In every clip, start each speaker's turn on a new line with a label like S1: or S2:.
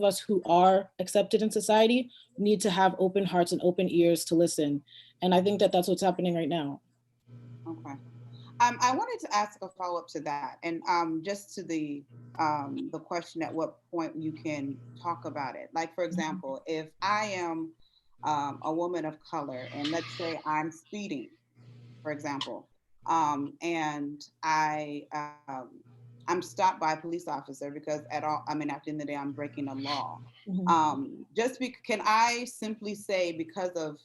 S1: us who are accepted in society need to have open hearts and open ears to listen. And I think that that's what's happening right now.
S2: Okay. I wanted to ask a follow-up to that, and just to the question at what point you can talk about it. Like, for example, if I am a woman of color, and let's say I'm speeding, for example, and I'm stopped by a police officer because at all, I mean, at the end of the day, I'm breaking a law.
S1: Mhm.
S2: Can I simply say, because of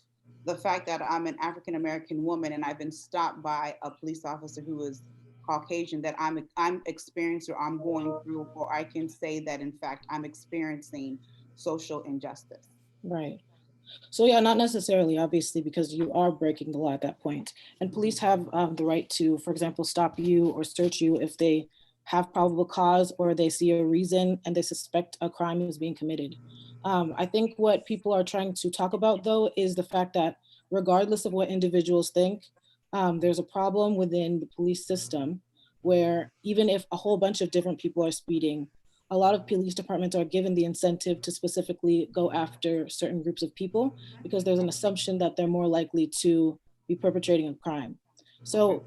S2: the fact that I'm an African American woman and I've been stopped by a police officer who is Caucasian, that I'm experiencing or I'm going through, or I can say that in fact I'm experiencing social injustice?
S1: Right. So yeah, not necessarily, obviously, because you are breaking the law at that point. And police have the right to, for example, stop you or search you if they have probable cause or they see a reason and they suspect a crime is being committed. I think what people are trying to talk about, though, is the fact that regardless of what individuals think, there's a problem within the police system where even if a whole bunch of different people are speeding, a lot of police departments are given the incentive to specifically go after certain groups of people because there's an assumption that they're more likely to be perpetrating a crime.
S2: Okay.
S1: So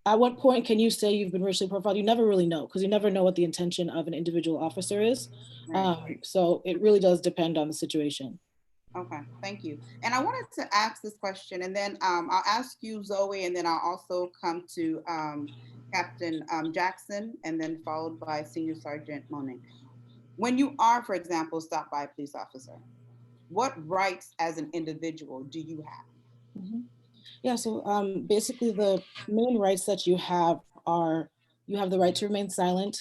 S1: at what point can you say you've been racially profiled? You never really know because you never know what the intention of an individual officer is.
S2: Right.
S1: So it really does depend on the situation.
S2: Okay, thank you. And I wanted to ask this question, and then I'll ask you, Zoe, and then I'll also come to Captain Jackson, and then followed by Senior Sergeant Moning. When you are, for example, stopped by a police officer, what rights as an individual do you have?
S1: Mhm. Yeah, so basically the main rights that you have are you have the right to remain silent.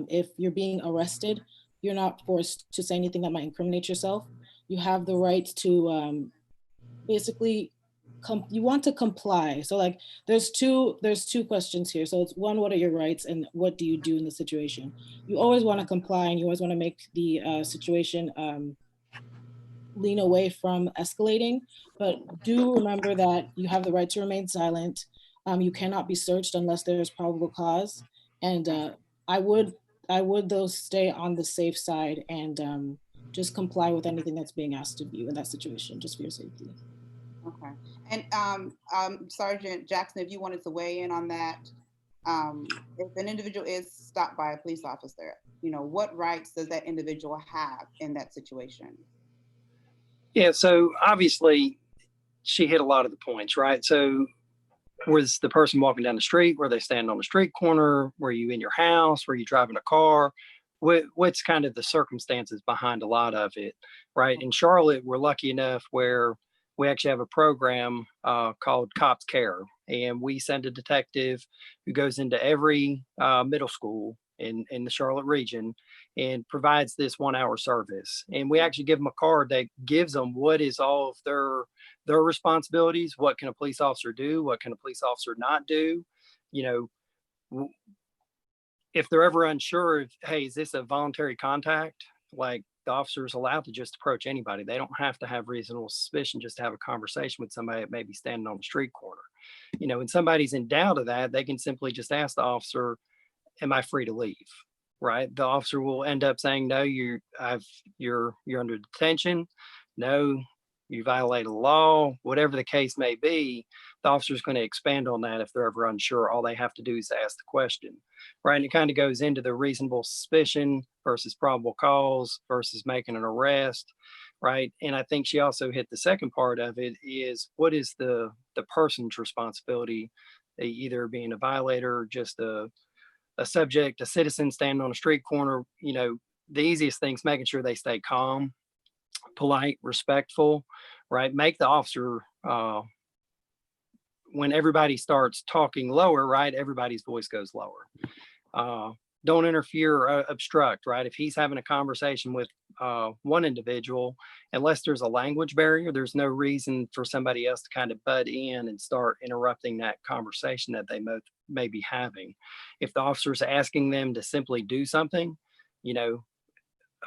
S1: If you're being arrested, you're not forced to say anything that might incriminate yourself. You have the right to basically you want to comply. So like there's two questions here. So it's one, what are your rights and what do you do in the situation? You always want to comply and you always want to make the situation lean away from escalating, but do remember that you have the right to remain silent. You cannot be searched unless there's probable cause. And
S2: Okay,
S1: I would, I would though stay on the safe side and just comply with anything that's being asked of you in that situation, just for your safety.
S2: okay. And Sergeant Jackson, if you wanted to weigh in on that, if an individual is stopped by a police officer, what rights does that individual have in that situation?
S3: Yeah, so obviously she hit a lot of the points, right? So was the person walking down the street? Were they standing on the street corner? Were you in your house? Were you driving a car? What's kind of the circumstances behind a lot of it, right? In Charlotte, we're lucky enough where we actually have a program called Cops Care, and we send a detective who goes into every middle school in the Charlotte region and provides this 1 hour service. And we actually give them a card that gives them what is all of their responsibilities. What can a police officer do? What can a police officer not do? You know, if they're ever unsure of, hey, is this a voluntary contact? Like the officer is allowed to just approach anybody. They don't have to have reasonable suspicion just to have a conversation with somebody that may be standing on the street corner. When somebody's in doubt of that, they can simply just ask the officer, am I free to leave? Right. The officer will end up saying, no, you're under detention. No, you violated the law, whatever the case may be. The officer is going to expand on that if they're ever unsure. All they have to do is ask the question. Right. And it kind of goes into the reasonable suspicion versus probable cause versus making an arrest. Right. And I think she also hit the second part of it is what is the person's responsibility, either being a violator or just a subject, a citizen standing on a street corner. The easiest things making sure they stay calm, polite, respectful, right? Make the officer when everybody starts talking lower, right? Everybody's voice goes lower. Don't interfere or obstruct, right? If he's having a conversation with one individual, unless there's a language barrier, there's no reason for somebody else to kind of butt in and start interrupting that conversation that they may be having. If the officer's asking them to simply do something, you know,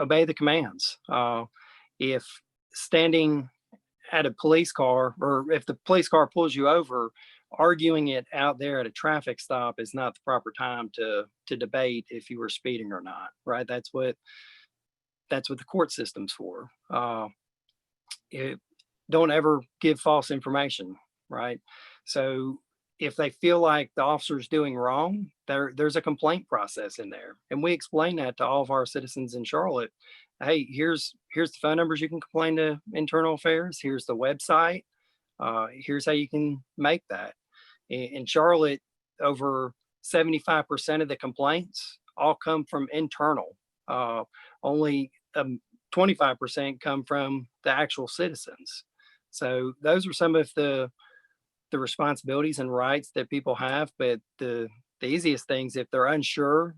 S3: obey the commands. If standing at a police car, or if the police car pulls you over, arguing it out there at a traffic stop is not the proper time to debate if you were speeding or not, right? That's what that's what the court system's for. It, don't ever give false information, right? So if they feel like the officer's doing wrong, there's a complaint process in there, and we explain that to all of our citizens in Charlotte. Hey, here's the phone numbers you can complain to internal affairs. Here's the website. Here's how you can make that. In Charlotte, over 75% of the complaints all come from internal. Only 25% come from the actual citizens. So those are some of the responsibilities and rights that people have. But the easiest things, if they're unsure,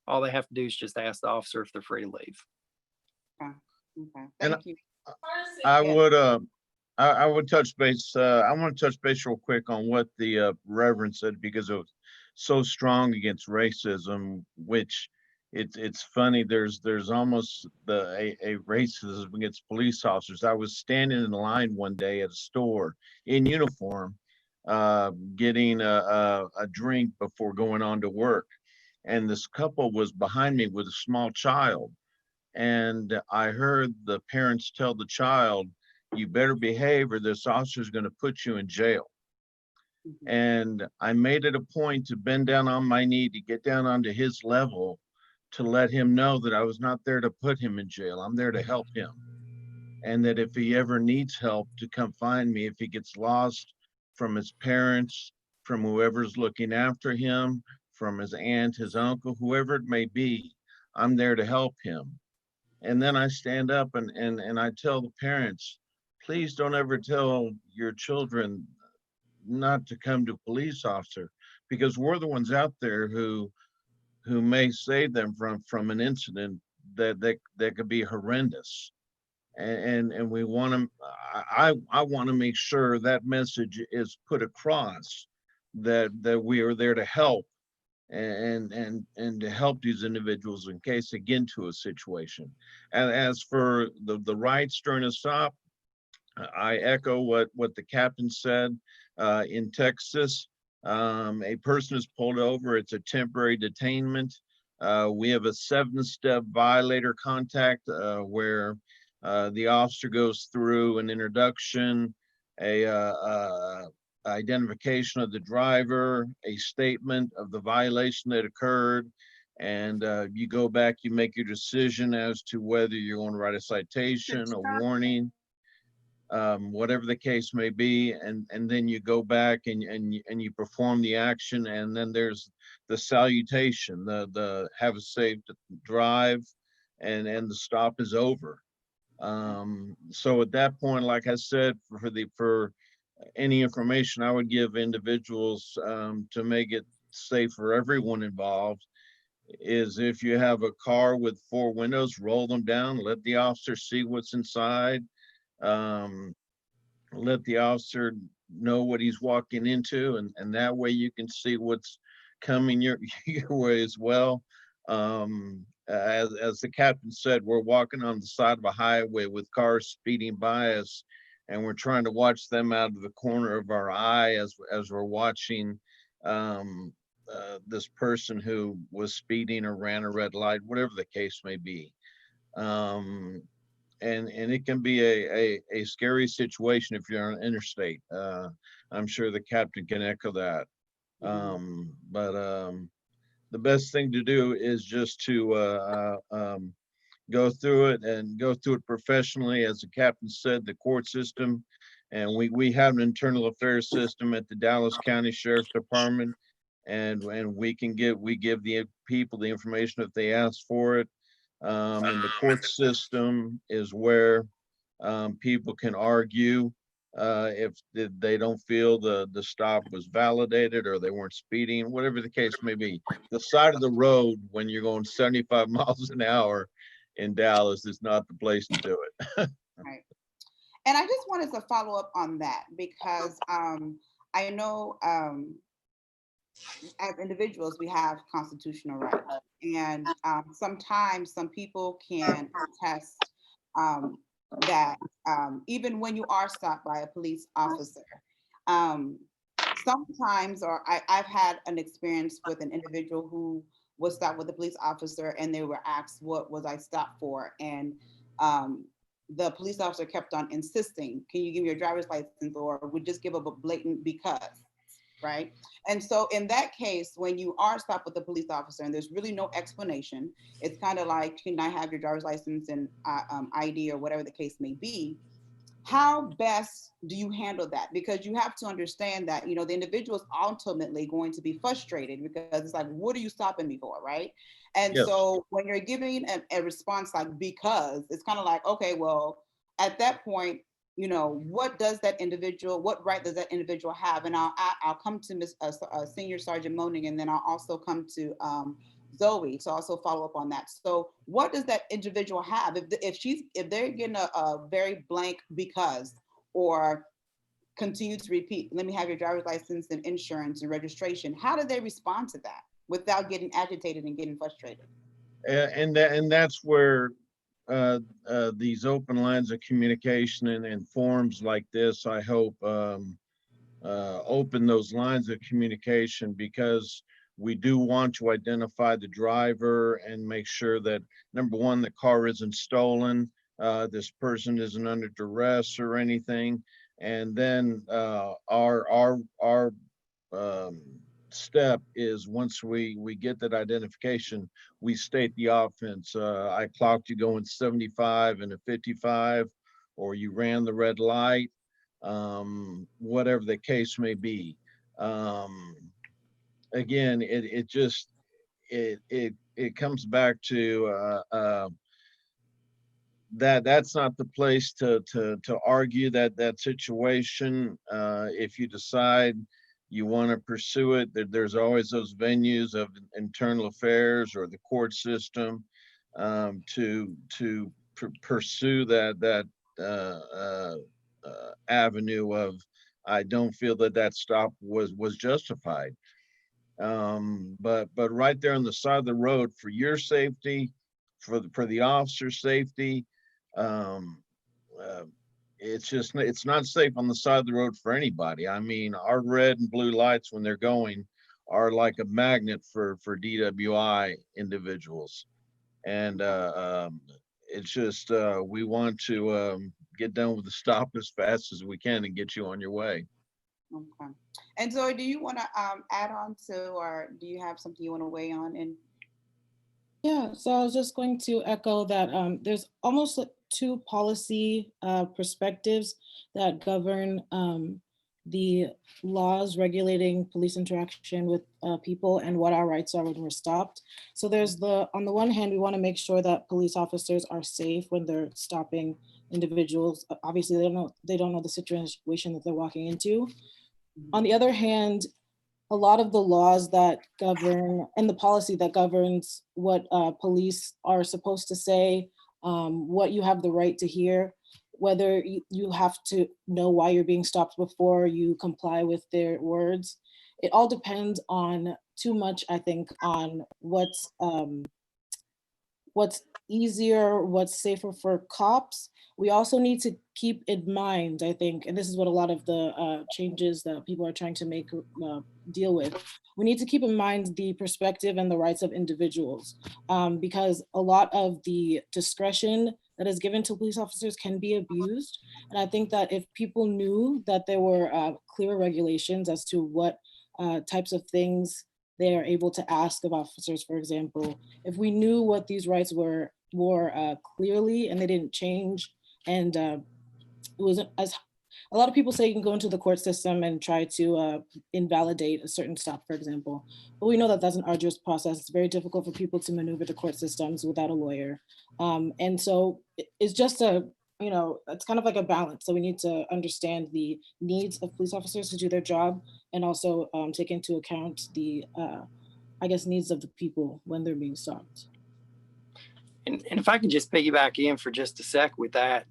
S3: all they have to do is just ask the officer if they're free to leave.
S2: Okay. Okay.
S4: And
S2: Thank you.
S4: I
S2: Yeah.
S4: would I would touch base. I want to touch base real quick on what the Reverend said, because it was so strong against racism, which it's funny. There's almost a racism against police officers. I was standing in line one day at a store in uniform, getting a drink before going on to work, and this couple was behind me with a small child, and I heard the parents tell the child, "You better behave or this officer's going to put you in jail."
S2: Mhm.
S4: And I made it a point to bend down on my knee to get down onto his level to let him know that I was not there to put him in jail. I'm there to help him. And that if he ever needs help, to come find me. If he gets lost from his parents, from whoever's looking after him, from his aunt, his uncle, whoever it may be, I'm there to help him. And then I stand up and I tell the parents, please don't ever tell your children not to come to a police officer, because we're the ones out there who may save them from an incident that could be horrendous. And we want to, I want to make sure that message is put across, that we are there to help, and to help these individuals in case they get into a situation. And as for the rights during a stop, I echo what the captain said. In Texas, a person is pulled over, it's a temporary detainment. We have a 7-step violator contact, where the officer goes through an introduction, a identification of the driver, a statement of the violation that occurred, and you go back, you make your decision as to whether you're going to write a citation, a warning, whatever the case may be, and then you go back and you perform the action, and then there's the salutation, the have a safe drive, and the stop is over. So at that point, like I said, for any information I would give individuals, to make it safe for everyone involved, is if you have a car with 4 windows, roll them down, let the officer see what's inside. um, Let the officer know what he's walking into, and that way you can see what's coming your your way as well. As the captain said, we're walking on the side of a highway with cars speeding by us, and we're trying to watch them out of the corner of our eye as we're watching this person who was speeding or ran a red light, whatever the case may be. Um, and it can be a scary situation if you're on an interstate. I'm sure the captain can echo that. But the best thing to do is just to go through it, and go through it professionally. As the captain said, the court system, and we have an internal affairs system at the Dallas County Sheriff's Department, and we give the people the information if they ask for it. And the court system is where people can argue if they don't feel the stop was validated, or they weren't speeding, whatever the case may be. The side of the road when you're going 75 miles an hour in Dallas is not the place to do it.
S2: Right. And I just wanted to follow up on that, because I know as individuals we have constitutional rights, and sometimes some people can attest that even when you are stopped by a police officer, sometimes, or I've had an experience with an individual who was stopped with a police officer and they were asked what was I stopped for, and um, the police officer kept on insisting, can you give me your driver's license, or would just give up a blatant because, right? And so in that case, when you are stopped with a police officer and there's really no explanation, it's kind of like, can I have your driver's license and ID or whatever the case may be? How best do you handle that? Because you have to understand that, you know, the individual is ultimately going to be frustrated because it's like, what are you stopping me for, right? And
S4: Yes.
S2: so when you're giving a response like because, it's kind of like, okay, well, at that point, you know, what right does that individual have? And I'll come to Miss Senior Sergeant Moaning, and then I'll also come to Zoe to also follow up on that. So what does that individual have if they're getting a very blank because, or continue to repeat, let me have your driver's license and insurance and registration? How do they respond to that without getting agitated and getting frustrated?
S4: And that's where these open lines of communication and forums like this, I hope, open those lines of communication, because we do want to identify the driver and make sure that, number one, the car isn't stolen, this person isn't under duress or anything. And then our step is, once we get that identification, we state the offense. I clocked you going 75 and a 55, or you ran the red light, whatever the case may be. Again, it just it comes back to that's not the place to argue that situation. If you decide you want to pursue it, there's always those venues of internal affairs or the court system, to pursue that avenue of, I don't feel that stop was justified. But right there on the side of the road, for your safety, for the officer's safety, um, uh, it's not safe on the side of the road for anybody. I mean, our red and blue lights, when they're going, are like a magnet for DWI individuals. And it's just, we want to get done with the stop as fast as we can and get you on your way.
S2: Okay. And Zoe, do you want to add on to, or do you have something you want to weigh on? And
S1: Yeah, so I was just going to echo that there's almost like two policy perspectives that govern the laws regulating police interaction with people and what our rights are when we're stopped. So there's on the one hand, we want to make sure that police officers are safe when they're stopping individuals. Obviously, they don't know the situation that they're walking into. On the other hand, a lot of the laws that govern and the policy that governs what police are supposed to say, what you have the right to hear, whether you have to know why you're being stopped before you comply with their words. It all depends on too much, I think, on what's easier, what's safer for cops. We also need to keep in mind, I think, and this is what a lot of the changes that people are trying to make deal with. We need to keep in mind the perspective and the rights of individuals, because a lot of the discretion that is given to police officers can be abused. And I think that if people knew that there were clear regulations as to what types of things they are able to ask of officers, for example, if we knew what these rights were more clearly and they didn't change, and it wasn't as a lot of people say you can go into the court system and try to invalidate a certain stop, for example. But we know that that's an arduous process. It's very difficult for people to maneuver the court systems without a lawyer. And so it's just it's kind of like a balance. So we need to understand the needs of police officers to do their job, and also take into account the, I guess, needs of the people when they're being stopped.
S3: And if I could just piggyback in for just a sec with that,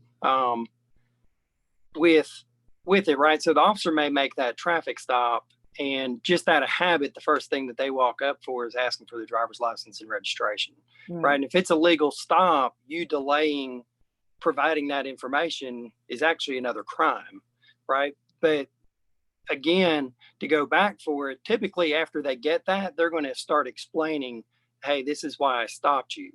S3: with it, right? So the officer may make that traffic stop, and just out of habit, the first thing that they walk up for is asking for the driver's license and registration, right? And if it's a legal stop, you delaying providing that information is actually another crime, right? But again, to go back for it, typically after they get that, they're going to start explaining hey, this is why I stopped you.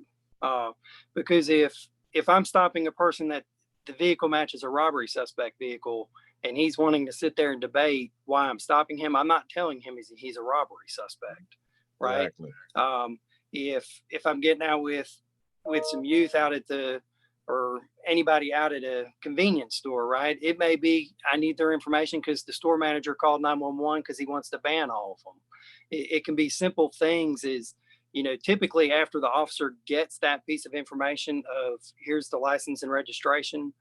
S3: Because if I'm stopping a person that the vehicle matches a robbery suspect vehicle, and he's wanting to sit there and debate why I'm stopping him, I'm not telling him he's a robbery suspect, right?
S4: Exactly.
S3: If I'm getting out with some youth out at the, or anybody out at a convenience store, right? It may be I need their information because the store manager called 911 because he wants to ban all of them. It can be simple things. Is, you know, typically after the officer gets that piece of information of here's the license and registration,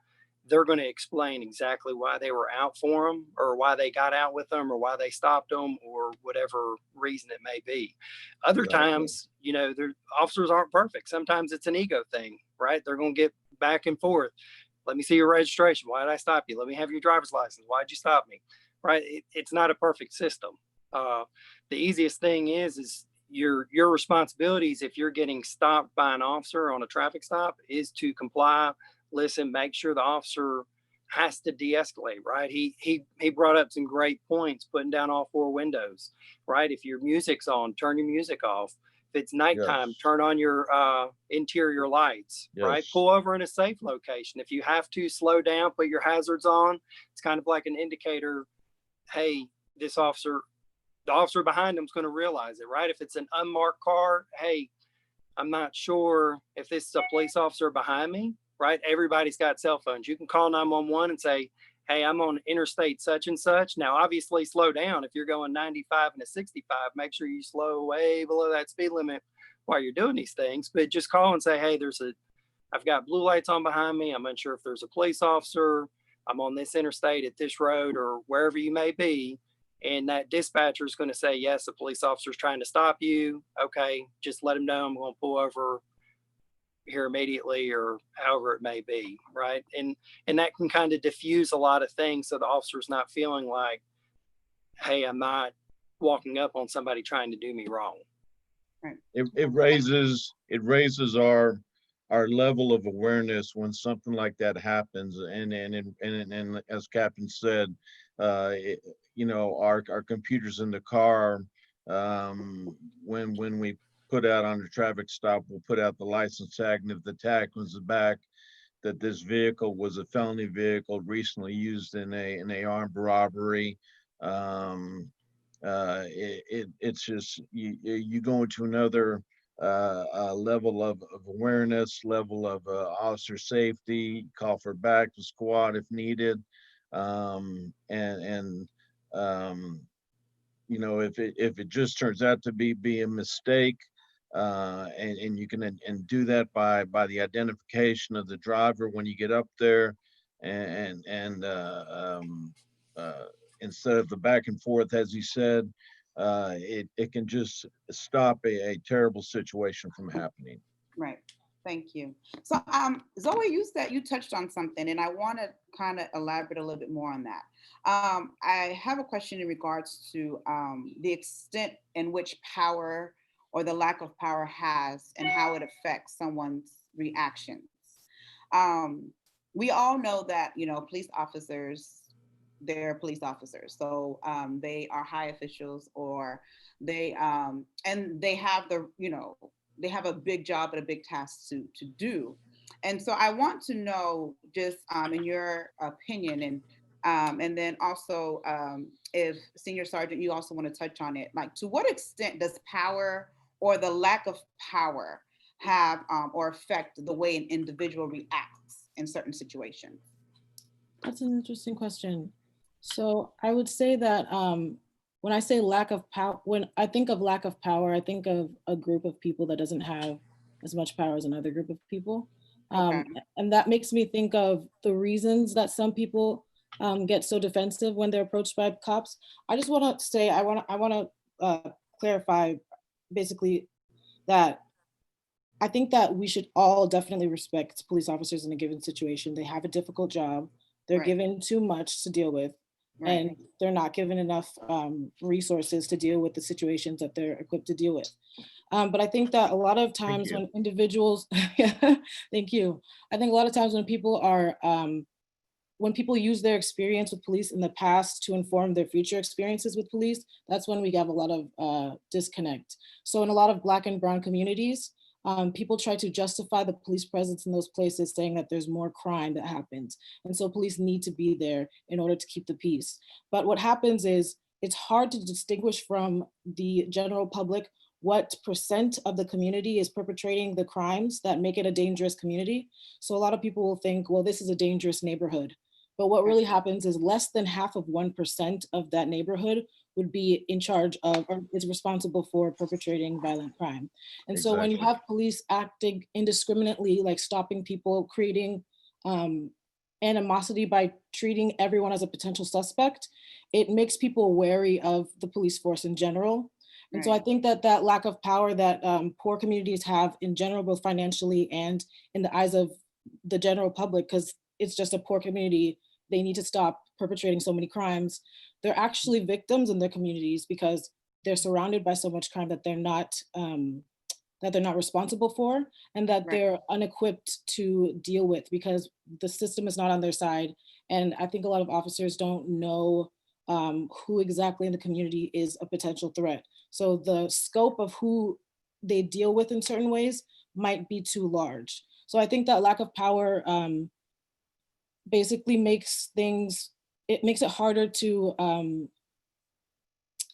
S3: they're going to explain exactly why they were out for them, or why they got out with them, or why they stopped them, or whatever reason it may be. Other
S4: Exactly.
S3: times, you know, their officers aren't perfect. Sometimes it's an ego thing, right? They're going to get back and forth. Let me see your registration. Why did I stop you? Let me have your driver's license. Why'd you stop me? Right? It's not a perfect system. The easiest thing is your responsibilities if you're getting stopped by an officer on a traffic stop is to comply, listen, make sure the officer has to de-escalate, right? He brought up some great points, putting down all four windows, right? If your music's on, turn your music off. If it's nighttime,
S4: Yes.
S3: turn on your interior lights, right?
S4: Yes.
S3: Pull over in a safe location. If you have to, slow down, put your hazards on. It's kind of like an indicator. Hey, this officer, the officer behind them is going to realize it, right? If it's an unmarked car, hey, I'm not sure if this is a police officer behind me, right? Everybody's got cell phones. You can call 911 and say, hey, I'm on interstate such and such. Now, obviously, slow down. If you're going 95 and a 65, make sure you slow way below that speed limit while you're doing these things. But just call and say, hey, I've got blue lights on behind me. I'm unsure if there's a police officer. I'm on this interstate at this road or wherever you may be. And that dispatcher is going to say, yes, the police officer is trying to stop you. Okay, just let him know I'm going to pull over here immediately, or however it may be, right? And that can kind of diffuse a lot of things, so the officer's not feeling like, hey, I'm not walking up on somebody trying to do me wrong.
S2: Right.
S4: It raises our level of awareness when something like that happens. And as Captain said, you know, our computers in the car, when we put out on the traffic stop, we'll put out the license tag, and if the tag comes back that this vehicle was a felony vehicle recently used in a armed robbery, it's just you go into another level of awareness, level of officer safety, call for backup squad if needed. And you know, if it just turns out to be a mistake, and you can and do that by the identification of the driver when you get up there, and instead of the back and forth, as he said, it can just stop a terrible situation from happening.
S2: Right. Thank you. So, Zoe, you said you touched on something, and I want to kind of elaborate a little bit more on that. I have a question in regards to the extent in which power or the lack of power has and how it affects someone's reactions. We all know that, you know, police officers, they're police officers. So they are high officials, or and they have the, you know, they have a big job and a big task to do. And so I want to know, just in your opinion, and then also if Senior Sergeant, you also want to touch on it, like to what extent does power or the lack of power have or affect the way an individual reacts in certain situations?
S1: That's an interesting question. So I would say that when I say lack of power, when I think of lack of power, I think of a group of people that doesn't have as much power as another group of people.
S2: Okay.
S1: And that makes me think of the reasons that some people get so defensive when they're approached by cops. I just want to say, I want to clarify basically that I think that we should all definitely respect police officers in a given situation. They have a difficult job. They're
S2: Right.
S1: given too much to deal with,
S2: Right.
S1: and they're not given enough resources to deal with the situations that they're equipped to deal with. But I think that a lot of times
S4: you.
S1: when individuals, thank you. I think a lot of times when people are when people use their experience with police in the past to inform their future experiences with police, that's when we have a lot of disconnect. So in a lot of Black and brown communities, people try to justify the police presence in those places, saying that there's more crime that happens. And so police need to be there in order to keep the peace. But what happens is it's hard to distinguish from the general public what percent of the community is perpetrating the crimes that make it a dangerous community. So a lot of people will think, well, this is a dangerous neighborhood. But what really happens is less than half of 1% of that neighborhood would be in charge of or is responsible for perpetrating violent crime. And so when you
S4: Exactly.
S1: have police acting indiscriminately, like stopping people, creating animosity by treating everyone as a potential suspect, it makes people wary of the police force in general. And so I
S2: Right.
S1: think that that lack of power that poor communities have in general, both financially and in the eyes of the general public, because it's just a poor community, they need to stop perpetrating so many crimes. They're actually victims in their communities because they're surrounded by so much crime that they're not responsible for, and that
S2: Right.
S1: they're unequipped to deal with because the system is not on their side. And I think a lot of officers don't know who exactly in the community is a potential threat. So the scope of who they deal with in certain ways might be too large. So I think that lack of power basically makes things, it makes it harder to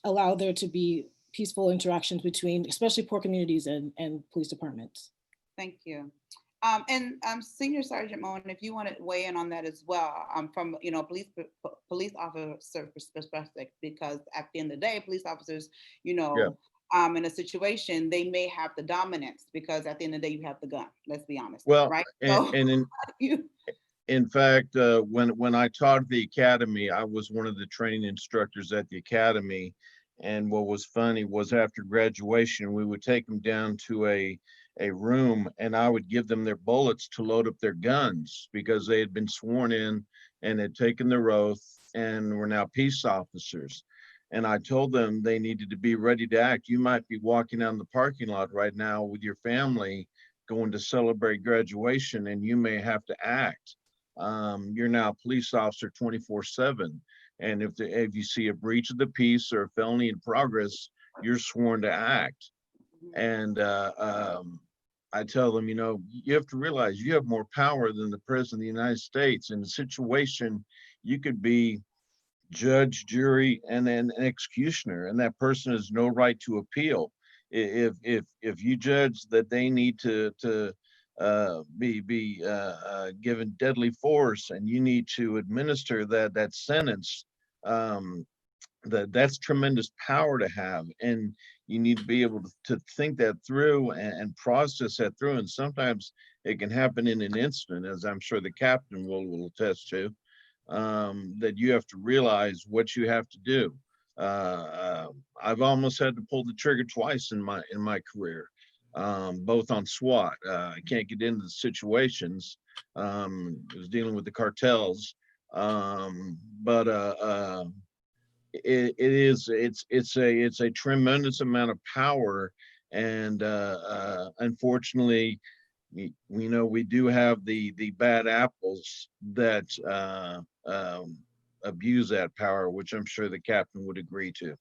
S1: allow there to be peaceful interactions between, especially poor communities and police departments.
S2: Thank you. And Senior Sergeant Moen, if you want to weigh in on that as well, from police officer perspective, because at the end of the day, police officers,
S4: Yeah.
S2: in a situation, they may have the dominance because at the end of the day, you have the gun. Let's be honest,
S4: Well,
S2: right?
S4: and,
S2: So,
S4: and in fact, when I taught at the academy, I was one of the training instructors at the academy. And what was funny was after graduation, we would take them down to a room and I would give them their bullets to load up their guns because they had been sworn in and had taken their oath and were now peace officers. And I told them they needed to be ready to act. You might be walking down the parking lot right now with your family going to celebrate graduation and you may have to act. You're now a police officer 24/7. And if you see a breach of the peace or a felony in progress, you're sworn to act. And I tell them, you have to realize you have more power than the president of the United States. In a situation, you could be judge, jury, and then an executioner, and that person has no right to appeal. If you judge that they need to be given deadly force, and you need to administer that sentence, that's tremendous power to have, and you need to be able to think that through and process that through. And sometimes it can happen in an instant, as I'm sure the captain will attest to. That you have to realize what you have to do. I've almost had to pull the trigger twice in my career, both on SWAT. I can't get into the situations. I was dealing with the cartels, but it's a tremendous amount of power, and unfortunately, we know we do have the bad apples that abuse that power, which I'm sure the captain would agree to.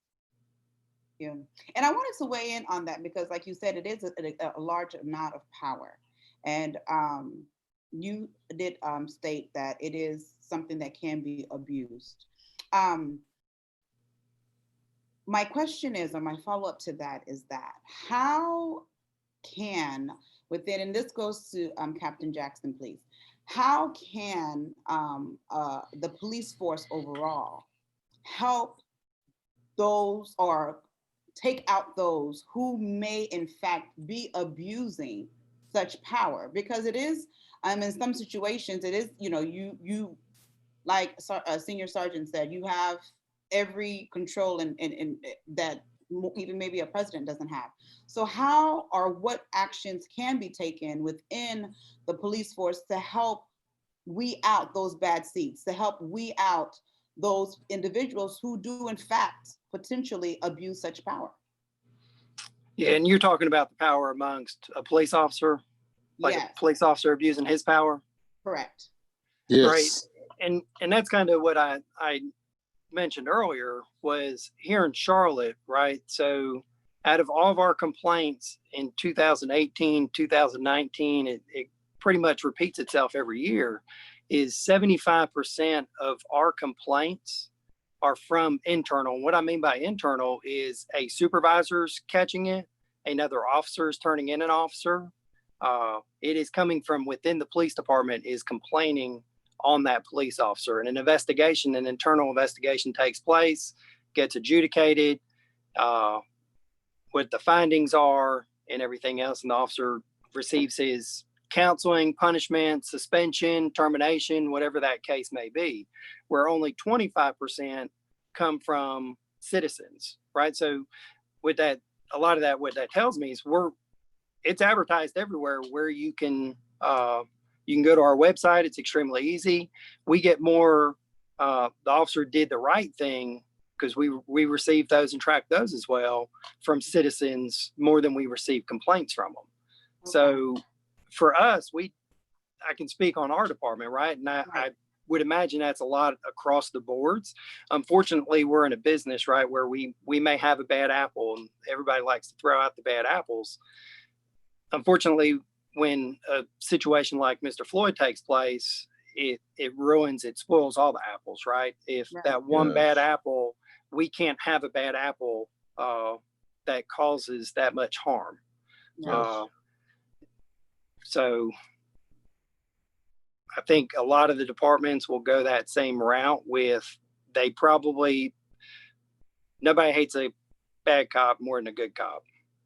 S2: yeah. And I wanted to weigh in on that because, like you said, it is a large amount of power. And you did state that it is something that can be abused. My question is, or my follow-up to that is that how can within, and this goes to Captain Jackson, please, how can the police force overall help those or take out those who may in fact be abusing such power? Because it is, in some situations, it is, you like Senior Sergeant said, you have every control in that even maybe a president doesn't have. So how or what actions can be taken within the police force to help weed out those bad seeds, to help weed out those individuals who do in fact potentially abuse such power?
S3: Yeah, and you're talking about the power amongst a police officer, like
S2: Yes,
S3: a police officer abusing his power.
S2: correct.
S3: Right.
S5: Yes.
S3: and that's kind of what I mentioned earlier was here in Charlotte, right? So out of all of our complaints in 2018, 2019, it pretty much repeats itself every year, is 75% of our complaints are from internal. What I mean by internal is a supervisor's catching it, another officer is turning in an officer. It is coming from within the police department is complaining on that police officer, and an investigation, an internal investigation takes place, gets adjudicated, what the findings are and everything else, and the officer receives his counseling, punishment, suspension, termination, whatever that case may be, where only 25% come from citizens, right? So with that, a lot of that, what that tells me is it's advertised everywhere where you can go to our website. It's extremely easy. We get more, the officer did the right thing because we receive those and track those as well from citizens more than we receive complaints from them. Okay. So for us, I can speak on our department, right? And I would imagine that's a lot across the boards. Unfortunately, we're in a business, right, where we may have a bad apple and everybody likes to throw out the bad apples. Unfortunately, when a situation like Mr. Floyd takes place, it ruins, it spoils all the apples, right? If that one bad apple, we can't have a bad apple that causes that much harm. Yes. So I think a lot of the departments will go that same route with, nobody hates a bad cop more than a good cop.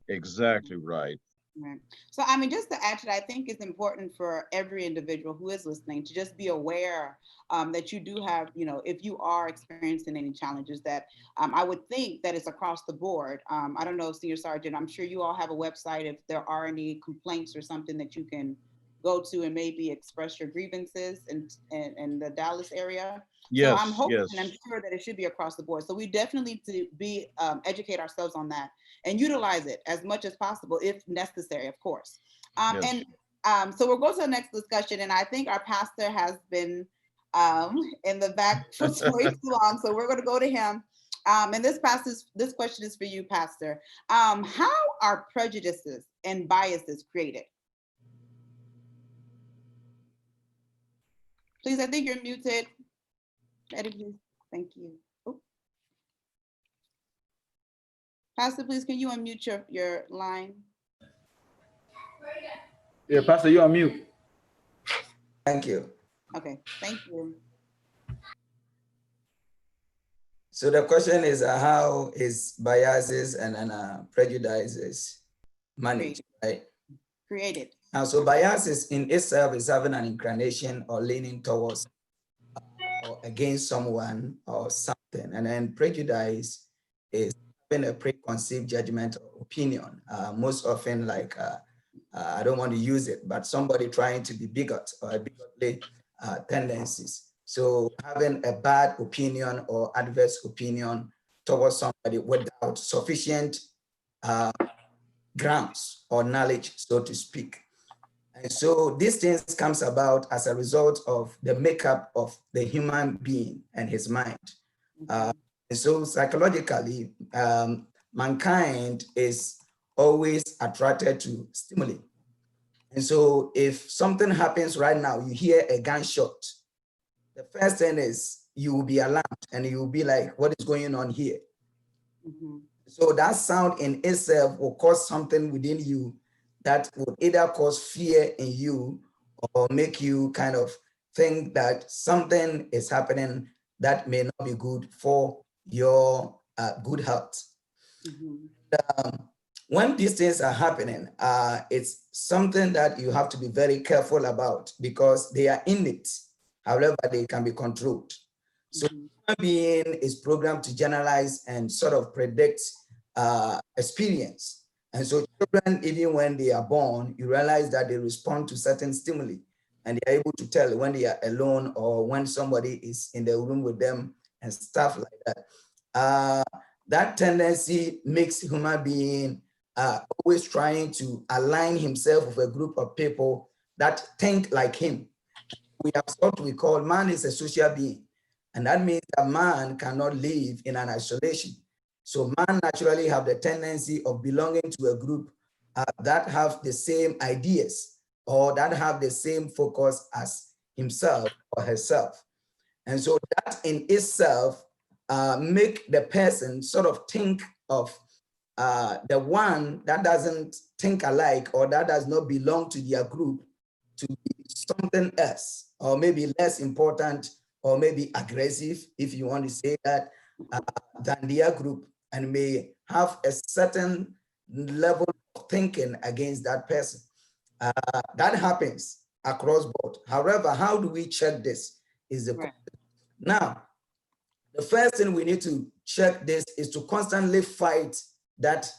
S4: Exactly right.
S2: Right. So, I mean, just to add to that, I think it's important for every individual who is listening to just be aware that you do have, if you are experiencing any challenges, that I would think that it's across the board. I don't know, Senior Sergeant, I'm sure you all have a website if there are any complaints or something that you can go to and maybe express your grievances in the Dallas area.
S4: Yes,
S2: so I'm hoping,
S4: yes.
S2: and I'm sure that it should be across the board. So we definitely need to be educate ourselves on that and utilize it as much as possible if necessary, of course.
S4: Yes.
S2: And so we'll go to the next discussion, and I think our pastor has been in the back for way too long, so we're going to go to him. And this question is for you, Pastor. How are prejudices and biases created? Please, I think you're muted. Eddie, please. Thank you. Oh. Pastor, please, can you unmute your line?
S5: Yeah, Pastor, you're on mute.
S6: Thank you.
S2: Okay, thank you.
S6: So the question is, how is biases and prejudices managed, right?
S2: Created.
S6: So biases in itself is having an inclination or leaning towards or against someone or something. And then prejudice is having a preconceived judgment or opinion. Most often, like, I don't want to use it, but somebody trying to be bigot or bigotly tendencies. So having a bad opinion or adverse opinion towards somebody without sufficient grounds or knowledge, so to speak. And so these things comes about as a result of the makeup of the human being and his mind. And so psychologically, mankind is always attracted to stimuli. And so if something happens right now, you hear a gunshot, the first thing is you will be alarmed and you will be like, what is going on here? Mm-hmm. So that sound in itself will cause something within you that would either cause fear in you or make you kind of think that something is happening that may not be good for your good health. Mm-hmm. When these things are happening, it's something that you have to be very careful about because they are innate. However, they can be controlled. So human being is programmed to generalize and sort of predict experience. And so children, even when they are born, you realize that they respond to certain stimuli and they are able to tell when they are alone or when somebody is in the room with them and stuff like that. That tendency makes human being always trying to align himself with a group of people that think like him. We have what we call man is a social being. And that means that man cannot live in an isolation. So man naturally have the tendency of belonging to a group that have the same ideas or that have the same focus as himself or herself. And so that in itself make the person sort of think of the one that doesn't think alike or that does not belong to their group to be something else, or maybe less important, or maybe aggressive, if you want to say that, than their group, and may have a certain level of thinking against that person. That happens across board. However, how do we check this is the question. Now, the first thing we need to check this is to constantly fight that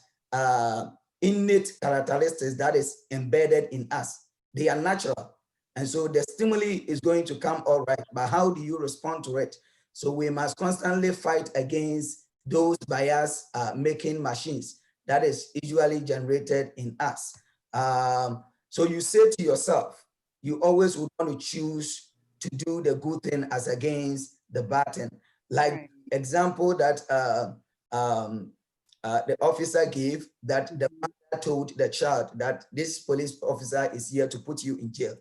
S6: innate characteristics that is embedded in us. They are natural. And so the stimuli is going to come all right, but how do you respond to it? So we must constantly fight against those bias making machines that is usually generated in us. So you say to yourself, you always would want to choose to do the good thing as against the bad thing. Like the example that the officer gave, that the mother told the child that this police officer is here to put you in jail.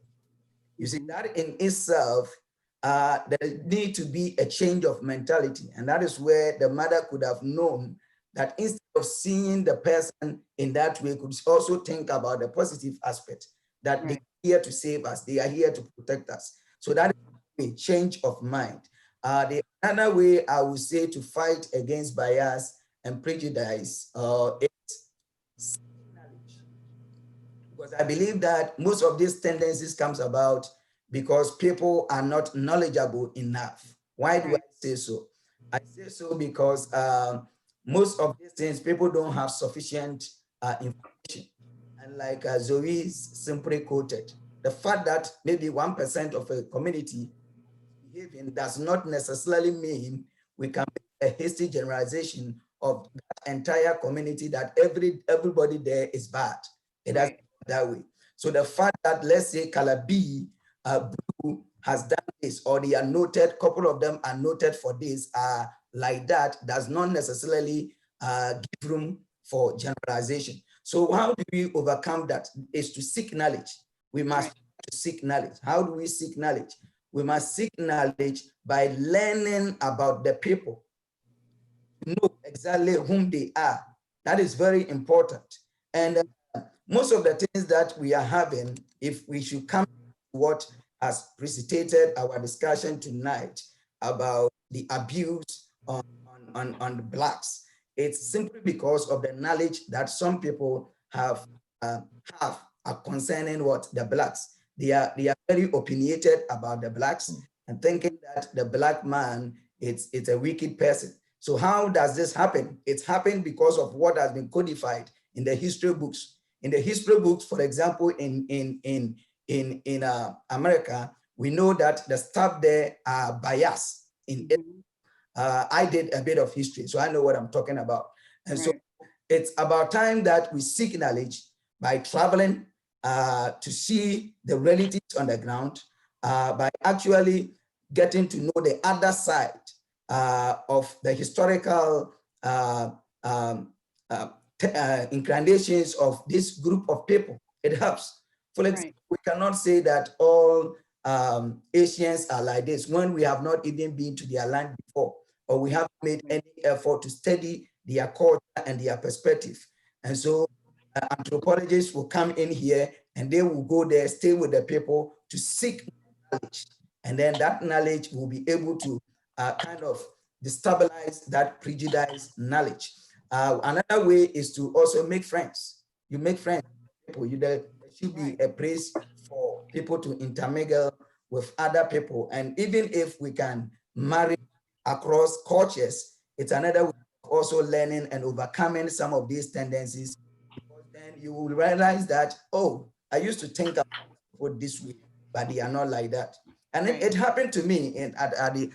S6: You see, that in itself, there need to be a change of mentality. And that is where the mother could have known that instead of seeing the person in that way, could also think about the positive aspect, that they are here to save us, they are here to protect us. So that is a change of mind. The other way I would say to fight against bias and prejudice is seeking knowledge. Because I believe that most of these tendencies comes about because people are not knowledgeable enough. Why do I say so? I say so because most of these things, people don't have sufficient information. And like Zoe simply quoted, the fact that maybe 1% of a community behaving does not necessarily mean we can make a hasty generalization of that entire community that everybody there is bad. It doesn't work that way. So the fact that, let's say, color B, blue has done this, or they are noted, couple of them are noted for this, like that, does not necessarily give room for generalization. So how do we overcome that? Is to seek knowledge. We must seek knowledge. How do we seek knowledge? We must seek knowledge by learning about the people, know exactly whom they are. That is very important. And most of the things that we are having, if we should come to what has precipitated our discussion tonight about the abuse on the Blacks, it's simply because of the knowledge that some people have concerning what the Blacks. They are very opinionated about the Blacks and thinking that the Black man it's a wicked person. So how does this happen? It's happened because of what has been codified in the history books. In the history books, for example, in America, we know that the staff there are biased. I did a bit of history, so I know what I'm talking about. And so it's about time that we seek knowledge by traveling to see the realities on the ground, by actually getting to know the other side of the historical inclinations of this group of people. It helps. For example, we cannot say that all Asians are like this when we have not even been to their land before, or we haven't made any effort to study their culture and their perspective. And so anthropologists will come in here and they will go there, stay with the people to seek knowledge. And then that knowledge will be able to kind of destabilize that prejudiced knowledge. Another way is to also make friends. You make friends with people. There should be a place for people to intermingle with other people. And even if we can marry across cultures, it's another way of also learning and overcoming some of these tendencies. Because then you will realize that, oh, I used to think about people this way, but they are not like that. And it happened to me at the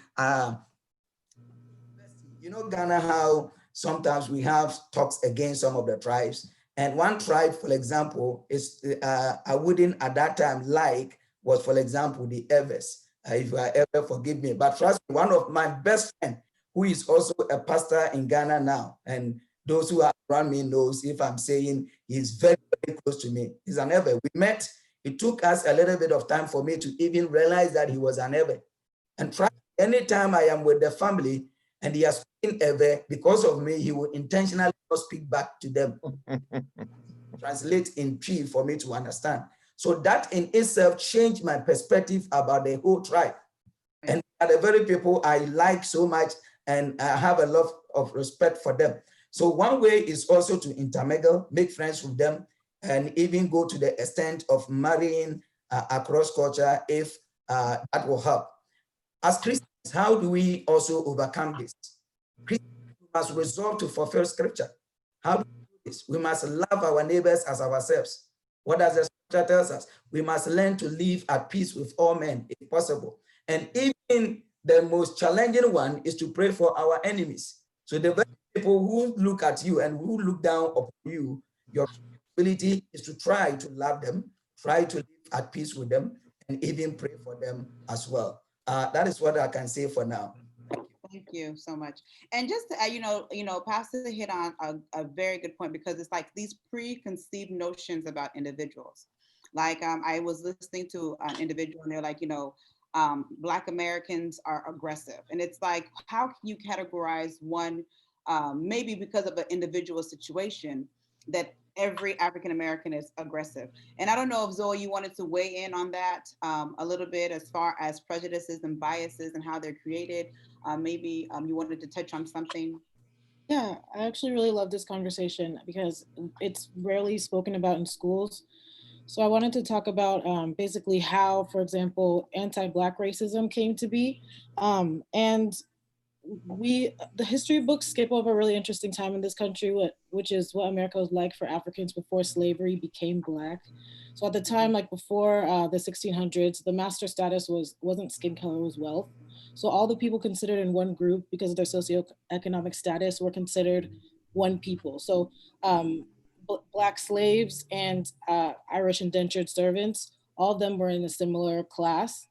S6: you know, Ghana, how sometimes we have talks against some of the tribes. And one tribe, for example, is I wouldn't at that time like was, for example, the Evers. If you are ever, forgive me. But trust me, one of my best friends, who is also a pastor in Ghana now, and those who are around me knows if I'm saying he's very, very close to me. He's an Ever. We met. It took us a little bit of time for me to even realize that he was an Ever. And anytime I am with the family and he has spoken Ever, because of me, he will intentionally not speak back to them. Translate in P for me to understand. So that in itself changed my perspective about the whole tribe. And are the very people I like so much, and I have a lot of respect for them. So one way is also to intermingle, make friends with them, and even go to the extent of marrying across culture if that will help. As Christians, how do we also overcome this? Christians must resolve to fulfill scripture. How do we do this? We must love our neighbors as ourselves. What does the scripture tell us? We must learn to live at peace with all men, if possible. And even the most challenging one is to pray for our enemies. So the very people who look at you and who look down upon you, your responsibility is to try to love them, try to live at peace with them, and even pray for them as well. That is what I can say for now.
S2: Thank you so much. And just to add, Pastor hit on a very good point, because it's like these preconceived notions about individuals. Like I was listening to an individual and they're like, Black Americans are aggressive. And it's like, how can you categorize one, maybe because of an individual situation, that every African American is aggressive? And I don't know if Zoe, you wanted to weigh in on that a little bit, as far as prejudices and biases and how they're created. Maybe you wanted to touch on something.
S1: Yeah, I actually really love this conversation because it's rarely spoken about in schools. So I wanted to talk about basically how, for example, anti-Black racism came to be. And the history books skip over a really interesting time in this country, which is what America was like for Africans before slavery became Black. So at the time, like before the 1600s, the master status wasn't skin color, it was wealth. So all the people considered in one group because of their socioeconomic status were considered one people. So Black slaves and Irish indentured servants, all of them were in a similar class.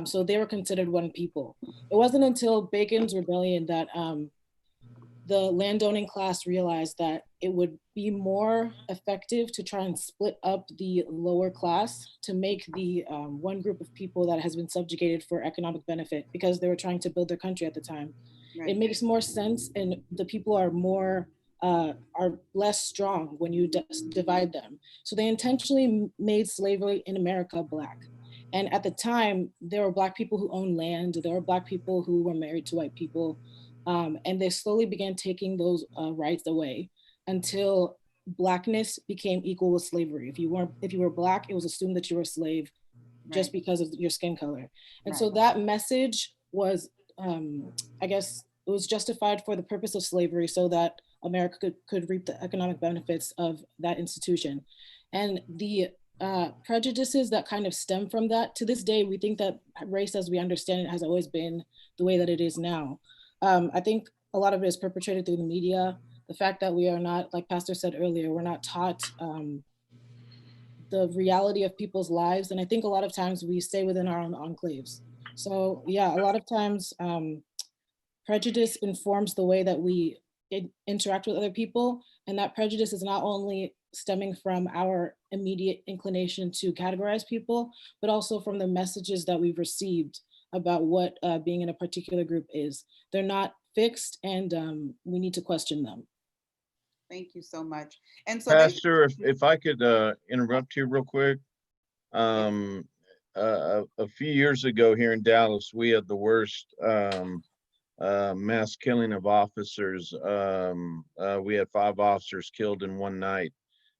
S1: So they were considered one people. It wasn't until Bacon's Rebellion that the landowning class realized that it would be more effective to try and split up the lower class to make the one group of people that has been subjugated for economic benefit, because they were trying to build their country at the time. Right. It makes more sense, and the people are less strong when you divide them. So they intentionally made slavery in America Black. And at the time, there were Black people who owned land. There were Black people who were married to white people. And they slowly began taking those rights away until Blackness became equal with slavery. If you were Black, it was assumed that you were a slave just because of your skin color. And so that message was, I guess, it was justified for the purpose of slavery so that America could reap the economic benefits of that institution. And the prejudices that kind of stem from that, to this day, we think that race as we understand it has always been the way that it is now. I think a lot of it is perpetrated through the media. The fact that we are not, like Pastor said earlier, we're not taught the reality of people's lives. And I think a lot of times we stay within our own enclaves. So yeah, a lot of times prejudice informs the way that we interact with other people. And that prejudice is not only stemming from our immediate inclination to categorize people, but also from the messages that we've received about what being in a particular group is. They're not fixed, and we need to question them.
S2: Thank you so much. And so,
S4: Pastor, if I could interrupt you real quick. A few years ago here in Dallas, we had the worst mass killing of officers. We had 5 officers killed in one night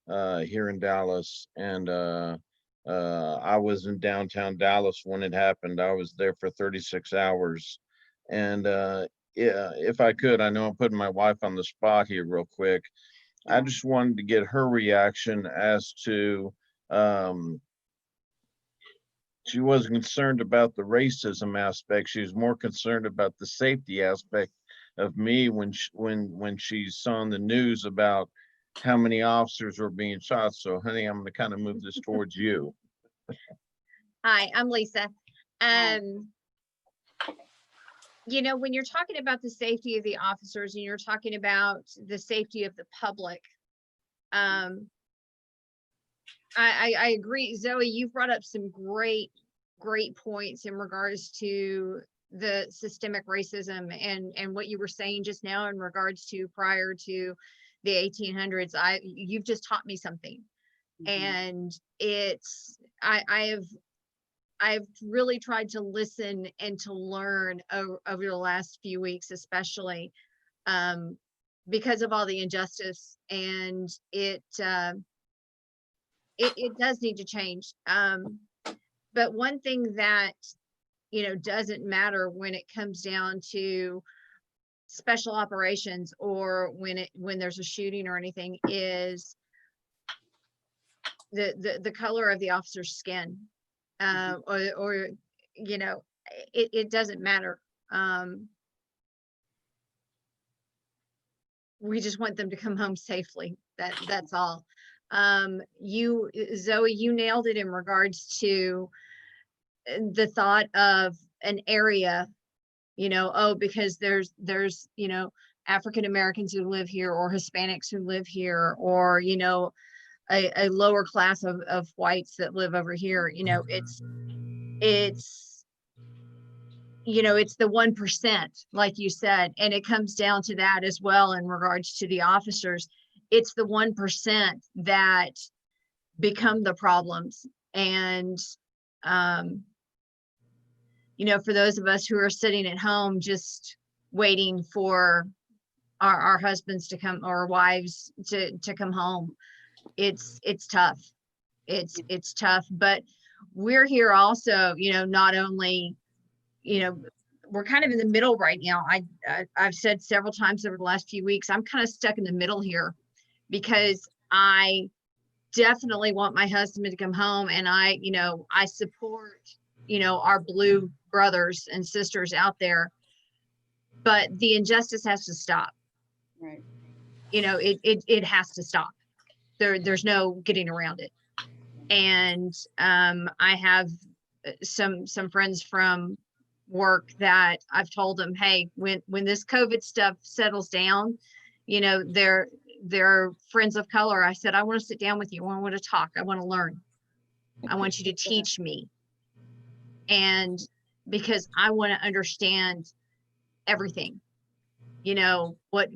S4: here in Dallas, and I was in downtown Dallas when it happened. I was there for 36 hours. And yeah, if I could, I know I'm putting my wife on the spot here real quick. I just wanted to get her reaction as to she wasn't concerned about the racism aspect. She was more concerned about the safety aspect of me when she saw on the news about how many officers were being shot. So honey, I'm going to kind of move this towards you.
S7: Hi, I'm Lisa.
S2: Hi.
S7: You know, when you're talking about the safety of the officers and you're talking about the safety of the public, I agree. Zoe, you've brought up some great points in regards to the systemic racism and what you were saying just now in regards to prior to the 1800s. You've just taught me something. And I've really tried to listen and to learn over the last few weeks, especially because of all the injustice, and it does need to change. But one thing that, you know, doesn't matter when it comes down to special operations or when there's a shooting or anything is the color of the officer's skin. Or you know, it doesn't matter. We just want them to come home safely. That's all. Zoe, you nailed it in regards to the thought of an area, you know, oh, because there's, you know, African Americans who live here or Hispanics who live here, or, you know, a lower class of whites that live over here. You know, it's you know, it's the 1%, like you said, and it comes down to that as well in regards to the officers. It's the 1% that become the problems. And you know, for those of us who are sitting at home just waiting for our husbands to come, or wives to come home, it's tough. It's tough. But we're here also, you know, not only, you know, we're kind of in the middle right now. I've said several times over the last few weeks, I'm kind of stuck in the middle here, because I definitely want my husband to come home, and you know, I support, you know, our blue brothers and sisters out there, but the injustice has to stop.
S2: Right.
S7: You know, it has to stop. There's no getting around it. And I have some friends from work that I've told them, hey, when this COVID stuff settles down, you know, they're friends of color. I said, I want to sit down with you. I want to talk. I want to learn. I want you to teach me. And because I want to understand everything, you know, what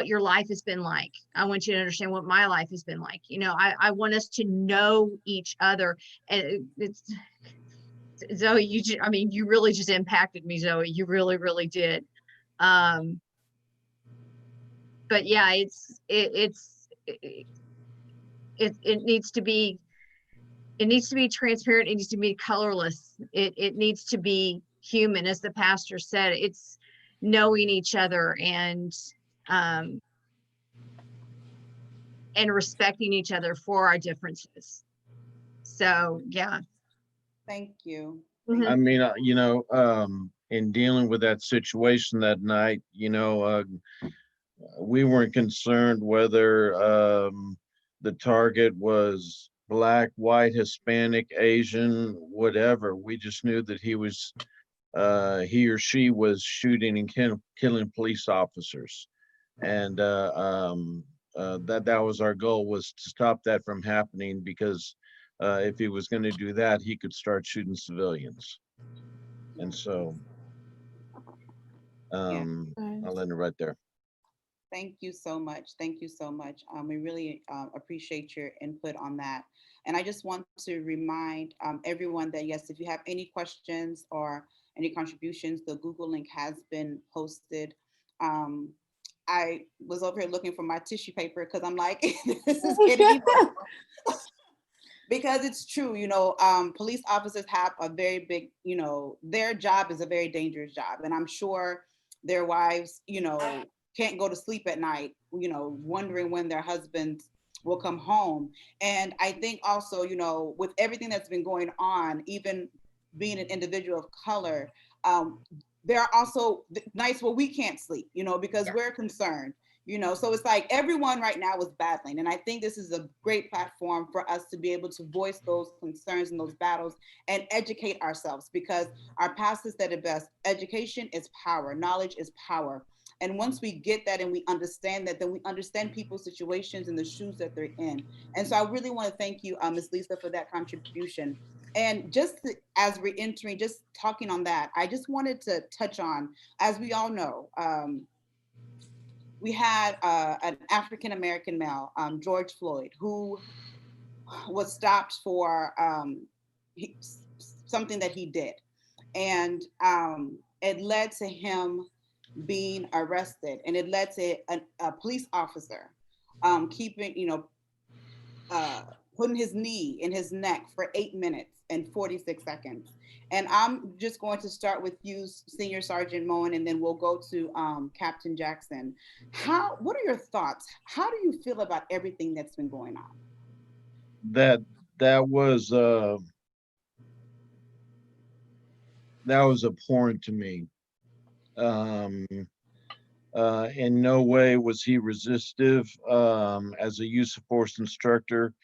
S7: your life has been like. I want you to understand what my life has been like. You know, I want us to know each other. And it's Zoe, I mean, you really just impacted me, Zoe. You really, really did. But yeah, it needs to be, transparent. It needs to be colorless. It needs to be human, as the pastor said. It's knowing each other and respecting each other for our differences. So yeah.
S2: Thank you.
S4: I mean, you know, in dealing with that situation that night, you know, we weren't concerned whether the target was Black, white, Hispanic, Asian, whatever. We just knew that he or she was shooting and killing police officers. And that was our goal, was to stop that from happening, because if he was going to do that, he could start shooting civilians. And so I'll end it right there.
S2: Thank you so much. Thank you so much. We really appreciate your input on that. And I just want to remind everyone that, yes, if you have any questions or any contributions, the Google link has been posted. I was over here looking for my tissue paper because I'm like, this is getting because it's true, you know, police officers have a very big, you know, their job is a very dangerous job. And I'm sure their wives, you know, can't go to sleep at night, you know, wondering when their husbands will come home. And I think also, you know, with everything that's been going on, even being an individual of color, there are also nights where we can't sleep, you know, because we're concerned, So it's like everyone right now is battling. And I think this is a great platform for us to be able to voice those concerns and those battles and educate ourselves, because our pastor said it best: education is power, knowledge is power. And once we get that and we understand that, then we understand people's situations and the shoes that they're in. And so I really want to thank you, Ms. Lisa, for that contribution. And as we're entering, just talking on that, I just wanted to touch on, as we all know, we had an African-American male, George Floyd, who was stopped for something that he did. And it led to him being arrested, and it led to a police officer putting his knee in his neck for 8 minutes and 46 seconds. And I'm just going to start with you, Senior Sergeant Moen, and then we'll go to Captain Jackson. What are your thoughts? How do you feel about everything that's been going on?
S4: That was abhorrent to me. In no way was he resistive. As a use of force instructor,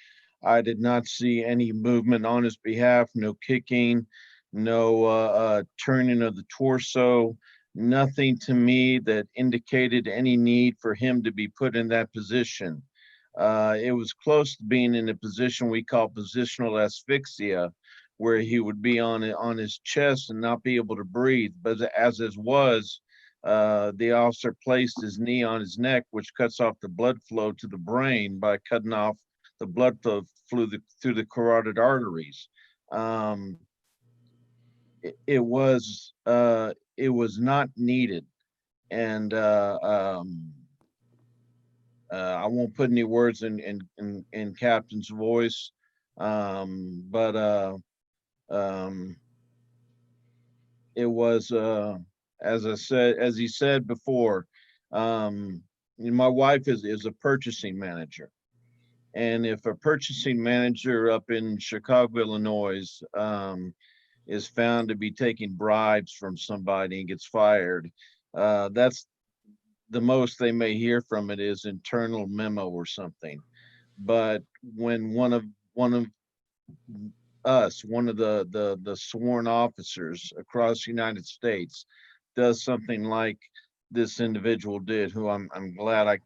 S4: I did not see any movement on his behalf, no kicking, no turning of the torso, nothing to me that indicated any need for him to be put in that position. It was close to being in a position we call positional asphyxia, where he would be on his chest and not be able to breathe. But as it was, the officer placed his knee on his neck, which cuts off the blood flow to the brain by cutting off the blood flow through the carotid arteries. It was not needed, and I won't put any words in Captain's voice, but it was, as he said before, my wife is a purchasing manager. And if a purchasing manager up in Chicago, Illinois, is found to be taking bribes from somebody and gets fired, that's the most they may hear from it is internal memo or something. But when one of us, one of the sworn officers across the United States, does something like this individual did, who I'm glad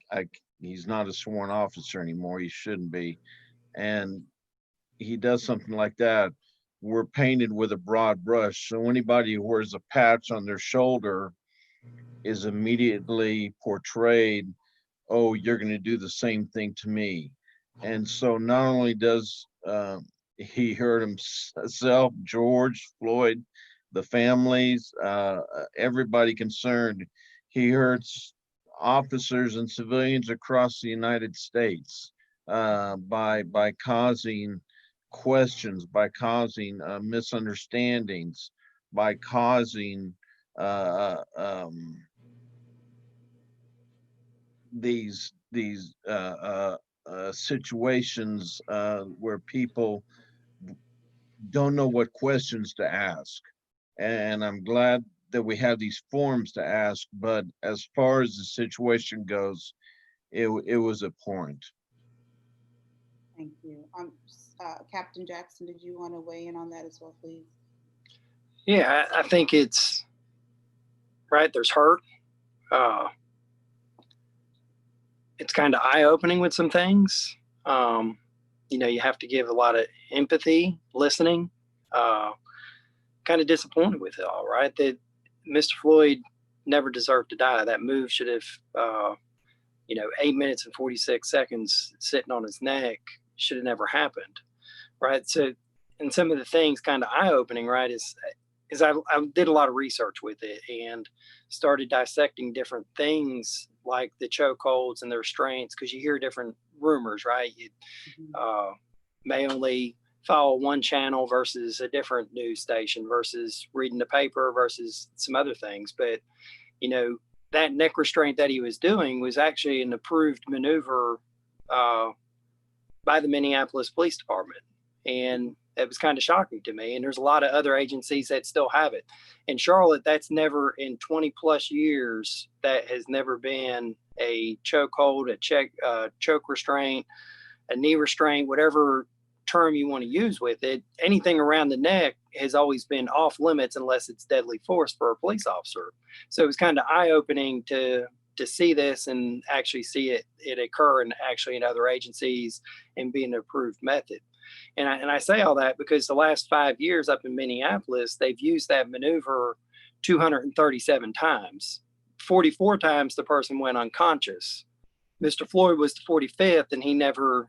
S4: he's not a sworn officer anymore. He shouldn't be. And he does something like that, we're painted with a broad brush. So anybody who wears a patch on their shoulder is immediately portrayed, oh, you're going to do the same thing to me. And so not only does he hurt himself, George Floyd, the families, everybody concerned, he hurts officers and civilians across the United States by causing questions, by causing misunderstandings, by causing these situations where people don't know what questions to ask. And I'm glad that we have these forums to ask, but as far as the situation goes, it was abhorrent.
S2: Thank you. Captain Jackson, did you want to weigh in on that as well, please?
S3: Yeah, I think it's right. There's hurt. It's kind of eye-opening with some things. You have to give a lot of empathy, listening. Kind of disappointed with it all, right? That Mr. Floyd never deserved to die. That move should have, 8 minutes and 46 seconds sitting on his neck should have never happened, right? So, and some of the things kind of eye-opening, right, is I did a lot of research with it and started dissecting different things like the chokeholds and the restraints, because you hear different rumors, right? You may only follow one channel versus a different news station versus reading the paper versus some other things. But, that neck restraint that he was doing was actually an approved maneuver by the Minneapolis Police Department. And that was kind of shocking to me. And there's a lot of other agencies that still have it. In Charlotte, that's never, in 20 plus years, that has never been a chokehold, a choke restraint, a knee restraint, whatever term you want to use with it. Anything around the neck has always been off limits unless it's deadly force for a police officer. So it was kind of eye-opening to see this and actually see it occur and actually in other agencies and be an approved method. And I say all that because the last 5 years up in Minneapolis, they've used that maneuver 237 times. 44 times the person went unconscious. Mr. Floyd was the 45th, and he never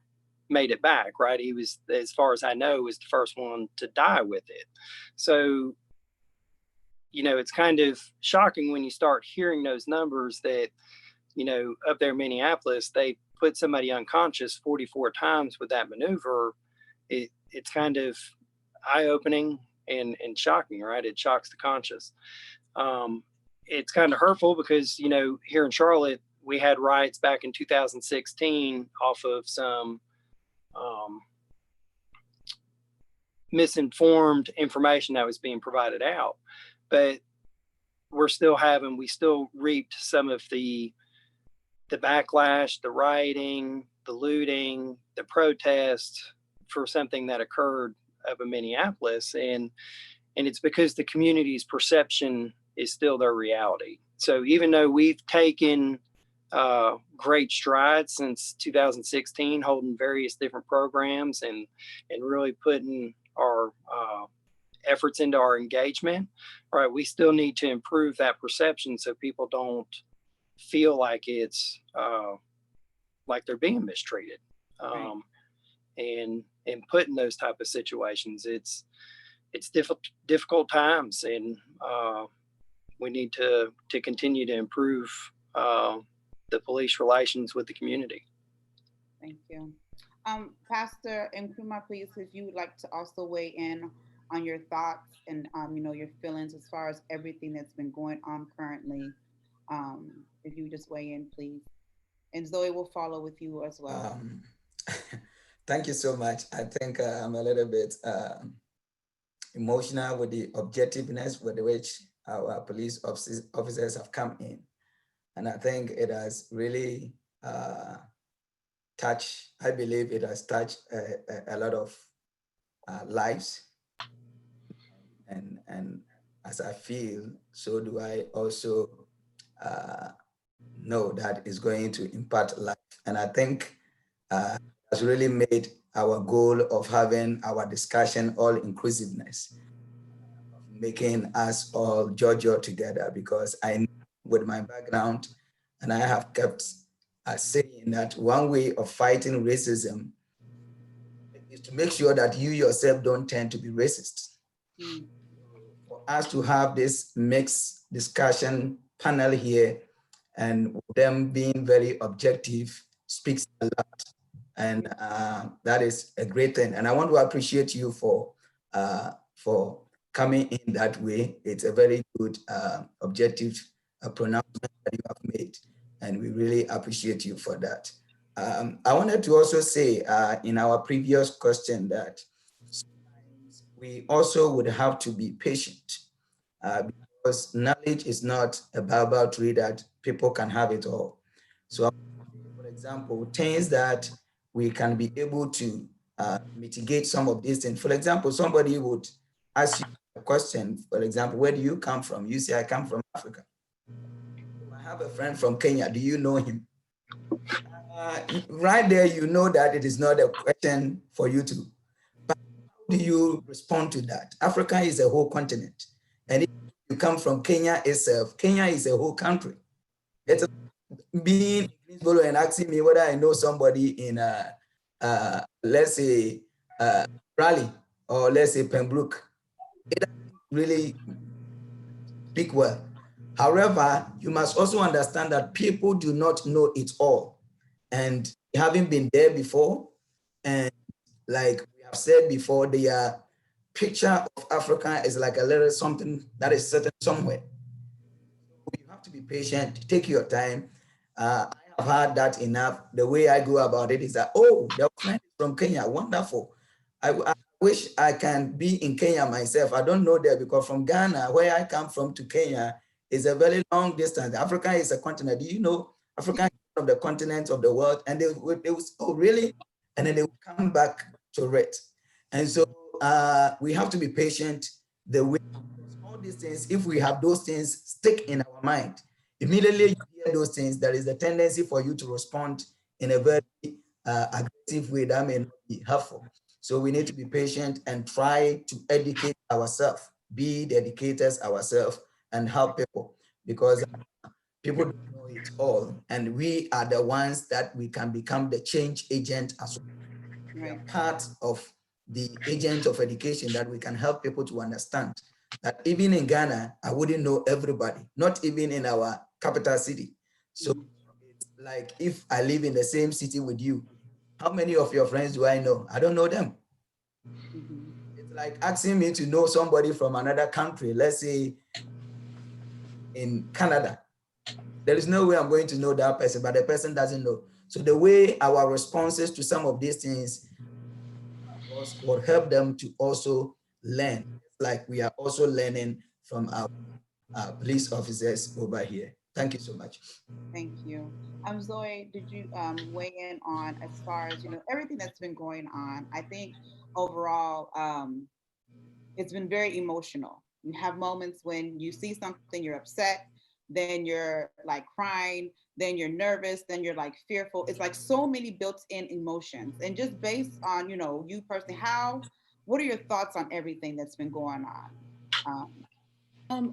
S3: made it back, right? He was, as far as I know, was the first one to die with it. So, you know, it's kind of shocking when you start hearing those numbers that, you know, up there in Minneapolis, they put somebody unconscious 44 times with that maneuver. It's kind of eye-opening and shocking, right? It shocks the conscious. It's kind of hurtful because, you know, here in Charlotte, we had riots back in 2016 off of some misinformed information that was being provided out. But we still reaped some of the backlash, the rioting, the looting, the protests for something that occurred up in Minneapolis. And it's because the community's perception is still their reality. So even though we've taken great strides since 2016, holding various different programs and really putting our efforts into our engagement, right, we still need to improve that perception so people don't feel like it's like they're being mistreated. Right. And put in those type of situations, it's difficult times, and we need to continue to improve the police relations with the community.
S2: Thank you. Pastor Nkrumah, please, if you would like to also weigh in on your thoughts and you know, your feelings as far as everything that's been going on currently. If you would just weigh in, please. And Zoe will follow with you as well.
S6: Thank you so much. I think I'm a little bit emotional with the objectiveness with which our police officers have come in. And I think it has really touched, I believe it has touched a lot of lives. And as I feel, so do I also know that it's going to impact life. And I think has really made our goal of having our discussion all inclusiveness, making us all judge together, because I know with my background, and I have kept saying that one way of fighting racism is to make sure that you yourself don't tend to be racist. For us to have this mixed discussion panel here and them being very objective speaks a lot. And that is a great thing. And I want to appreciate you for coming in that way. It's a very good objective pronouncement that you have made. And we really appreciate you for that. I wanted to also say in our previous question that we also would have to be patient because knowledge is not a Bible tree that people can have it all. So for example, things that we can be able to mitigate some of these things. For example, somebody would ask you a question, for example, where do you come from? You say, I come from Africa. I have a friend from Kenya. Do you know him? Right there, you know that it is not a question for you to. But how do you respond to that? Africa is a whole continent. And if you come from Kenya itself, Kenya is a whole country. It's being in Greensboro and asking me whether I know somebody in, let's say, Raleigh, or let's say Pembroke. It doesn't really speak well. However, you must also understand that people do not know it all. And having been there before, and like we have said before, the picture of Africa is like a little something that is certain somewhere. You have to be patient, take your time. I have heard that enough. The way I go about it is that, oh, the friend is from Kenya, wonderful. I wish I can be in Kenya myself. I don't know there because from Ghana, where I come from, to Kenya is a very long distance. Africa is a continent. Do you know Africa is one of the continents of the world? And they would, oh, really? And then they would come back to it. And so we have to be patient. The way all these things, if we have those things stick in our mind, immediately you hear those things, there is a tendency for you to respond in a very aggressive way that may not be helpful. So we need to be patient and try to educate ourselves, be the educators ourselves, and help people, because people don't know it all. And we are the ones that we can become the change agent as well. We are part of the agent of education that we can help people to understand that even in Ghana, I wouldn't know everybody, not even in our capital city. So it's like if I live in the same city with you, how many of your friends do I know? I don't know them. It's like asking me to know somebody from another country, let's say in Canada. There is no way I'm going to know that person, but the person doesn't know. So the way our responses to some of these things will help them to also learn, like we are also learning from our police officers over here. Thank you so much.
S2: Thank you. Zoe, did you weigh in on as far as, everything that's been going on? I think overall, it's been very emotional. You have moments when you see something, you're upset, then you're like crying, then you're nervous, then you're like fearful. It's like so many built-in emotions. And just based on, you personally, what are your thoughts on everything that's been going on?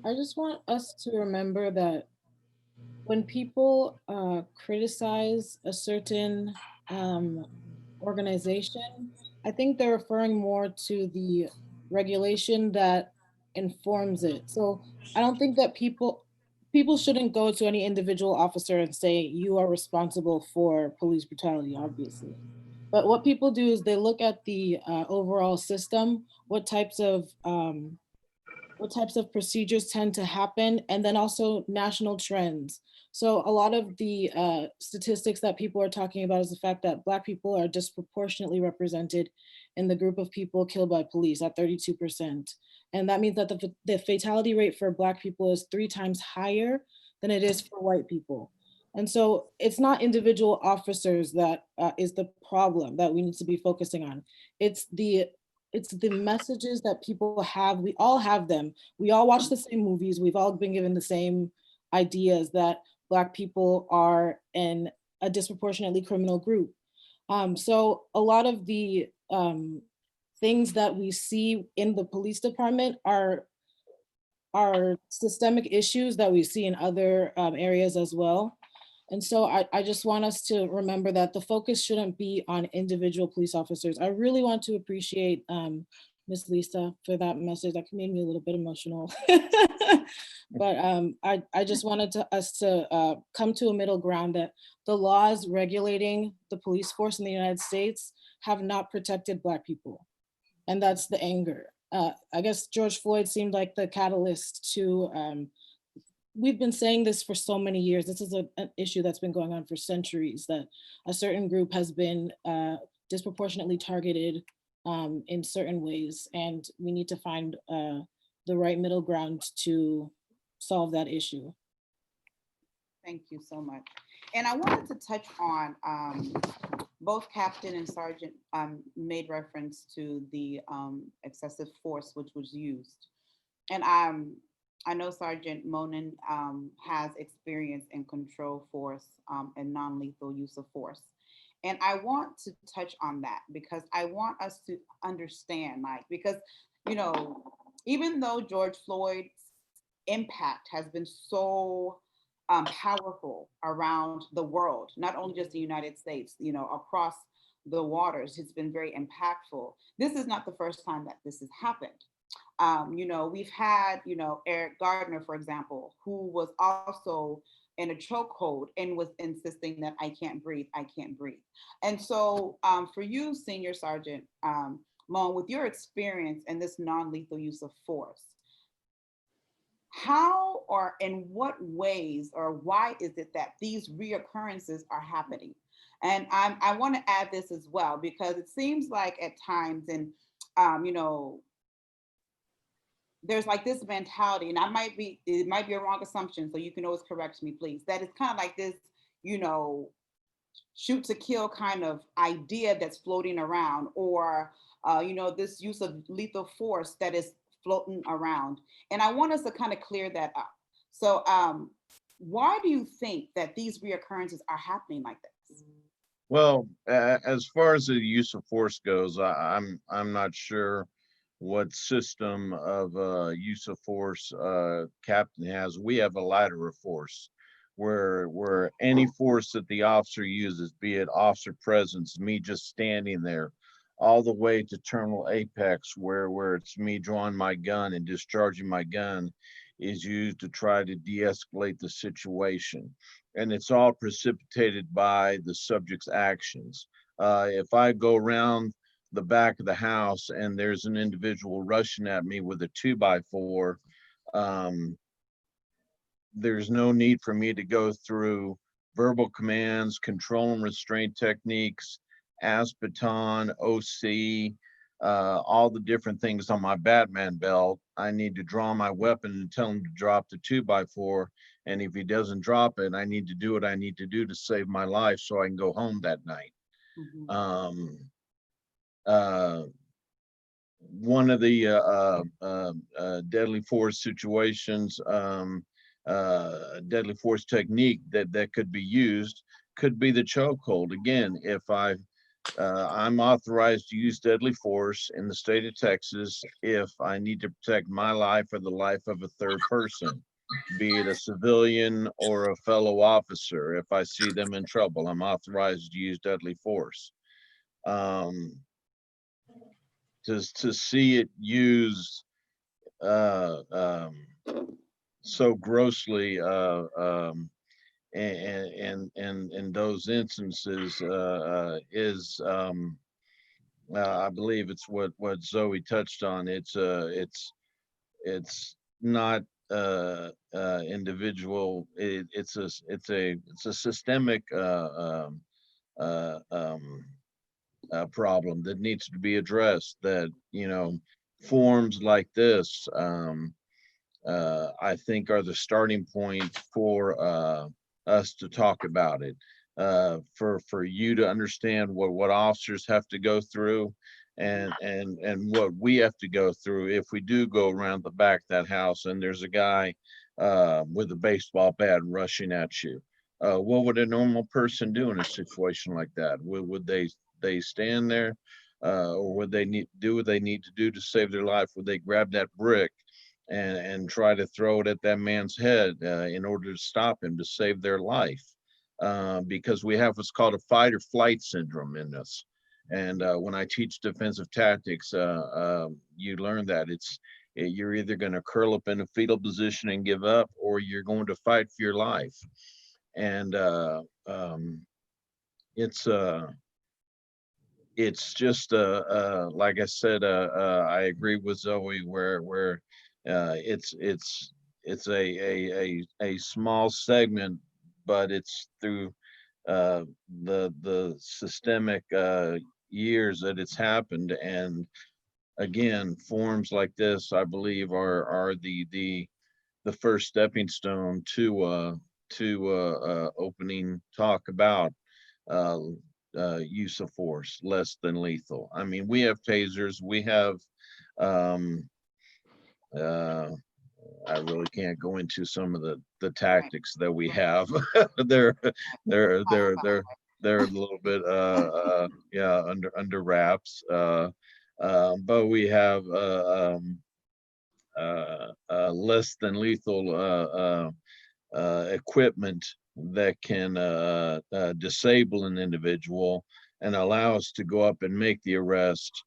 S1: I just want us to remember that when people criticize a certain organization, I think they're referring more to the regulation that informs it. So I don't think that people shouldn't go to any individual officer and say, you are responsible for police brutality, obviously. But what people do is they look at the overall system, what types of procedures tend to happen, and then also national trends. So a lot of the statistics that people are talking about is the fact that Black people are disproportionately represented in the group of people killed by police at 32%. And that means that the fatality rate for Black people is 3 times higher than it is for white people. And so it's not individual officers that is the problem that we need to be focusing on. It's the messages that people have. We all have them. We all watch the same movies. We've all been given the same ideas that Black people are in a disproportionately criminal group. So a lot of the things that we see in the police department are systemic issues that we see in other areas as well. And so I just want us to remember that the focus shouldn't be on individual police officers. I really want to appreciate Ms. Lisa for that message. That made me a little bit emotional. But I just wanted us to come to a middle ground that the laws regulating the police force in the United States have not protected Black people. And that's the anger. I guess George Floyd seemed like the catalyst to we've been saying this for so many years. This is an issue that's been going on for centuries, that a certain group has been disproportionately targeted in certain ways. And we need to find the right middle ground to solve that issue.
S2: Thank you so much. And I wanted to touch on both Captain and Sergeant made reference to the excessive force which was used. And I know Sergeant Monin has experience in control force and non-lethal use of force. And I want to touch on that because I want us to understand, because, even though George Floyd's impact has been so powerful around the world, not only just the United States, across the waters, it's been very impactful. This is not the first time that this has happened. We've had, Eric Gardner, for example, who was also in a chokehold and was insisting that I can't breathe. And so for you, Senior Sergeant Mon, with your experience in this non-lethal use of force, how or in what ways or why is it that these reoccurrences are happening? And I want to add this as well, because it seems like at times, and you know, there's like this mentality, and it might be a wrong assumption, so you can always correct me, please, that it's kind of like this, you know, shoot to kill kind of idea that's floating around, or you know, this use of lethal force that is floating around. And I want us to kind of clear that up. So why do you think that these reoccurrences are happening like this?
S4: Well, as far as the use of force goes, I'm not sure what system of use of force Captain has. We have a ladder of force where any force that the officer uses, be it officer presence, me just standing there, all the way to terminal apex where it's me drawing my gun and discharging my gun, is used to try to de-escalate the situation. And it's all precipitated by the subject's actions. If I go around the back of the house and there's an individual rushing at me with a 2x4, there's no need for me to go through verbal commands, control and restraint techniques, ASPETON, OC, all the different things on my Batman belt. I need to draw my weapon and tell him to drop the 2x4. And if he doesn't drop it, I need to do what I need to do to save my life so I can go home that night. One of the deadly force situations, deadly force technique that could be used could be the chokehold. Again, if I'm authorized to use deadly force in the state of Texas if I need to protect my life or the life of a third person, be it a civilian or a fellow officer. If I see them in trouble, I'm authorized to use deadly force. To see it used so grossly in those instances is I believe it's what Zoe touched on. It's not individual. It's a systemic problem that needs to be addressed. That, you know, forms like this, I think, are the starting point for us to talk about it. For you to understand what officers have to go through, and what we have to go through if we do go around the back of that house and there's a guy with a baseball bat rushing at you. What would a normal person do in a situation like that? Would they stand there, or would they do what they need to do to save their life? Would they grab that brick and try to throw it at that man's head in order to stop him, to save their life? Because we have what's called a fight or flight syndrome in this. And when I teach defensive tactics, you learn that you're either going to curl up in a fetal position and give up, or you're going to fight for your life. And it's just like I said, I agree with Zoe where it's a small segment, but it's through the systemic years that it's happened. And again, forms like this, I believe, are the first stepping stone to opening talk about use of force less than lethal. I mean, we have tasers, we have I really can't go into some of the tactics that we have. they're a little bit yeah, under wraps, but we have less than lethal equipment that can disable an individual and allow us to go up and make the arrest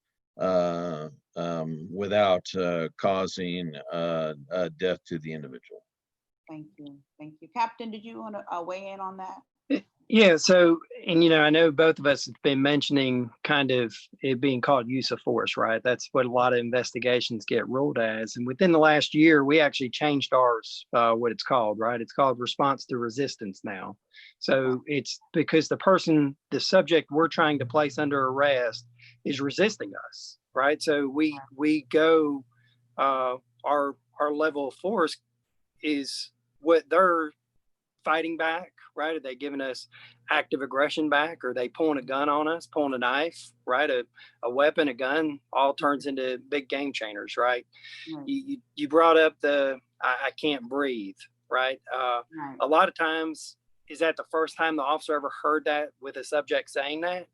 S4: without causing death to the individual.
S2: Thank you. Thank you. Captain, did you want to weigh in on that?
S3: Yeah, so, and I know both of us have been mentioning kind of it being called use of force, right? That's what a lot of investigations get ruled as. And within the last year, we actually changed ours, what it's called, right? It's called response to resistance now. So it's because the subject we're trying to place under arrest is resisting us. right? So we go, our level of force is what they're fighting back, right? Are they giving us active aggression back? Are they pulling a gun on us, pulling a knife, right? A weapon, a gun, all turns into big game changers, right?
S2: Right.
S3: You brought up the I can't breathe, right?
S2: Right.
S3: A lot of times, is that the first time the officer ever heard that with a subject saying that?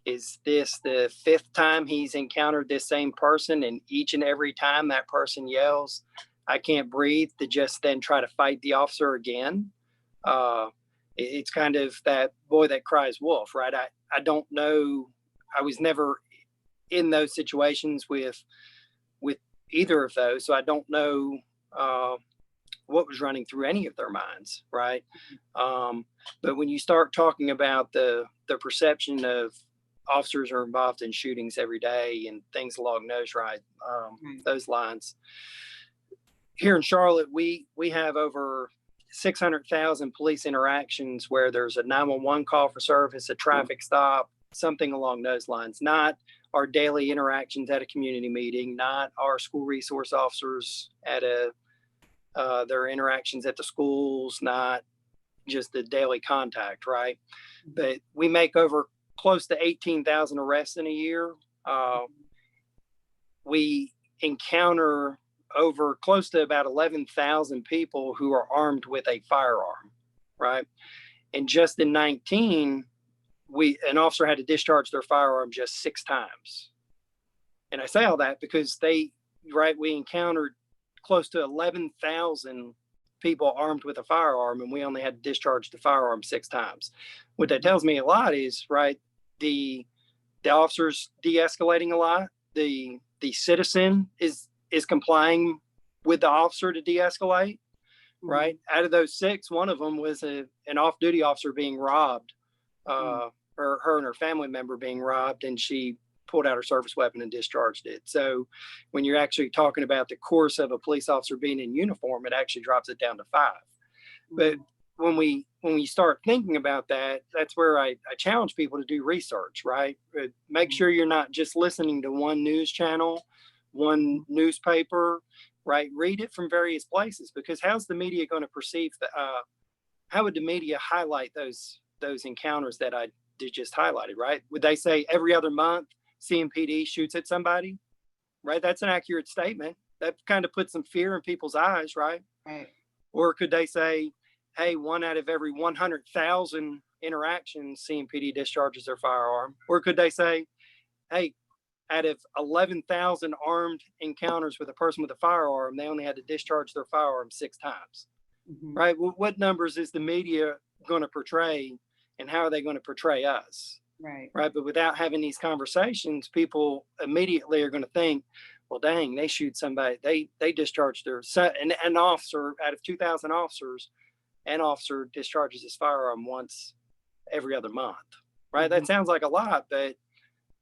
S3: Is this the fifth time he's encountered this same person, and each and every time that person yells, I can't breathe, to just then try to fight the officer again? It's kind of that boy that cries wolf, right? I don't know. I was never in those situations with either of those, so I don't know what was running through any of their minds, right? But when you start talking about the perception of officers are involved in shootings every day and things along those lines. Here in Charlotte, we have over 600,000 police interactions where there's a 911 call for service, a traffic stop, something along those lines. Not our daily interactions at a community meeting, not our school resource officers at their interactions at the schools, not just the daily contact, right? But we make over close to 18,000 arrests in a year. We encounter over close to about 11,000 people who are armed with a firearm, right? And just in 19, an officer had to discharge their firearm just 6 times. And I say all that because we encountered close to 11,000 people armed with a firearm, and we only had to discharge the firearm 6 times. What that tells me a lot is, right, the officer's de-escalating a lot. The citizen is complying with the officer to de-escalate, right? Out of those 6, one of them was an off-duty officer being robbed, or her and her family member being robbed, and she pulled out her service weapon and discharged it. So when you're actually talking about the course of a police officer being in uniform, it actually drops it down to 5. But when we start thinking about that, that's where I challenge people to do research, right? Make sure you're not just listening to one news channel, one newspaper, right? Read it from various places, because how's the media going to perceive how would the media highlight those encounters that I just highlighted, right? Would they say every other month CMPD shoots at somebody, right? That's an accurate statement. That kind of puts some fear in people's eyes, right?
S2: Right.
S3: Or could they say, hey, 1 out of every 100,000 interactions, CMPD discharges their firearm? Or could they say, hey, out of 11,000 armed encounters with a person with a firearm, they only had to discharge their firearm 6 times, right? Well, what numbers is the media going to portray, and how are they going to portray us?
S2: Right.
S3: Right. But without having these conversations, people immediately are going to think, well, dang, they shoot somebody. They discharged an officer out of 2,000 officers, an officer discharges his firearm once every other month. Right. That sounds like a lot, but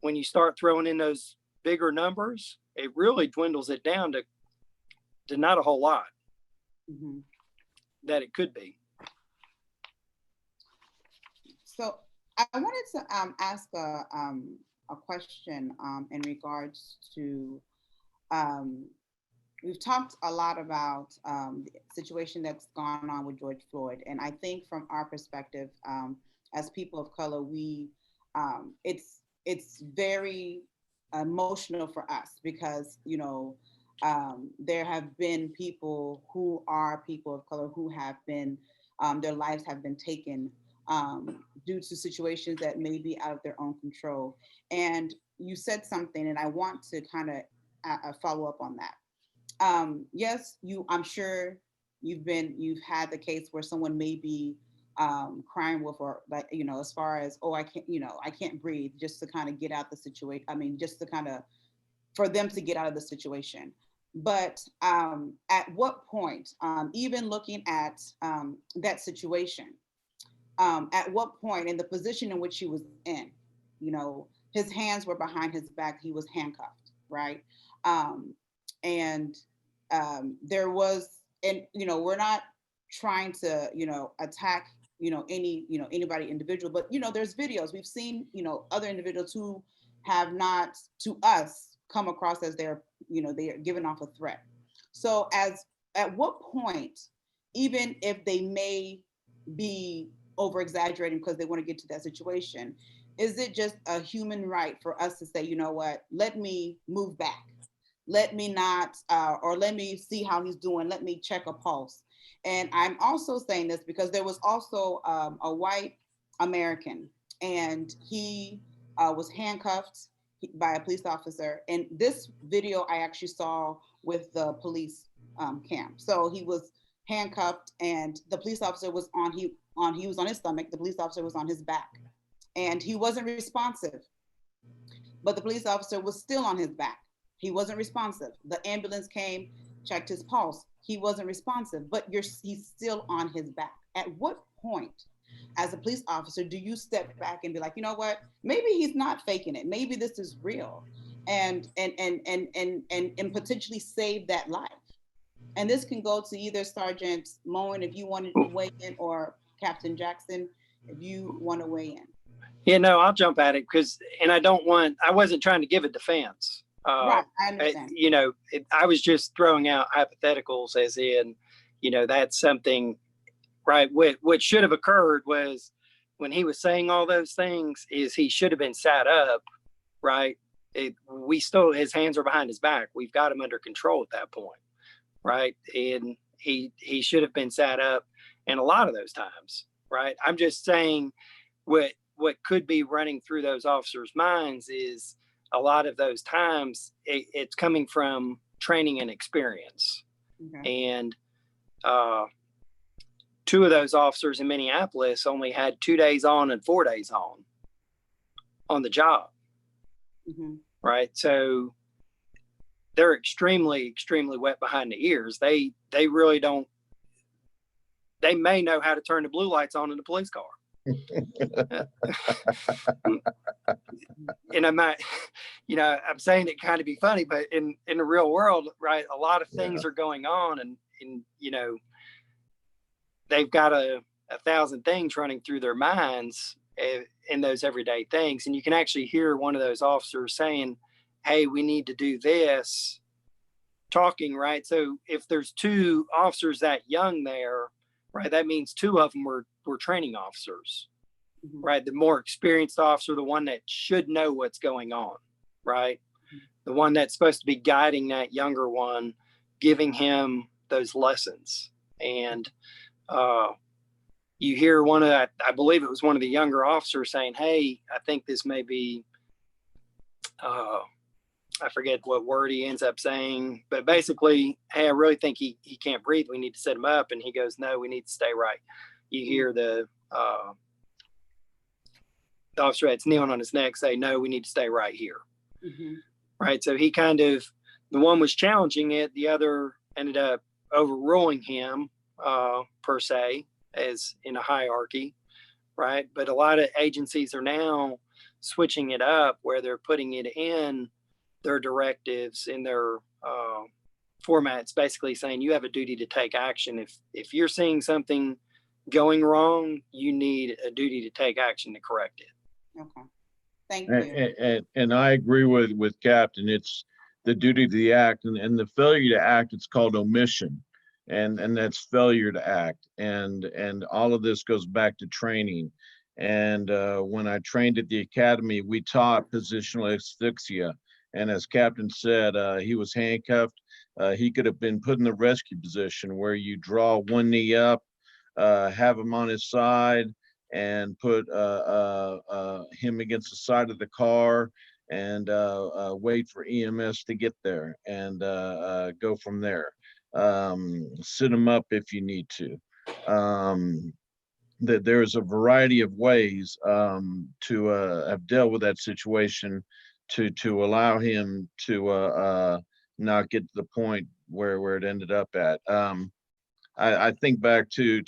S3: when you start throwing in those bigger numbers, it really dwindles it down to not a whole lot that it could be.
S2: So I wanted to ask a question in regards to, we've talked a lot about the situation that's gone on with George Floyd. And I think from our perspective, as people of color, it's very emotional for us because, there have been people who are people of color who have been, their lives have been taken due to situations that may be out of their own control. And you said something, and I want to kind of follow up on that. Yes, I'm sure you've had the case where someone may be crying wolf, or like, as far as, oh, I can't breathe, just to kind of get out the situation. I mean, just to kind of, for them to get out of the situation. But at what point, even looking at that situation, at what point in the position in which he was in, his hands were behind his back, he was handcuffed, right? And there was, and, we're not trying to, attack, anybody individual, but, there's videos we've seen, other individuals who have not, to us, come across as they're giving off a threat. So at what point, even if they may be over exaggerating because they want to get to that situation, is it just a human right for us to say, you know what, let me move back, let me not, or let me see how he's doing, let me check a pulse? And I'm also saying this because there was also a white American, and he was handcuffed by a police officer. And this video I actually saw with the police cam. So he was handcuffed, and the police officer was he was on his stomach. The police officer was on his back, and he wasn't responsive. But the police officer was still on his back. He wasn't responsive. The ambulance came, checked his pulse. He wasn't responsive, but he's still on his back. At what point, as a police officer, do you step back and be like, you know what? Maybe he's not faking it. Maybe this is real, and potentially save that life. And this can go to either Sergeant Moen, if you wanted to weigh in, or Captain Jackson, if you want to weigh in.
S3: Yeah, no, I'll jump at it I wasn't trying to give a defense.
S2: Right, I understand.
S3: I was just throwing out hypotheticals as in, that's something, right? What should have occurred was when he was saying all those things is he should have been sat up, right? His hands are behind his back. We've got him under control at that point, right? And he should have been sat up in a lot of those times, right? I'm just saying what could be running through those officers' minds is a lot of those times it's coming from training and experience. Okay. And two of those officers in Minneapolis only had 2 days on and 4 days on the job. Mm-hmm. Right. So they're extremely, extremely wet behind the ears. They really don't, they may know how to turn the blue lights on in the police car. And I'm not, I'm saying it kind of be funny, but in the real world, right, a lot of things are going on, and they've got a thousand things running through their minds in those everyday things. And you can actually hear one of those officers saying, hey, we need to do this, talking, right? So if there's two officers that young there, right, that means two of them were training officers, mm-hmm. right? The more experienced officer, the one that should know what's going on, right? Mm-hmm. The one that's supposed to be guiding that younger one, giving him those lessons. And you hear I believe it was one of the younger officers saying, hey, I think this may be, I forget what word he ends up saying, but basically, hey, I really think he can't breathe. We need to set him up. And he goes, no, we need to stay right. You hear the officer that's kneeling on his neck say, no, we need to stay right here. Mm-hmm. Right. So he the one was challenging it. The other ended up overruling him, per se, as in a hierarchy. Right. But a lot of agencies are now switching it up where they're putting it in their directives, in their formats, basically saying you have a duty to take action. If you're seeing something going wrong, you need a duty to take action to correct it.
S2: Okay, thank you.
S4: And I agree with Captain. It's the duty to the act, and the failure to act, it's called omission, and that's failure to act. And all of this goes back to training. And when I trained at the academy, we taught positional asphyxia. And as Captain said, he was handcuffed. He could have been put in the rescue position where you draw one knee up, have him on his side, and put him against the side of the car, and wait for EMS to get there, and go from there. Sit him up if you need to. That there's a variety of ways to have dealt with that situation, to allow him to not get to the point where it ended up at. I think back to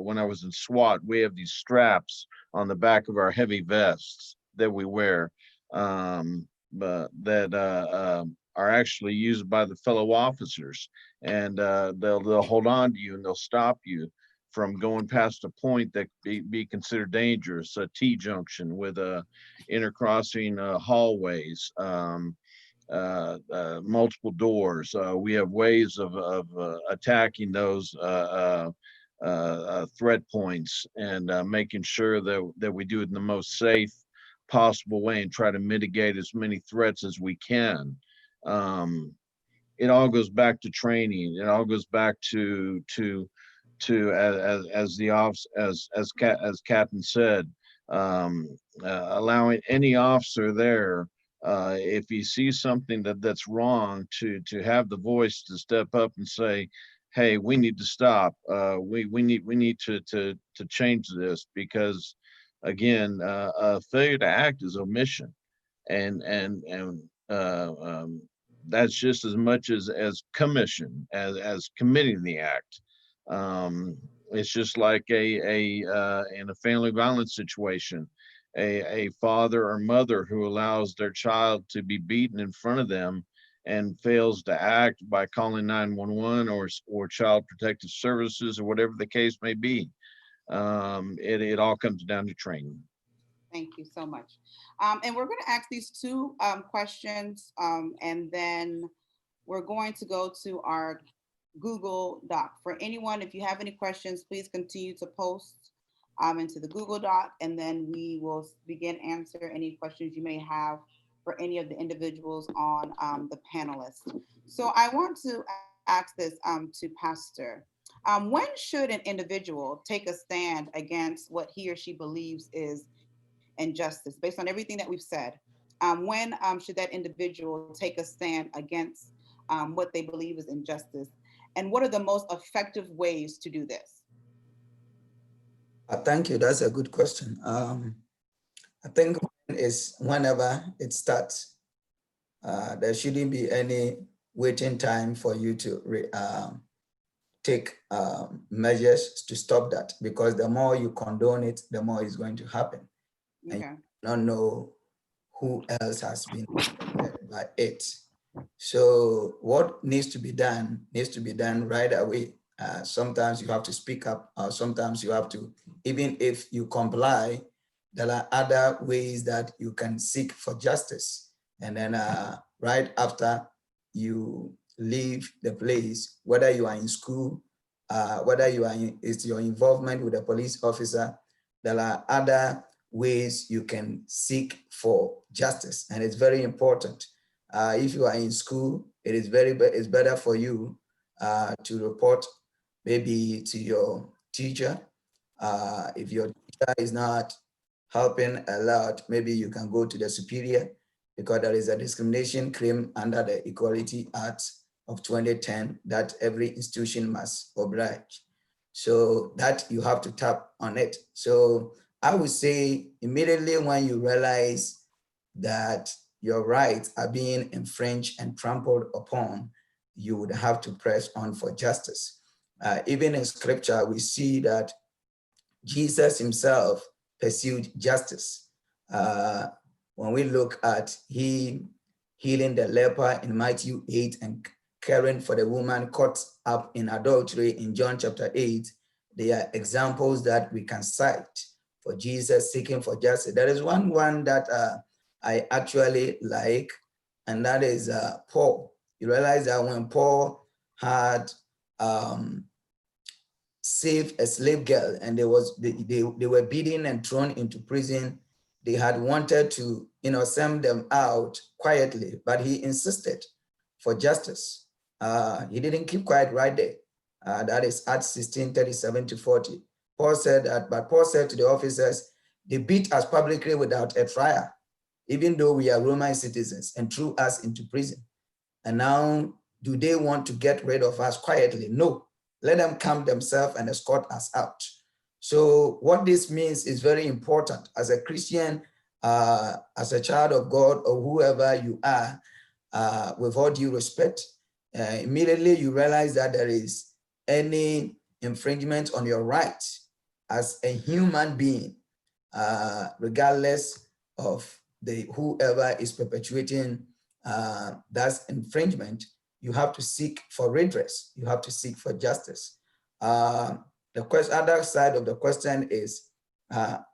S4: when I was in SWAT, we have these straps on the back of our heavy vests that we wear, but that are actually used by the fellow officers, and they'll hold on to you, and they'll stop you from going past a point that be considered dangerous, a T-junction with intercrossing hallways, multiple doors. We have ways of attacking those threat points and making sure that we do it in the most safe possible way and try to mitigate as many threats as we can. It all goes back to training. It all goes back to as the office as Captain said, allowing any officer there, if he sees something that's wrong, to have the voice to step up and say, "Hey, we need to stop. We need to change this," because again, failure to act is omission, and that's just as much as commission as committing the act. It's just like in a family violence situation, a father or mother who allows their child to be beaten in front of them and fails to act by calling 911 or child protective services or whatever the case may be. It all comes down to training.
S2: Thank you so much. And we're going to ask these two questions, and then we're going to go to our Google Doc. For anyone, if you have any questions, please continue to post into the Google Doc, and then we will begin answer any questions you may have for any of the individuals on the panelists. So I want to ask this to Pastor. When should an individual take a stand against what he or she believes is injustice? Based on everything that we've said, when should that individual take a stand against what they believe is injustice? And what are the most effective ways to do this?
S6: Thank you. That's a good question. I think is whenever it starts. There shouldn't be any waiting time for you to take measures to stop that, because the more you condone it, the more it's going to happen.
S2: Okay.
S6: And you don't know who else has been affected by it. So what needs to be done right away. Sometimes you have to speak up, or sometimes you have to, even if you comply, there are other ways that you can seek for justice. And then right after you leave the place, whether you are in school, whether you are it's your involvement with a police officer, there are other ways you can seek for justice. And it's very important. If you are in school, it's better for you to report maybe to your teacher. If your teacher is not helping a lot, maybe you can go to the superior, because there is a discrimination claim under the Equality Act of 2010 that every institution must oblige. So that you have to tap on it. So I would say immediately when you realize that your rights are being infringed and trampled upon, you would have to press on for justice. Even in scripture, we see that Jesus himself pursued justice. When we look at he healing the leper in Matthew 8 and caring for the woman caught up in adultery in John chapter 8, they are examples that we can cite for Jesus seeking for justice. There is one that I actually like, and that is Paul. You realize that when Paul had saved a slave girl and they were beaten and thrown into prison, they had wanted to send them out quietly, but he insisted for justice. He didn't keep quiet right there. That is Acts 16:37-40. Paul said that, but Paul said to the officers, they beat us publicly without a trial, even though we are Roman citizens, and threw us into prison. And now, do they want to get rid of us quietly? No, let them come themselves and escort us out. So what this means is very important. As a Christian, as a child of God, or whoever you are, with all due respect, immediately you realize that there is any infringement on your rights as a human being, regardless of whoever is perpetuating that infringement, you have to seek for redress. You have to seek for justice. The other side of the question is,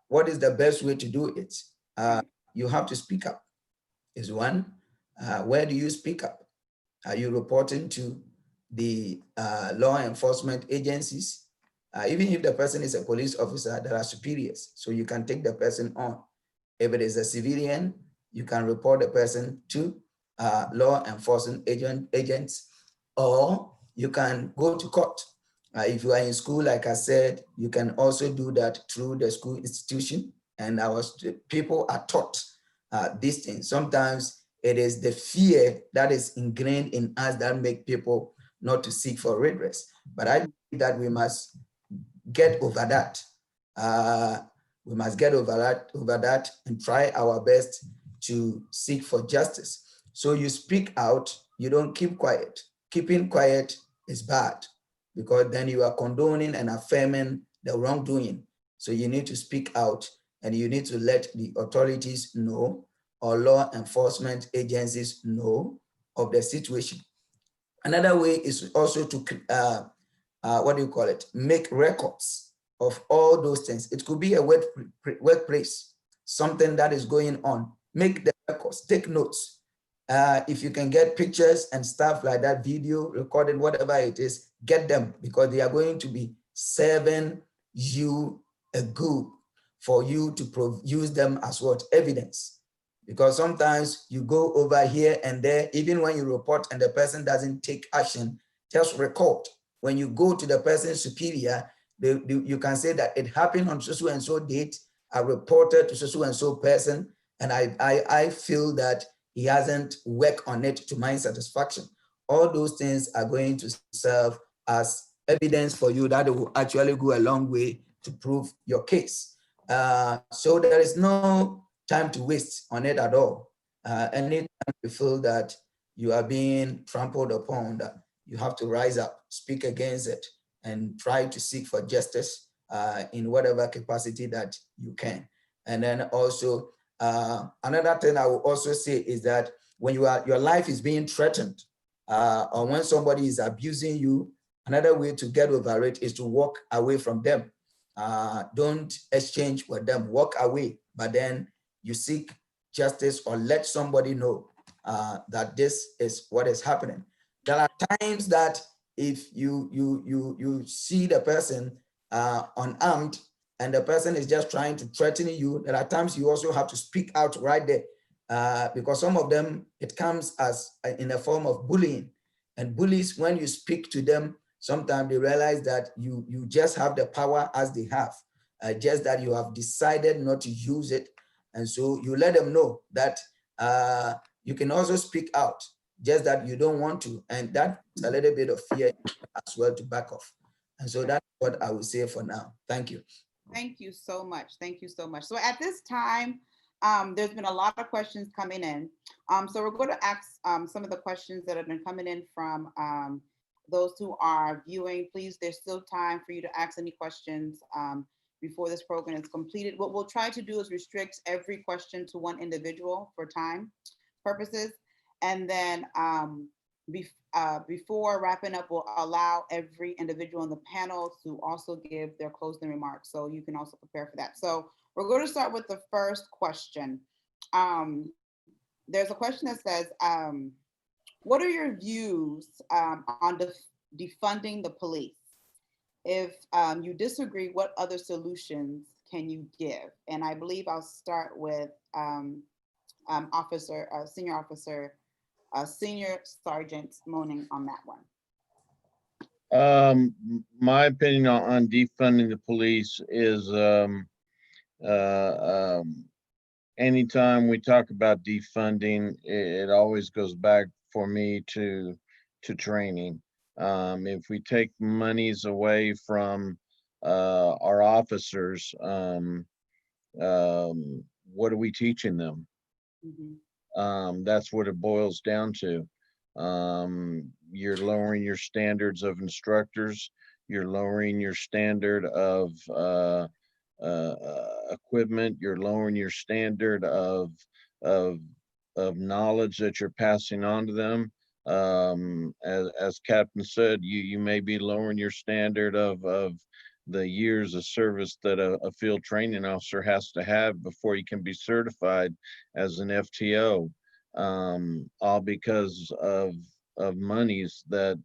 S6: what is the best way to do it? You have to speak up, is one. Where do you speak up? Are you reporting to the law enforcement agencies? Even if the person is a police officer, there are superiors, so you can take the person on. If it is a civilian, you can report the person to law enforcement agents, or you can go to court. If you are in school, like I said, you can also do that through the school institution. And people are taught these things. Sometimes it is the fear that is ingrained in us that make people not to seek for redress. But I think that we must get over that. We must get over that and try our best to seek for justice. So you speak out, you don't keep quiet. Keeping quiet is bad, because then you are condoning and affirming the wrongdoing. So you need to speak out, and you need to let the authorities know, or law enforcement agencies know of the situation. Another way is also to, what do you call it? Make records of all those things. It could be a workplace, something that is going on. Make the records, take notes. If you can get pictures and stuff like that, video, recording, whatever it is, get them, because they are going to be serving you a good for you to use them as what? Evidence. Because sometimes you go over here and there, even when you report and the person doesn't take action, just record. When you go to the person's superior, you can say that it happened on so and so date. I reported to so and so person, and I feel that he hasn't worked on it to my satisfaction. All those things are going to serve as evidence for you that will actually go a long way to prove your case. So there is no time to waste on it at all. Anytime you feel that you are being trampled upon, that you have to rise up, speak against it, and try to seek for justice in whatever capacity that you can. And then also, another thing I will also say is that when your life is being threatened, or when somebody is abusing you, another way to get over it is to walk away from them. Don't exchange with them, walk away, but then you seek justice, or let somebody know that this is what is happening. There are times that if you see the person unarmed, and the person is just trying to threaten you, there are times you also have to speak out right there, because some of them, it comes as in a form of bullying. And bullies, when you speak to them, sometimes they realize that you just have the power as they have, just that you have decided not to use it. And so you let them know that you can also speak out, just that you don't want to. And that's a little bit of fear as well to back off. And so that's what I would say for now. Thank you.
S2: Thank you so much. Thank you so much. So at this time, there's been a lot of questions coming in. So we're going to ask some of the questions that have been coming in from those who are viewing. Please, there's still time for you to ask any questions before this program is completed. What we'll try to do is restrict every question to one individual for time purposes. And then before wrapping up, we'll allow every individual in the panel to also give their closing remarks. So you can also prepare for that. So we're going to start with the first question. There's a question that says, what are your views on defunding the police? If you disagree, what other solutions can you give? And I believe I'll start with Senior Sergeant Moaning on that one.
S4: My opinion on defunding the police is anytime we talk about defunding, it always goes back for me to training. If we take monies away from our officers, what are we teaching them? That's what it boils down to. You're lowering your standards of instructors. You're lowering your standard of equipment. You're lowering your standard of knowledge that you're passing on to them. As Captain said, you may be lowering your standard of the years of service that a field training officer has to have before you can be certified as an FTO. all because of monies that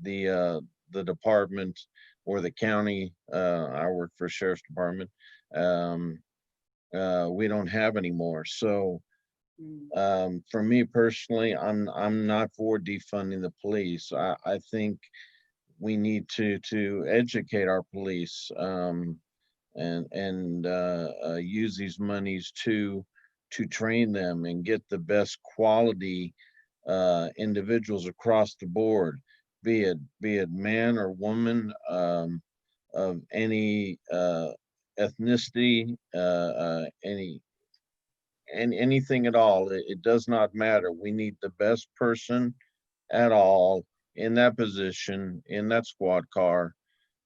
S4: the department or the county, I work for sheriff's department, we don't have anymore. So for me personally, I'm not for defunding the police. I think we need to educate our police, and use these monies to train them and get the best quality individuals across the board, be it man or woman, of any ethnicity, anything at all. It does not matter. We need the best person at all in that position, in that squad car,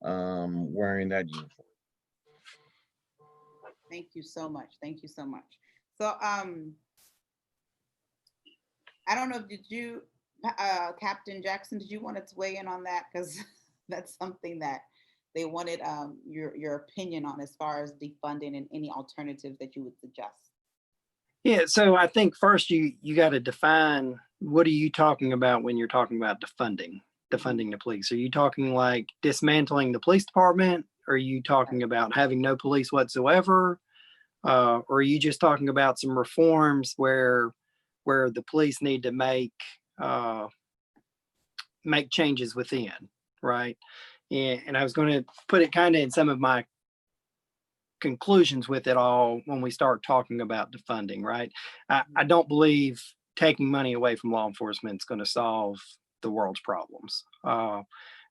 S4: wearing that uniform.
S2: Thank you so much. Thank you so much. So, I don't know, did you, Captain Jackson, did you want to weigh in on that? Because that's something that they wanted your opinion on, as far as defunding and any alternatives that you would suggest.
S3: Yeah, so I think first you got to define, what are you talking about when you're talking about defunding the police? Are you talking like dismantling the police department? Are you talking about having no police whatsoever? Or are you just talking about some reforms where the police need to make changes within, right? And I was going to put it kind of in some of my conclusions with it all when we start talking about defunding, right? I don't believe taking money away from law enforcement is going to solve the world's problems.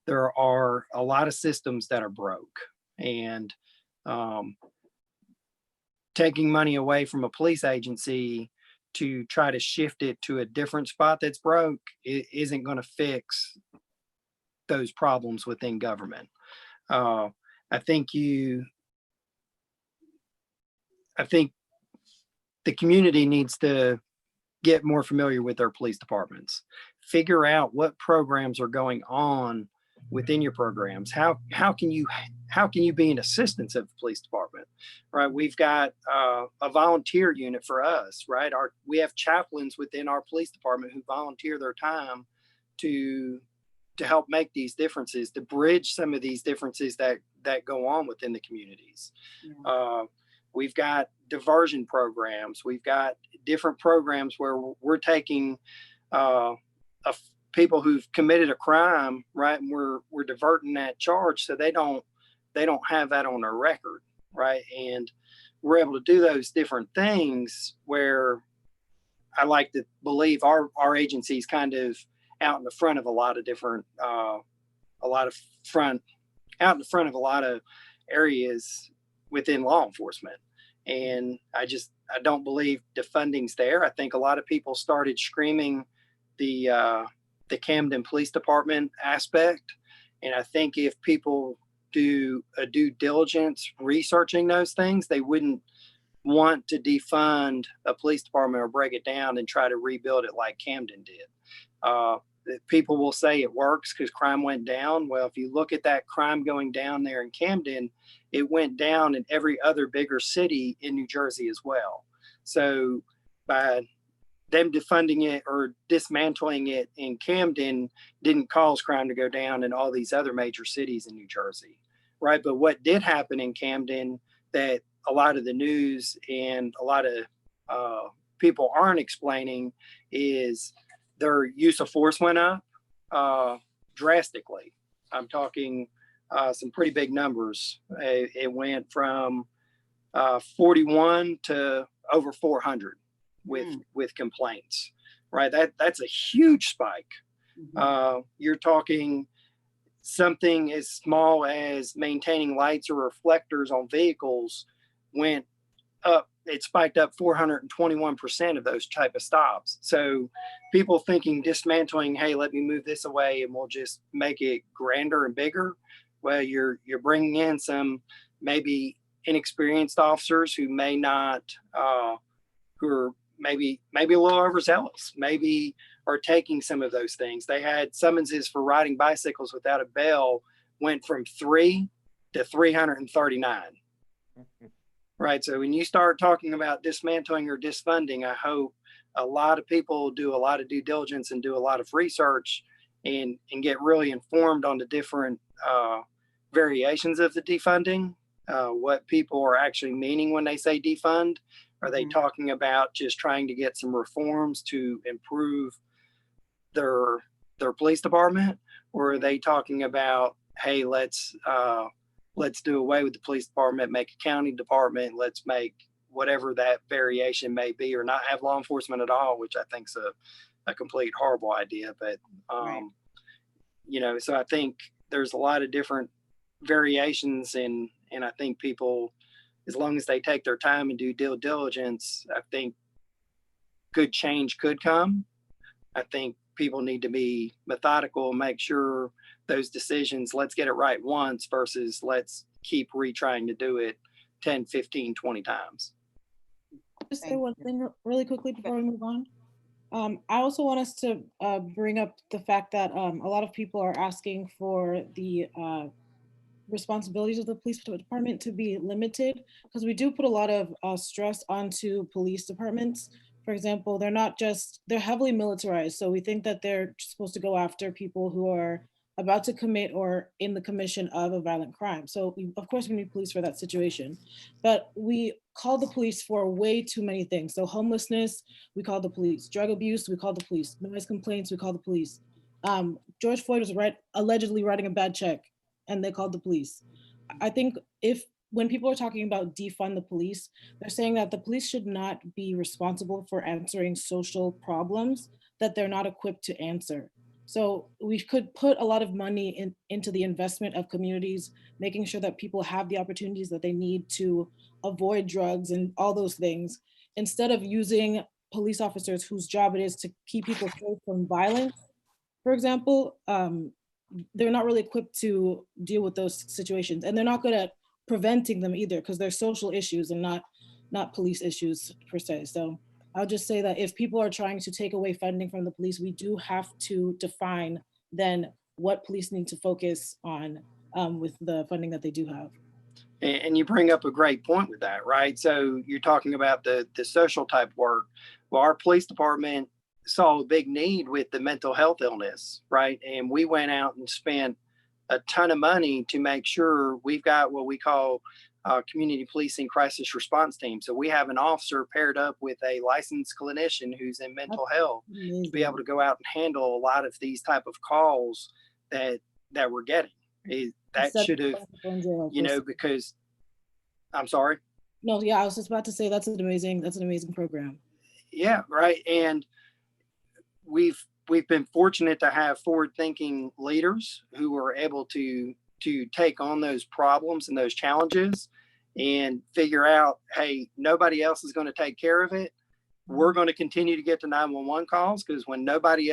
S3: There are a lot of systems that are broke, and taking money away from a police agency to try to shift it to a different spot that's broke, it isn't going to fix those problems within government. I think the community needs to get more familiar with their police departments, figure out what programs are going on within your programs. How can you be an assistance of the police department, right? We've got a volunteer unit for us, right? We have chaplains within our police department who volunteer their time to help make these differences, to bridge some of these differences that go on within the communities. Yeah. We've got diversion programs. We've got different programs where we're taking people who've committed a crime, right, and we're diverting that charge so they don't have that on their record, right? And we're able to do those different things where I like to believe our agency's kind of out in the front of a lot of different, out in the front of a lot of areas within law enforcement. And I don't believe defunding's there. I think a lot of people started screaming the Camden Police Department aspect. And I think if people do a due diligence researching those things, they wouldn't want to defund a police department or break it down and try to rebuild it like Camden did. People will say it works because crime went down. Well, if you look at that crime going down there in Camden, it went down in every other bigger city in New Jersey as well. So by them defunding it or dismantling it in Camden didn't cause crime to go down in all these other major cities in New Jersey, right? But what did happen in Camden that a lot of the news and a lot of people aren't explaining is their use of force went up drastically. I'm talking some pretty big numbers. It went from 41 to over 400 with complaints, right? That's a huge spike. You're talking something as small as maintaining lights or reflectors on vehicles went up. It spiked up 421% of those type of stops. So people thinking dismantling, hey, let me move this away and we'll just make it grander and bigger. Well, you're bringing in some maybe inexperienced officers who may not, who are maybe a little overzealous, maybe are taking some of those things. They had summonses for riding bicycles without a bell went from 3 to 339. Right. So when you start talking about dismantling or disfunding, I hope a lot of people do a lot of due diligence and do a lot of research and get really informed on the different variations of the defunding, what people are actually meaning when they say defund. Are they talking about just trying to get some reforms to improve their police department, or are they talking about, hey, let's do away with the police department, make a county department, let's make whatever that variation may be, or not have law enforcement at all, which I think is a complete horrible idea. But you know, so I think there's a lot of different variations, and I think people, as long as they take their time and do due diligence, I think good change could come. I think people need to be methodical and make sure those decisions, let's get it right once versus let's keep retrying to do it 10, 15, 20 times.
S1: Just say one thing really quickly before we move on. I also want us to bring up the fact that a lot of people are asking for the responsibilities of the police department to be limited, because we do put a lot of stress onto police departments. For example, they're heavily militarized. So we think that they're supposed to go after people who are about to commit or in the commission of a violent crime. So of course we need police for that situation, but we call the police for way too many things. So homelessness, we call the police. Drug abuse, we call the police. Noise complaints, we call the police. George Floyd was allegedly writing a bad check and they called the police. I think when people are talking about defund the police, they're saying that the police should not be responsible for answering social problems that they're not equipped to answer. So we could put a lot of money into the investment of communities, making sure that people have the opportunities that they need to avoid drugs and all those things, instead of using police officers whose job it is to keep people safe from violence. For example, they're not really equipped to deal with those situations, and they're not good at preventing them either, because they're social issues and not police issues per se. So I'll just say that if people are trying to take away funding from the police, we do have to define then what police need to focus on with the funding that they do have.
S3: And you bring up a great point with that, right? So you're talking about the social type work. Well, our police department saw a big need with the mental health illness, right? And we went out and spent a ton of money to make sure we've got what we call community policing crisis response team. So we have an officer paired up with a licensed clinician who's in mental health to be able to go out and handle a lot of these type of calls that we're getting. That should have, you know, because I'm sorry.
S1: No, yeah, I was just about to say that's an amazing program.
S3: Yeah, right. And we've been fortunate to have forward-thinking leaders who are able to take on those problems and those challenges and figure out, hey, nobody else is going to take care of it. We're going to continue to get to 911 calls, because when nobody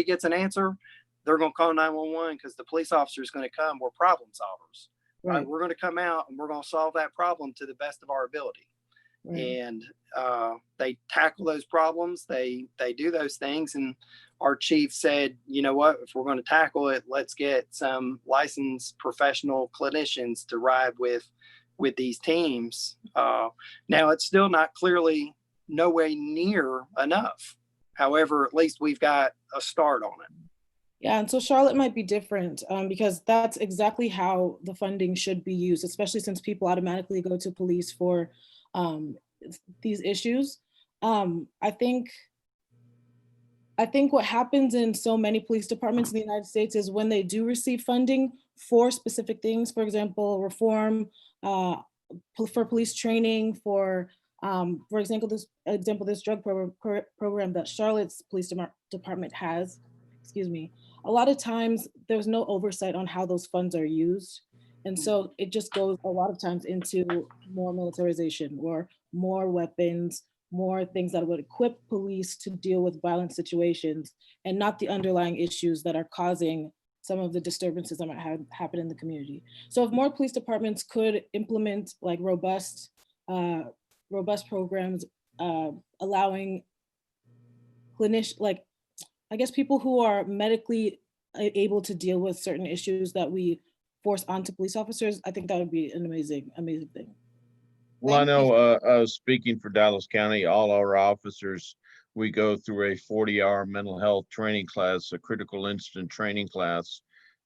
S3: gets an answer, they're going to call 911 because the police officer is going to come. We're problem solvers. Right? We're going to come out and we're going to solve that problem to the best of our ability. Right. And they tackle those problems. They do those things. And our chief said, you know what, if we're going to tackle it, let's get some licensed professional clinicians to ride with these teams. Now it's still not clearly nowhere near enough. However, at least we've got a start on it.
S1: Yeah, and so Charlotte might be different because that's exactly how the funding should be used, especially since people automatically go to police for these issues. I think what happens in so many police departments in the United States is when they do receive funding for specific things, for example, reform, for police training, for example, this drug program that Charlotte's police department has, a lot of times there's no oversight on how those funds are used. And so it just goes a lot of times into more militarization or more weapons, more things that would equip police to deal with violent situations, and not the underlying issues that are causing some of the disturbances that might happen in the community. So if more police departments could implement like robust programs, allowing clinicians, like I guess people who are medically able to deal with certain issues that we force onto police officers, I think that would be an amazing thing.
S4: Well, I know, speaking for Dallas County, all our officers we go through a 40-hour mental health training class, a critical incident training class,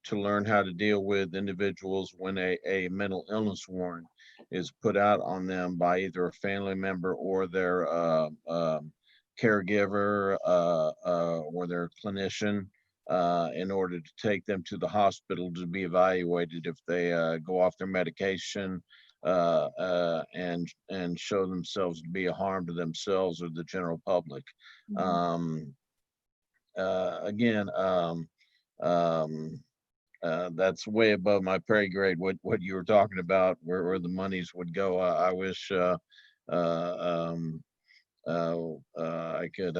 S4: to learn how to deal with individuals when a mental illness warrant is put out on them by either a family member or their caregiver or their clinician, in order to take them to the hospital to be evaluated if they go off their medication, and show themselves to be a harm to themselves or the general public. Again, that's way above my pay grade. What you were talking about, where the monies would go. I wish I could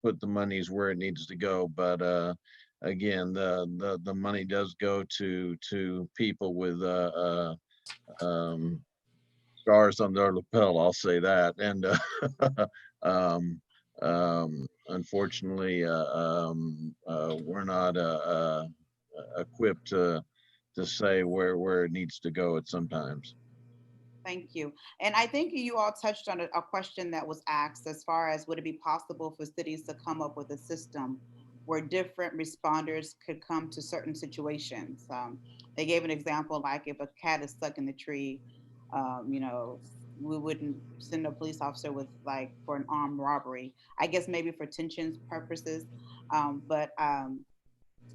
S4: put the monies where it needs to go, but again, the money does go to people with stars on their lapel. I'll say that, and unfortunately, we're not equipped to say where it needs to go at sometimes.
S2: Thank you. And I think you all touched on a question that was asked as far as would it be possible for cities to come up with a system where different responders could come to certain situations. They gave an example like if a cat is stuck in the tree, you know, we wouldn't send a police officer with like for an armed robbery. I guess maybe for tensions purposes. But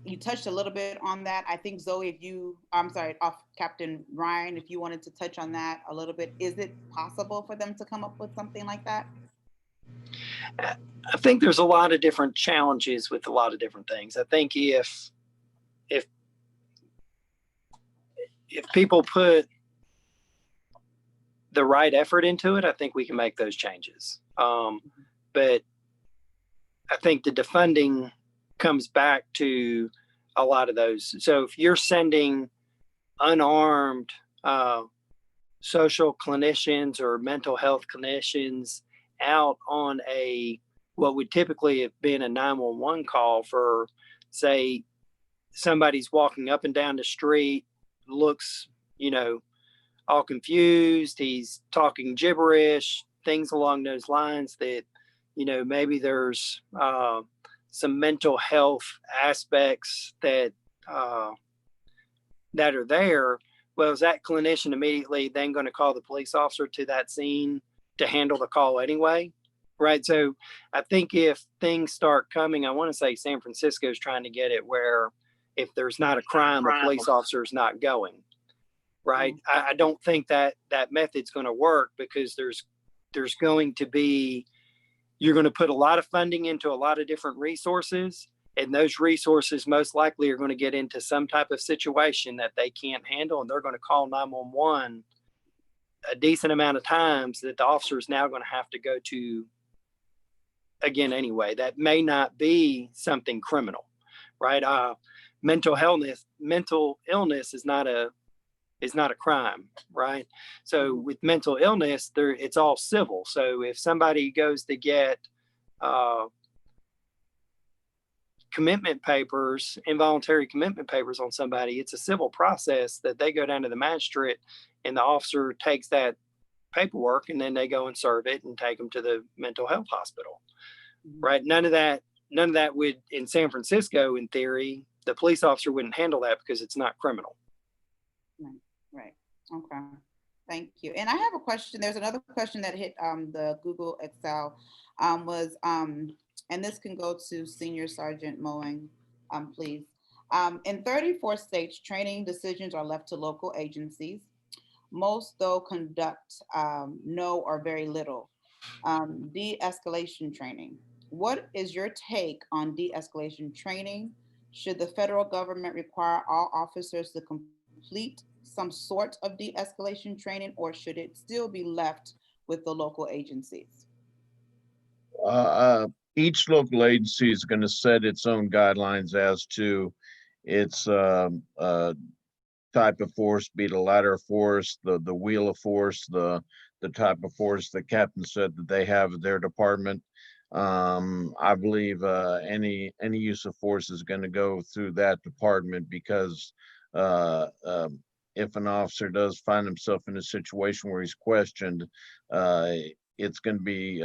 S2: you touched a little bit on that. I think Zoe, if you, I'm sorry, off Captain Ryan, if you wanted to touch on that a little bit, is it possible for them to come up with something like that?
S3: I think there's a lot of different challenges with a lot of different things. I think if people put the right effort into it, I think we can make those changes. But I think the defunding comes back to a lot of those. So if you're sending unarmed social clinicians or mental health clinicians out on what would typically have been a 911 call for, say, somebody's walking up and down the street, looks, all confused, he's talking gibberish, things along those lines that, maybe there's some mental health aspects that are there. Well, is that clinician immediately then going to call the police officer to that scene to handle the call anyway? Right. So I think if things start coming, I want to say San Francisco is trying to get it where if there's not a crime, a police officer is not going. Right. I don't think that method's going to work because there's going to be, you're going to put a lot of funding into a lot of different resources, and those resources most likely are going to get into some type of situation that they can't handle, and they're going to call 911 a decent amount of times that the officer is now going to have to go to again anyway. That may not be something criminal, right? Mental illness is not a crime, right? So with mental illness, it's all civil. So if somebody goes to get involuntary commitment papers on somebody, it's a civil process that they go down to the magistrate, and the officer takes that paperwork and then they go and serve it and take them to the mental health hospital, right? None of that would, in San Francisco, in theory, the police officer wouldn't handle that because it's not criminal.
S2: Right. Okay. Thank you. And I have a question. There's another question that hit the Google Excel and this can go to Senior Sergeant Mowing, please. In 34 states, training decisions are left to local agencies. Most, though, conduct no or very little. De-escalation training. What is your take on de-escalation training? Should the federal government require all officers to complete some sort of de-escalation training, or should it still be left with the local agencies?
S4: Each local agency is going to set its own guidelines as to its type of force, be it a ladder of force, the wheel of force, the type of force the captain said that they have at their department. I believe any use of force is going to go through that department, because if an officer does find himself in a situation where he's questioned, it's going to be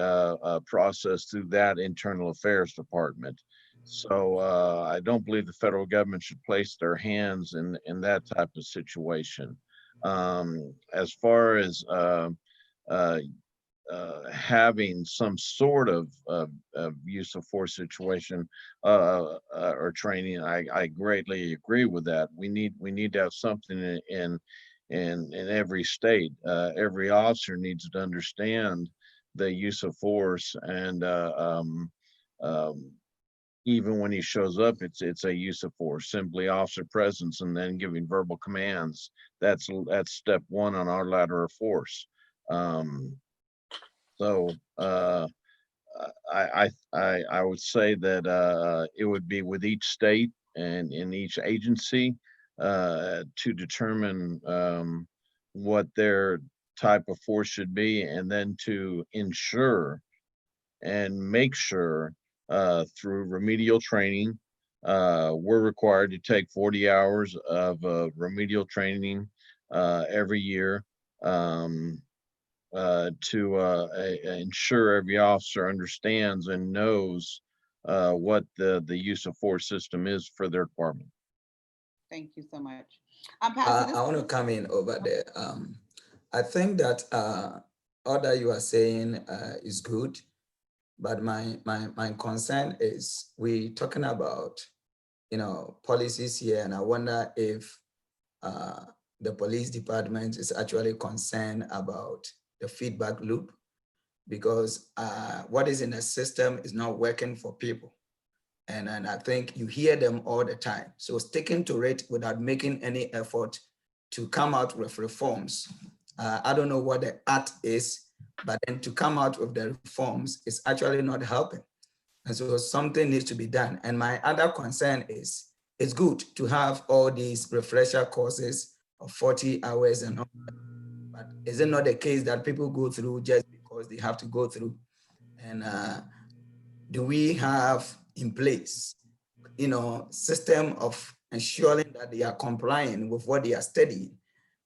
S4: processed through that internal affairs department. So I don't believe the federal government should place their hands in that type of situation. As far as uh, having some sort of use of force situation or training, I greatly agree with that. We need to have something in every state. Every officer needs to understand the use of force, and um, even when he shows up, it's a use of force. Simply officer presence and then giving verbal commands. That's step one on our ladder of force. Um, so I would say that it would be with each state and in each agency to determine what their type of force should be, and then to ensure and make sure through remedial training. We're required to take 40 hours of remedial training every year. Um, to ensure every officer understands and knows what the use of force system is for their department.
S2: Thank you so much. Pastor, this
S6: I want to come in over there. I think that all that you are saying is good, but my concern is we talking about, policies here, and I wonder if uh, the police department is actually concerned about the feedback loop, because what is in the system is not working for people. And I think you hear them all the time. So sticking to it without making any effort to come out with reforms. I don't know what the art is, but then to come out with the reforms is actually not helping. And so something needs to be done. And my other concern is it's good to have all these refresher courses of 40 hours and all that, but is it not the case that people go through just because they have to go through? And do we have in place, system of ensuring that they are complying with what they are studying?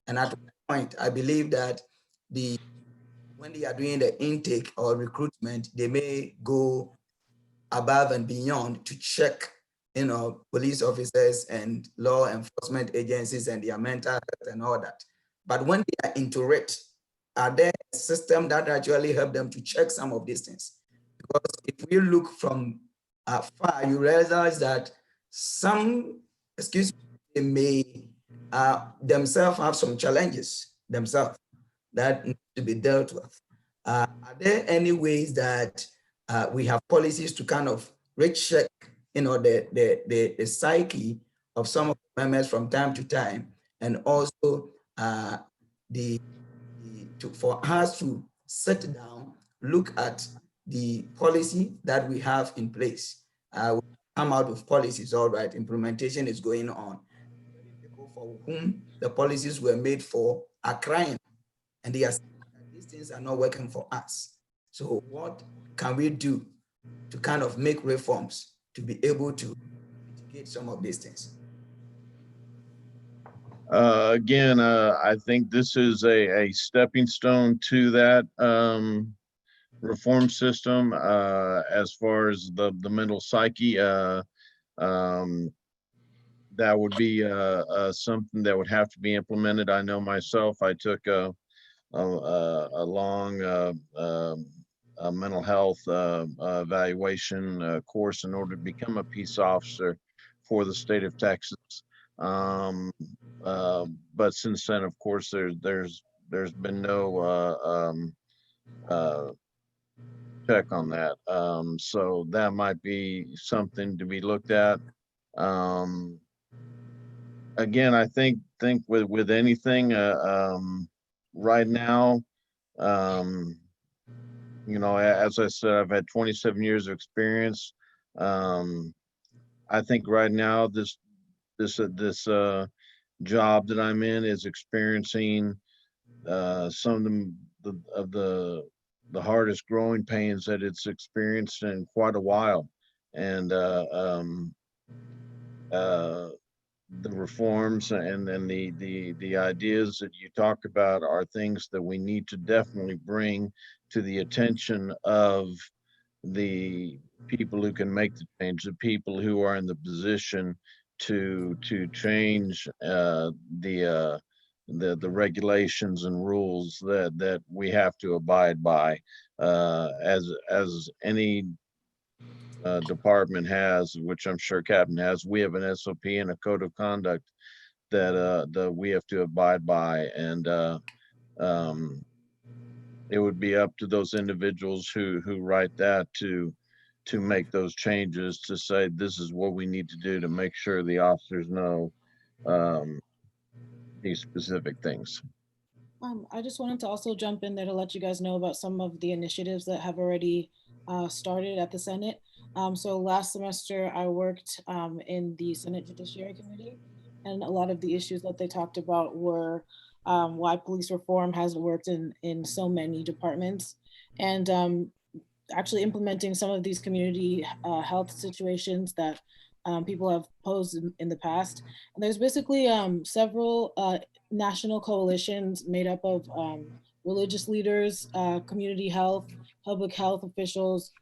S6: And at one point, I believe that when they are doing the intake or recruitment, they may go above and beyond to check, police officers and law enforcement agencies and their mental health and all that. But when they are into it, are there a system that actually help them to check some of these things? Because if we look from far, you realize that some, excuse me, they may themselves have some challenges themselves that need to be dealt with. Are there any ways that we have policies to kind of recheck, the psyche of some of the members from time to time, and also the for us to sit down, look at the policy that we have in place. We come out with policies, all right, implementation is going on. People for whom the policies were made for are crying, and they are saying that these things are not working for us. So what can we do to kind of make reforms to be able to mitigate some of these things?
S4: Again, I think this is a stepping stone to that reform system as far as the mental psyche. That would be something that would have to be implemented. I know myself, I took a long mental health evaluation course in order to become a peace officer for the state of Texas. Um, but since then, of course, there's been no uh, check on that. So that might be something to be looked at. Um, Again, I think with anything right now, um, as I said, I've had 27 years of experience. Um, I think right now this job that I'm in is experiencing some of the hardest growing pains that it's experienced in quite a while, and uh, the reforms and then the ideas that you talk about are things that we need to definitely bring to the attention of the people who can make the change, the people who are in the position to change the regulations and rules that we have to abide by. As any department has, which I'm sure Captain has, we have an SOP and a code of conduct that we have to abide by, and it would be up to those individuals who write that to make those changes, to say this is what we need to do to make sure the officers know these specific things.
S1: I just wanted to also jump in there to let you guys know about some of the initiatives that have already started at the Senate. So last semester, I worked in the Senate Judiciary Committee, and a lot of the issues that they talked about were why police reform hasn't worked in so many departments, and actually implementing some of these community health situations that people have posed in the past. And there's basically several national coalitions made up of religious leaders, community health, public health officials,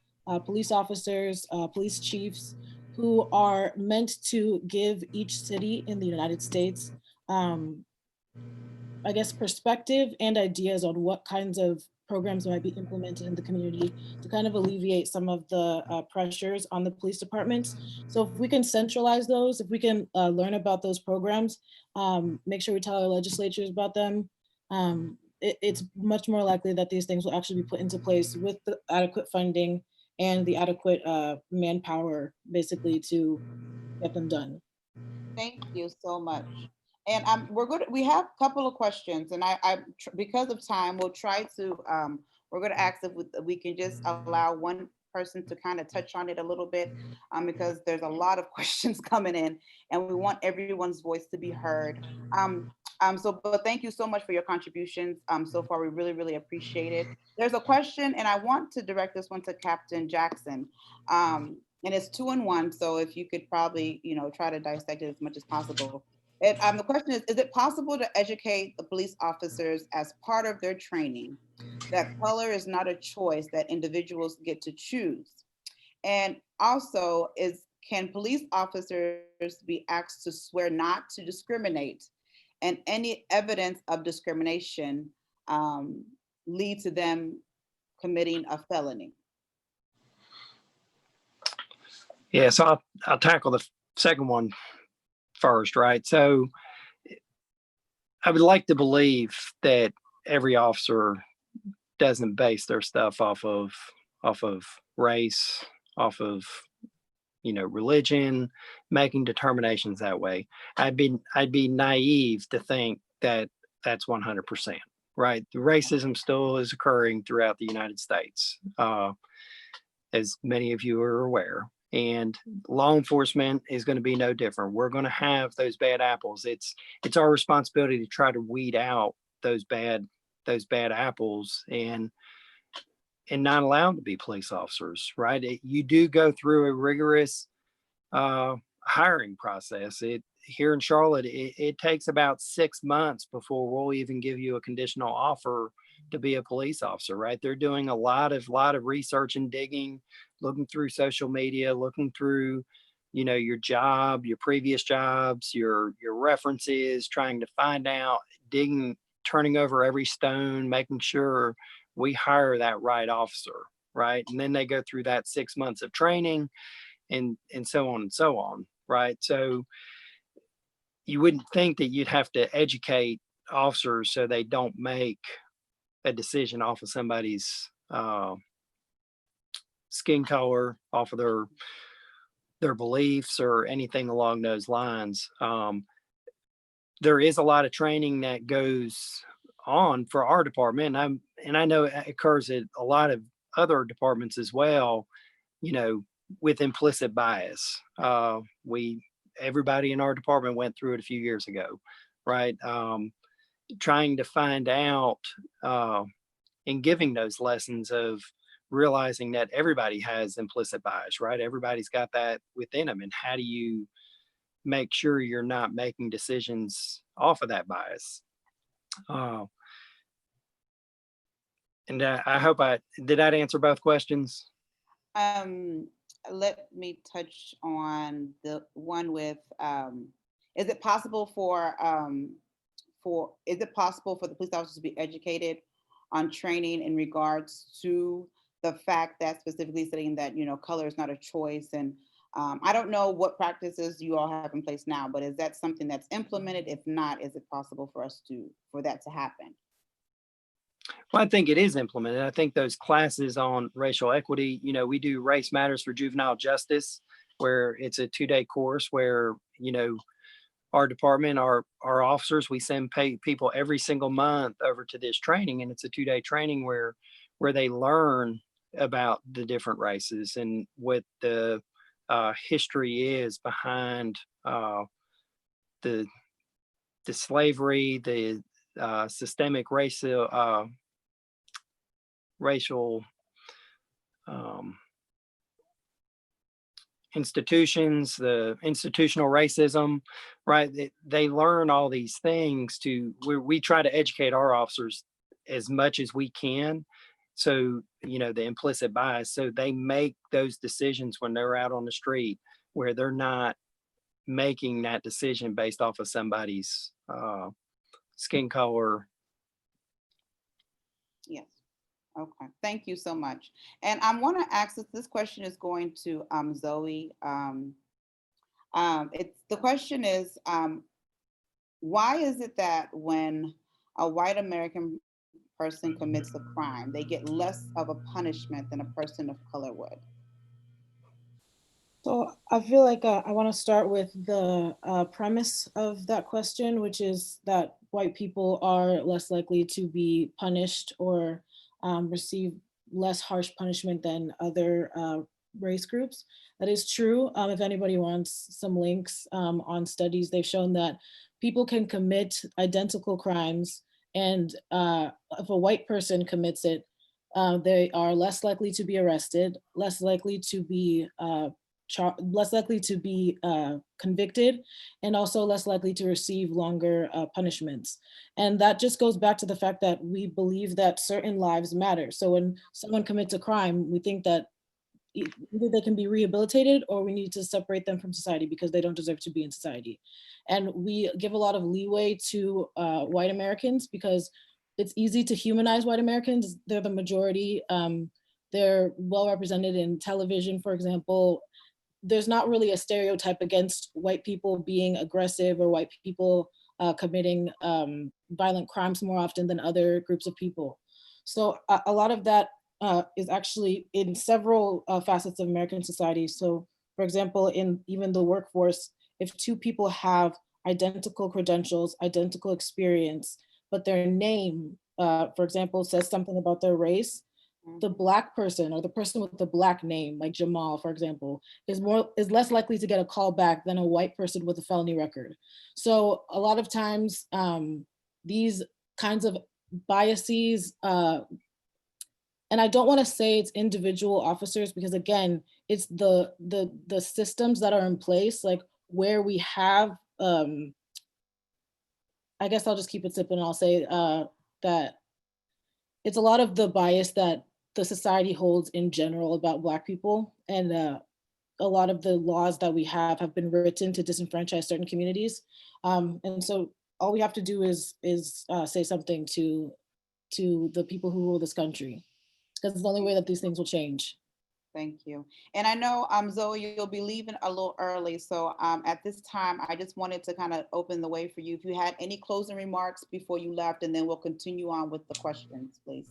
S1: police officers, police chiefs, who are meant to give each city in the United States I guess, perspective and ideas on what kinds of programs might be implemented in the community to kind of alleviate some of the pressures on the police departments. So if we can centralize those, if we can learn about those programs, make sure we tell our legislatures about them, it's much more likely that these things will actually be put into place with the adequate funding and the adequate manpower, basically, to get them done.
S2: Thank you so much. And we have a couple of questions, and because of time, we'll try to, we're going to ask if we can just allow one person to kind of touch on it a little bit, because there's a lot of questions coming in, and we want everyone's voice to be heard. But thank you so much for your contributions so far. We really, really appreciate it. There's a question, and I want to direct this one to Captain Jackson. And it's 2 in 1, so if you could probably, try to dissect it as much as possible. The question is it possible to educate the police officers as part of their training that color is not a choice that individuals get to choose? And also, can police officers be asked to swear not to discriminate, and any evidence of discrimination lead to them committing a felony?
S3: Yeah, so I'll tackle the second one first, right? So I would like to believe that every officer doesn't base their stuff off of race, off of religion, making determinations that way. I'd be naive to think that that's 100%, right? The racism still is occurring throughout the United States, as many of you are aware. And law enforcement is going to be no different. We're going to have those bad apples. It's our responsibility to try to weed out those bad apples and not allow them to be police officers, right? You do go through a rigorous hiring process. Here in Charlotte, it takes about 6 months before we'll even give you a conditional offer to be a police officer, right? They're doing a lot of research and digging, looking through social media, looking through, your job, your previous jobs, your references, trying to find out, digging, turning over every stone, making sure we hire that right officer, right? And then they go through that 6 months of training and so on and so on, right? So you wouldn't think that you'd have to educate officers so they don't make a decision off of somebody's skin color, off of their beliefs or anything along those lines. There is a lot of training that goes on for our department, and I know it occurs at a lot of other departments as well, with implicit bias. Everybody in our department went through it a few years ago, right? Trying to find out and giving those lessons of realizing that everybody has implicit bias, right? Everybody's got that within them. And how do you make sure you're not making decisions off of that bias? And I hope did that answer both questions?
S2: Let me touch on the one with, is it possible for the police officers to be educated on training in regards to the fact that specifically saying that, color is not a choice? And I don't know what practices you all have in place now, but is that something that's implemented? If not, is it possible for that to happen?
S3: Well, I think it is implemented. I think those classes on racial equity, we do Race Matters for Juvenile Justice, where it's a 2-day course where, our department, our officers, we send people every single month over to this training, and it's a 2-day training where they learn about the different races and what the history is behind the slavery, the systemic racial institutions, the institutional racism, right? They learn all these things we try to educate our officers as much as we can. So, the implicit bias, so they make those decisions when they're out on the street where they're not making that decision based off of somebody's skin color.
S2: Yes. Okay. Thank you so much. And I want to ask this question is going to Zoe. The question is, why is it that when a white American person commits a crime, they get less of a punishment than a person of color would?
S1: So I feel like I want to start with the premise of that question, which is that white people are less likely to be punished or receive less harsh punishment than other race groups. That is true. If anybody wants some links on studies, they've shown that people can commit identical crimes, and if a white person commits it, they are less likely to be arrested, less likely to be convicted, and also less likely to receive longer punishments. And that just goes back to the fact that we believe that certain lives matter. So when someone commits a crime, we think that either they can be rehabilitated or we need to separate them from society because they don't deserve to be in society. And we give a lot of leeway to white Americans because it's easy to humanize white Americans. They're the majority. They're well represented in television, for example. There's not really a stereotype against white people being aggressive or white people committing violent crimes more often than other groups of people. So a lot of that is actually in several facets of American society. So for example, in even the workforce, if two people have identical credentials, identical experience, but their name, for example, says something about their race, the Black person or the person with the Black name, like Jamal, for example, is less likely to get a call back than a white person with a felony record. So a lot of times, these kinds of biases, and I don't want to say it's individual officers because again, it's the systems that are in place, like where we have, I guess I'll just keep it simple and I'll say that it's a lot of the bias that the society holds in general about Black people, and a lot of the laws that we have been written to disenfranchise certain communities, and so all we have to do is say something to the people who rule this country, because it's the only way that these things will change.
S2: Thank you. And I know, Zoe, you'll be leaving a little early. So at this time, I just wanted to kind of open the way for you. If you had any closing remarks before you left, and then we'll continue on with the questions, please.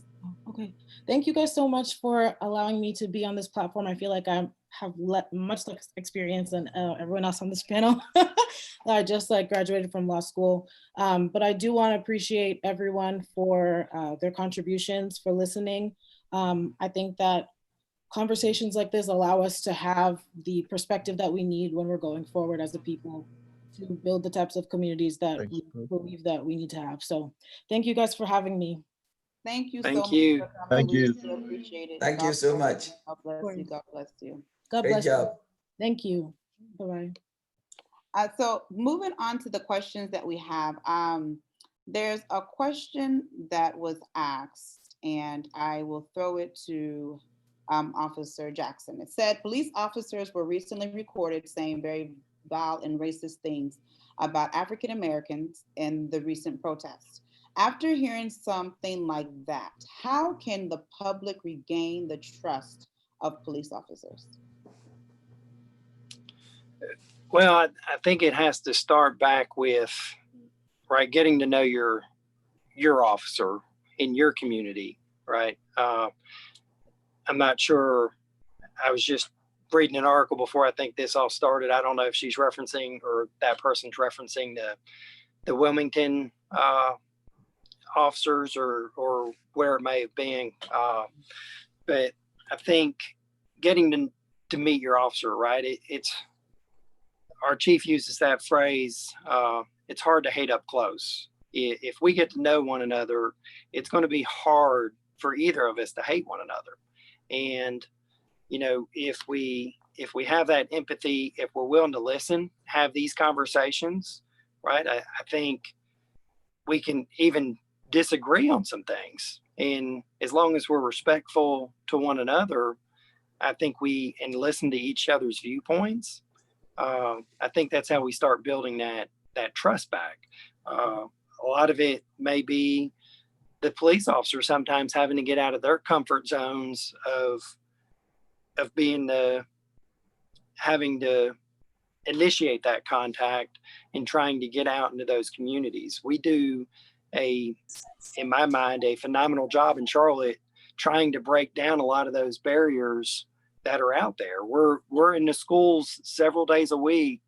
S1: Okay. Thank you guys so much for allowing me to be on this platform. I feel like I have much less experience than everyone else on this panel. I just graduated from law school. But I do want to appreciate everyone for their contributions, for listening. I think that conversations like this allow us to have the perspective that we need when we're going forward as a people to build the types of communities that we believe that we need to have. So thank you guys for having me.
S2: Thank you
S3: Thank
S2: so much.
S3: you.
S4: Thank you.
S2: We appreciate it.
S6: Thank you so much.
S2: God bless you. God bless you.
S1: God
S6: Great
S1: bless
S6: job.
S1: you. Thank you. Bye-bye.
S2: So moving on to the questions that we have, there's a question that was asked. and I will throw it to Officer Jackson. It said police officers were recently recorded saying very vile and racist things about African Americans in the recent protests. After hearing something like that, how can the public regain the trust of police officers?
S3: Well, I think it has to start back with, right, getting to know your officer in your community, right? I'm not sure. I was just reading an article before I think this all started. I don't know if she's referencing or that person's referencing the Wilmington officers or where it may have been. But I think getting to meet your officer, right? It's our chief uses that phrase. It's hard to hate up close. If we get to know one another, it's going to be hard for either of us to hate one another. And if we have that empathy, if we're willing to listen, have these conversations, right? I think we can even disagree on some things. And as long as we're respectful to one another, I think and listen to each other's viewpoints. I think that's how we start building that trust back. A lot of it may be the police officer sometimes having to get out of their comfort zones of being having to initiate that contact and trying to get out into those communities. We do in my mind, a phenomenal job in Charlotte trying to break down a lot of those barriers that are out there. We're in the schools several days a week,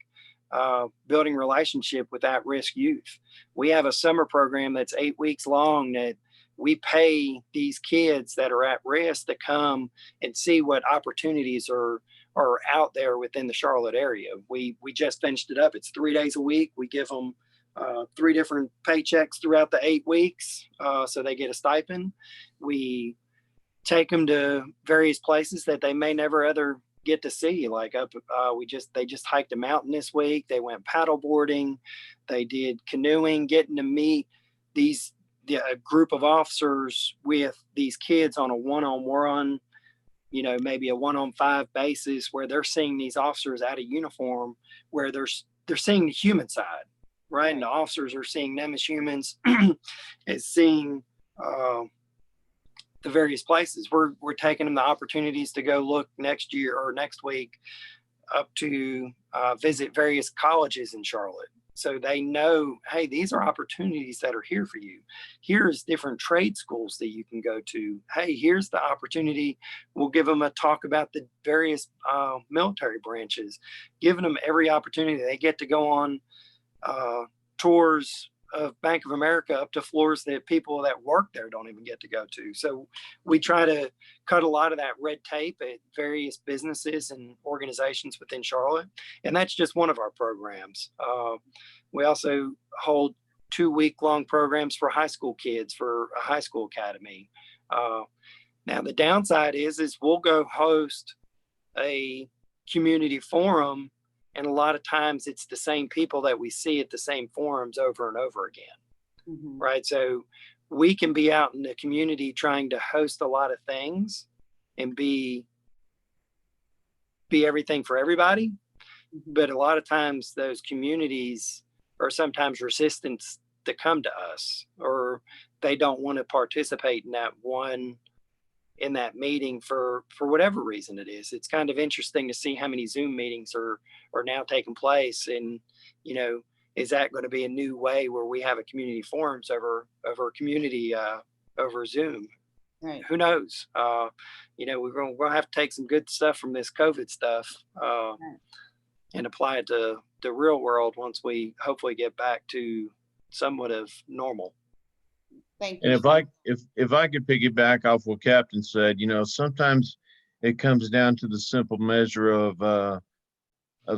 S3: building relationship with at-risk youth. We have a summer program that's 8 weeks long that we pay these kids that are at risk to come and see what opportunities are out there within the Charlotte area. We just finished it up. It's 3 days a week. We give them 3 different paychecks throughout the 8 weeks, so they get a stipend. We take them to various places that they may never other get to see. Like they just hiked a mountain this week. They went paddle boarding. They did canoeing, getting to meet a group of officers with these kids on a one-on-one, maybe a 1-on-5 basis, where they're seeing these officers out of uniform, where they're seeing the human side, right? And the officers are seeing them as humans, as seeing the various places. We're taking them the opportunities to go look next year or next week up to visit various colleges in Charlotte. So they know, hey, these are opportunities that are here for you. Here's different trade schools that you can go to. Hey, here's the opportunity. We'll give them a talk about the various military branches, giving them every opportunity. They get to go on tours of Bank of America up to floors that people that work there don't even get to go to. So we try to cut a lot of that red tape at various businesses and organizations within Charlotte. And that's just one of our programs. We also hold 2-week-long programs for high school kids for a high school academy. Now the downside is we'll go host a community forum, and a lot of times it's the same people that we see at the same forums over and over again, right? So we can be out in the community trying to host a lot of things and be everything for everybody. But a lot of times those communities are sometimes resistant to come to us, or they don't want to participate in that meeting for whatever reason it is. It's kind of interesting to see how many Zoom meetings are now taking place. And, is that going to be a new way where we have a community forums over community, over Zoom? Right. Who knows? We're going to have to take some good stuff from this COVID stuff and apply it to the real world once we hopefully get back to somewhat of normal.
S2: Thank you.
S4: And if I could piggyback off what Captain said, sometimes it comes down to the simple measure of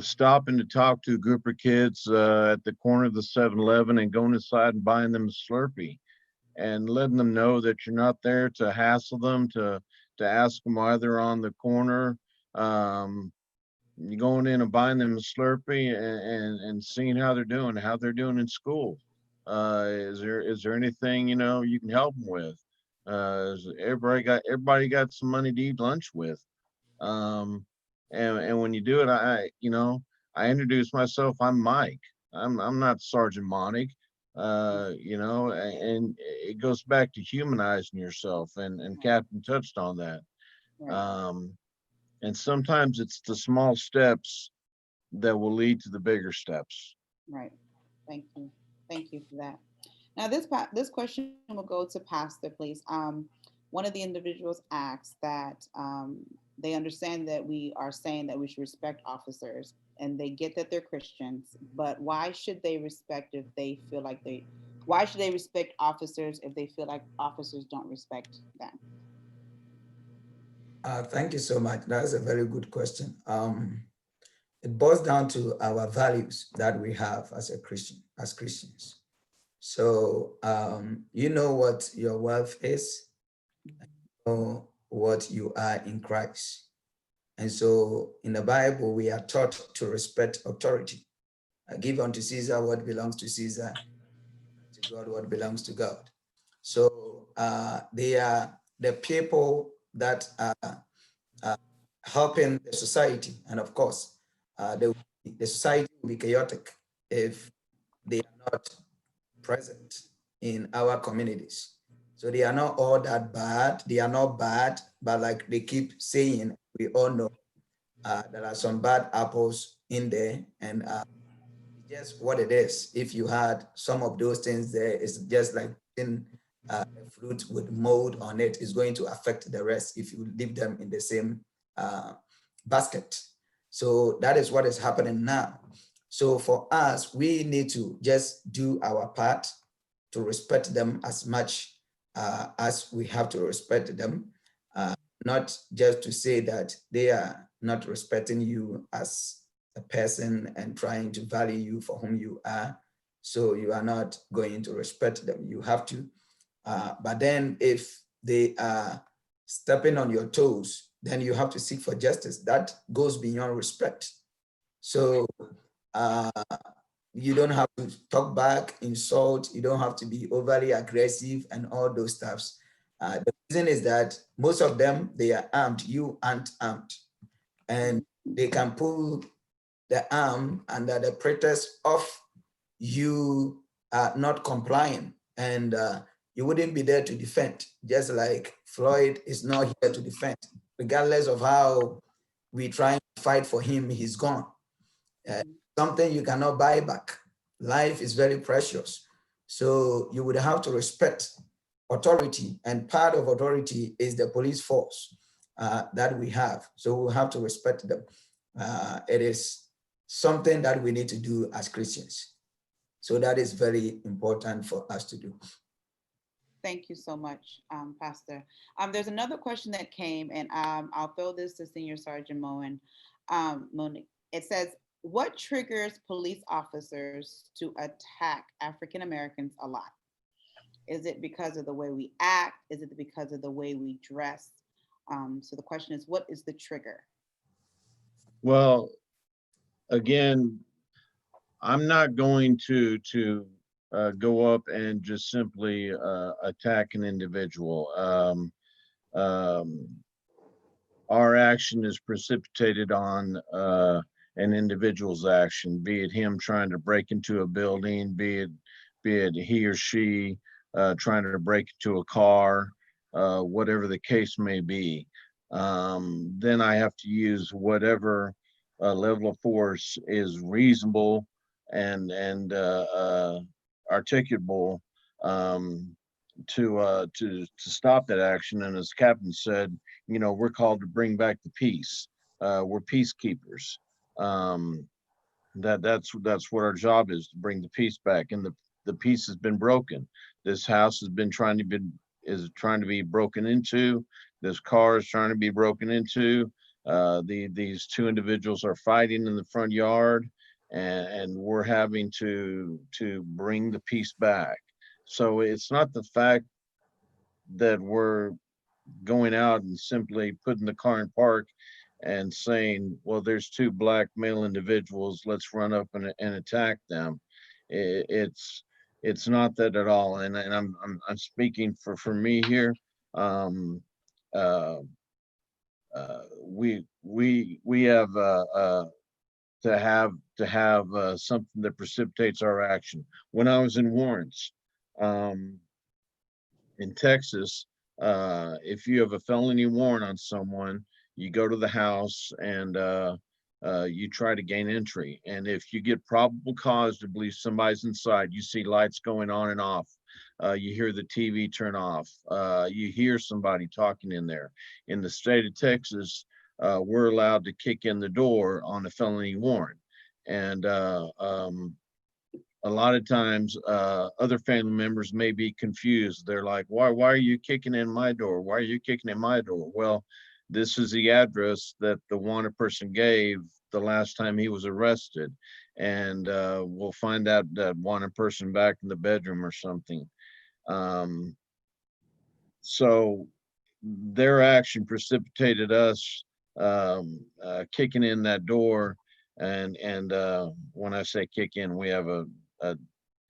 S4: stopping to talk to a group of kids at the corner of the 7-Eleven and going inside and buying them a Slurpee and letting them know that you're not there to hassle them, to ask them why they're on the corner. You're going in and buying them a Slurpee and seeing how they're doing in school. Is there anything you can help them with? Everybody got some money to eat lunch with. Um, and when you do it, I introduce myself. I'm Mike. I'm not Sergeant Monic. And it goes back to humanizing yourself, and Captain touched on that.
S2: Right.
S4: And sometimes it's the small steps that will lead to the bigger steps.
S2: Right. Thank you. Thank you for that. Now, this question will go to Pastor, please. One of the individuals asked that they understand that we are saying that we should respect officers, and they get that they're Christians, but why should they respect if they feel like they? Why should they respect officers if they feel like officers don't respect them?
S6: Thank you so much. That's a very good question. It boils down to our values that we have as a Christian, as Christians. So you know what your wealth is, know what you are in Christ. And so in the Bible, we are taught to respect authority. Give unto Caesar what belongs to Caesar, to God what belongs to God. So they are the people that are helping the society. And of course, the society will be chaotic if they are not present in our communities. So they are not all that bad. They are not bad, but like they keep saying, we all know there are some bad apples in there, and it's just what it is. If you had some of those things there, it's just like in a fruit with mold on it is going to affect the rest if you leave them in the same uh, basket. So that is what is happening now. So for us, we need to just do our part to respect them as much as we have to respect them, not just to say that they are not respecting you as a person and trying to value you for whom you are. So you are not going to respect them. You have to. But then if they are stepping on your toes, then you have to seek for justice. That goes beyond respect. So uh, you don't have to talk back, insult. You don't have to be overly aggressive and all those stuffs. The reason is that most of them, they are armed. You aren't armed. And they can pull the arm under the pretext of you not complying. And you wouldn't be there to defend, just like Floyd is not here to defend. Regardless of how we try to fight for him, he's gone. Something you cannot buy back. Life is very precious. So you would have to respect authority, and part of authority is the police force that we have. So we have to respect them. It is something that we need to do as Christians. So that is very important for us to do.
S2: Thank you so much, Pastor. There's another question that came, and I'll throw this to Senior Sergeant Monique. It says, what triggers police officers to attack African Americans a lot? Is it because of the way we act? Is it because of the way we dress? So the question is, what is the trigger?
S4: Well, again, I'm not going to go up and just simply attack an individual. Our action is precipitated on an individual's action, be it him trying to break into a building, be it he or she trying to break into a car, whatever the case may be. Then I have to use whatever level of force is reasonable and articulable to stop that action. And as Captain said, we're called to bring back the peace. We're peacekeepers. That's what our job is, to bring the peace back. And the peace has been broken. This house has been trying to be broken into. This car is trying to be broken into. These two individuals are fighting in the front yard, and we're having to bring the peace back. So it's not the fact that we're going out and simply putting the car in park and saying, well, there's two black male individuals, let's run up and attack them. It's not that at all. And I'm speaking for me here. Um, uh, we have to have something that precipitates our action. When I was in warrants in Texas, if you have a felony warrant on someone, you go to the house and you try to gain entry. And if you get probable cause to believe somebody's inside, you see lights going on and off. You hear the TV turn off. You hear somebody talking in there. In the state of Texas, we're allowed to kick in the door on a felony warrant. And a lot of times other family members may be confused. They're like, why are you kicking in my door? Why are you kicking in my door? Well, this is the address that the wanted person gave the last time he was arrested. And we'll find out that wanted person back in the bedroom or something. So their action precipitated us kicking in that door. And when I say kick in, we have a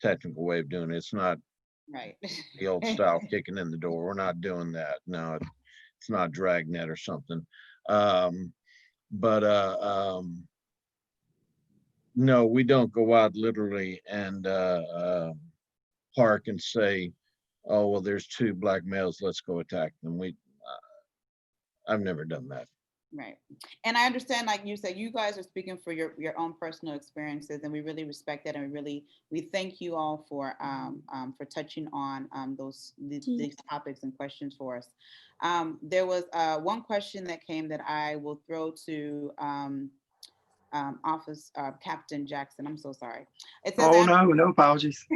S4: technical way of doing it. It's not
S2: Right.
S4: the old style kicking in the door. We're not doing that. No, it's not dragnet or something. But no, we don't go out literally and park and say, oh, well, there's two black males, let's go attack them. I've never done that.
S2: Right. And I understand, like you said, you guys are speaking for your own personal experiences, and we really respect that. And we thank you all for touching on these topics and questions for us. There was one question that came that I will throw to Office Captain Jackson. I'm so sorry. It says,
S3: Oh, no apologies.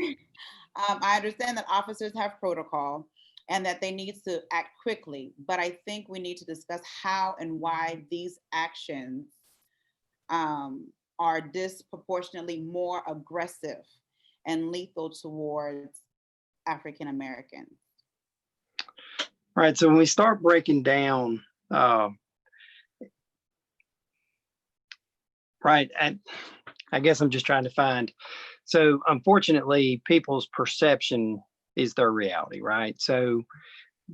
S2: I understand that officers have protocol and that they need to act quickly, but I think we need to discuss how and why these actions are disproportionately more aggressive and lethal towards African Americans.
S3: Right. So when we start breaking down, right, I guess I'm just trying to find. So unfortunately, people's perception is their reality, right? So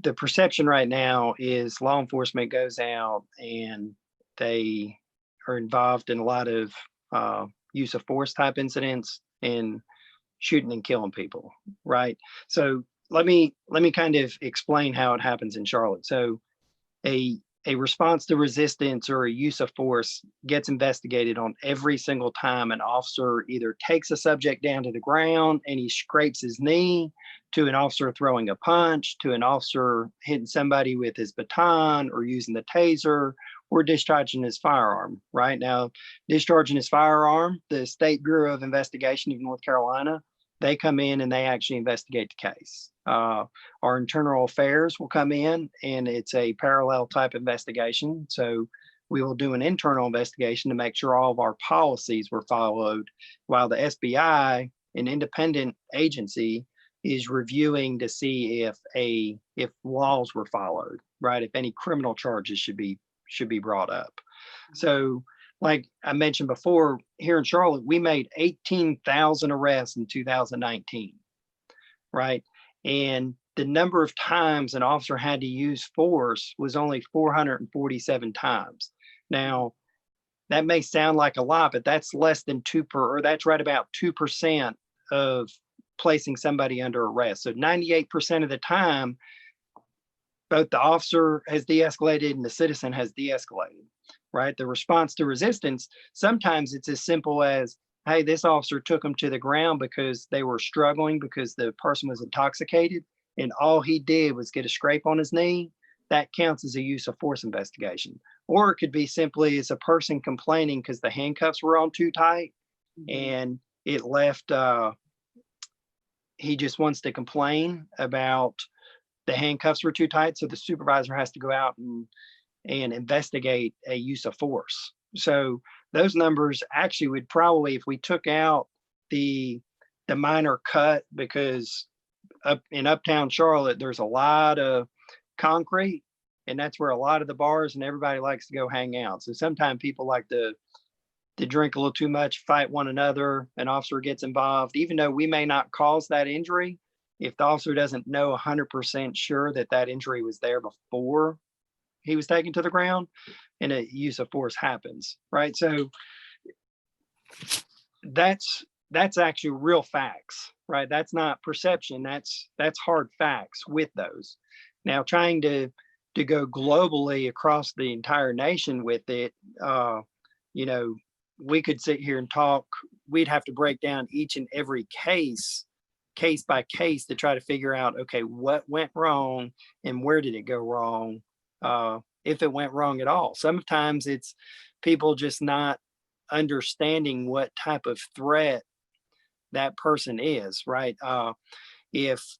S3: the perception right now is law enforcement goes out and they are involved in a lot of use of force type incidents and shooting and killing people, right? So let me kind of explain how it happens in Charlotte. So a response to resistance or a use of force gets investigated on every single time an officer either takes a subject down to the ground and he scrapes his knee, to an officer throwing a punch, to an officer hitting somebody with his baton or using the taser or discharging his firearm. Right now, discharging his firearm, the State Bureau of Investigation of North Carolina, they come in and they actually investigate the case. Our internal affairs will come in and it's a parallel type investigation. So we will do an internal investigation to make sure all of our policies were followed, while the SBI, an independent agency, is reviewing to see if laws were followed, right? If any criminal charges should be brought up. So like I mentioned before, here in Charlotte, we made 18,000 arrests in 2019, right? And the number of times an officer had to use force was only 447 times. Now, that may sound like a lot, but that's less than or that's right about 2% of placing somebody under arrest. So 98% of the time, both the officer has de-escalated and the citizen has de-escalated, right? The response to resistance, sometimes it's as simple as, hey, this officer took them to the ground because they were struggling because the person was intoxicated and all he did was get a scrape on his knee. That counts as a use of force investigation. Or it could be simply as a person complaining because the handcuffs were on too tight and it left, he just wants to complain about the handcuffs were too tight. So the supervisor has to go out and investigate a use of force. So those numbers actually would probably, if we took out the minor cut, because up in uptown Charlotte, there's a lot of concrete and that's where a lot of the bars and everybody likes to go hang out. So sometimes people like to drink a little too much, fight one another, an officer gets involved, even though we may not cause that injury, if the officer doesn't know 100% sure that that injury was there before he was taken to the ground, and a use of force happens, right? So that's actually real facts, right? That's not perception. That's hard facts with those. Now, trying to go globally across the entire nation with it, you know, we could sit here and talk. We'd have to break down each and every case by case, to try to figure out, okay, what went wrong and where did it go wrong, if it went wrong at all. Sometimes it's people just not understanding what type of threat that person is, right? If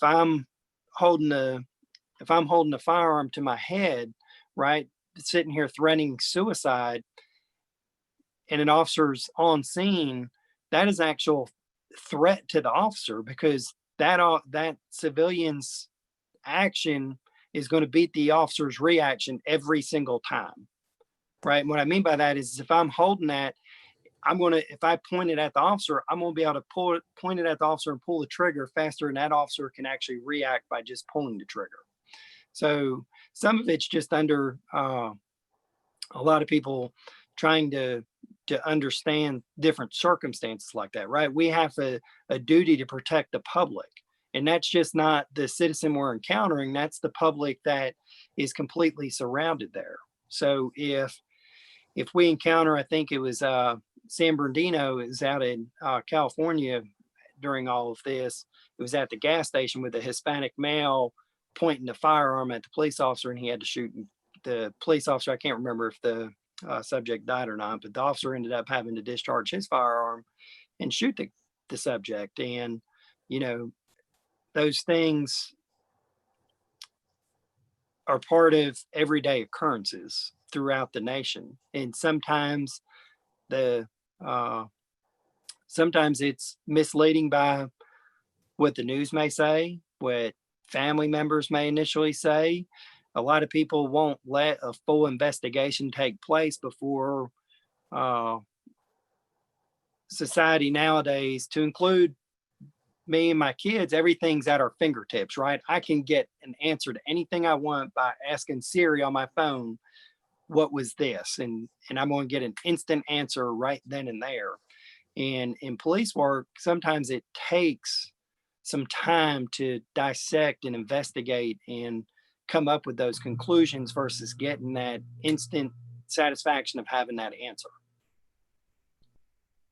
S3: I'm holding a firearm to my head, right, sitting here threatening suicide, and an officer's on scene, that is actual threat to the officer, because that civilian's action is going to beat the officer's reaction every single time, right? And what I mean by that is, if I'm holding that, if I point it at the officer, I'm going to be able to point it at the officer and pull the trigger faster than that officer can actually react by just pulling the trigger. So some of it's just under a lot of people trying to understand different circumstances like that, right? We have a duty to protect the public. And that's just not the citizen we're encountering, that's the public that is completely surrounded there. So if we encounter, I think it was San Bernardino is out in California during all of this. It was at the gas station with a Hispanic male pointing the firearm at the police officer, and he had to shoot the police officer. I can't remember if the subject died or not, but the officer ended up having to discharge his firearm and shoot the subject. And, you know, those things are part of everyday occurrences throughout the nation. And sometimes sometimes it's misleading by what the news may say, what family members may initially say. A lot of people won't let a full investigation take place before society nowadays, to include me and my kids, everything's at our fingertips, right? I can get an answer to anything I want by asking Siri on my phone, what was this? And I'm going to get an instant answer right then and there. And in police work, sometimes it takes some time to dissect and investigate and come up with those conclusions versus getting that instant satisfaction of having that answer.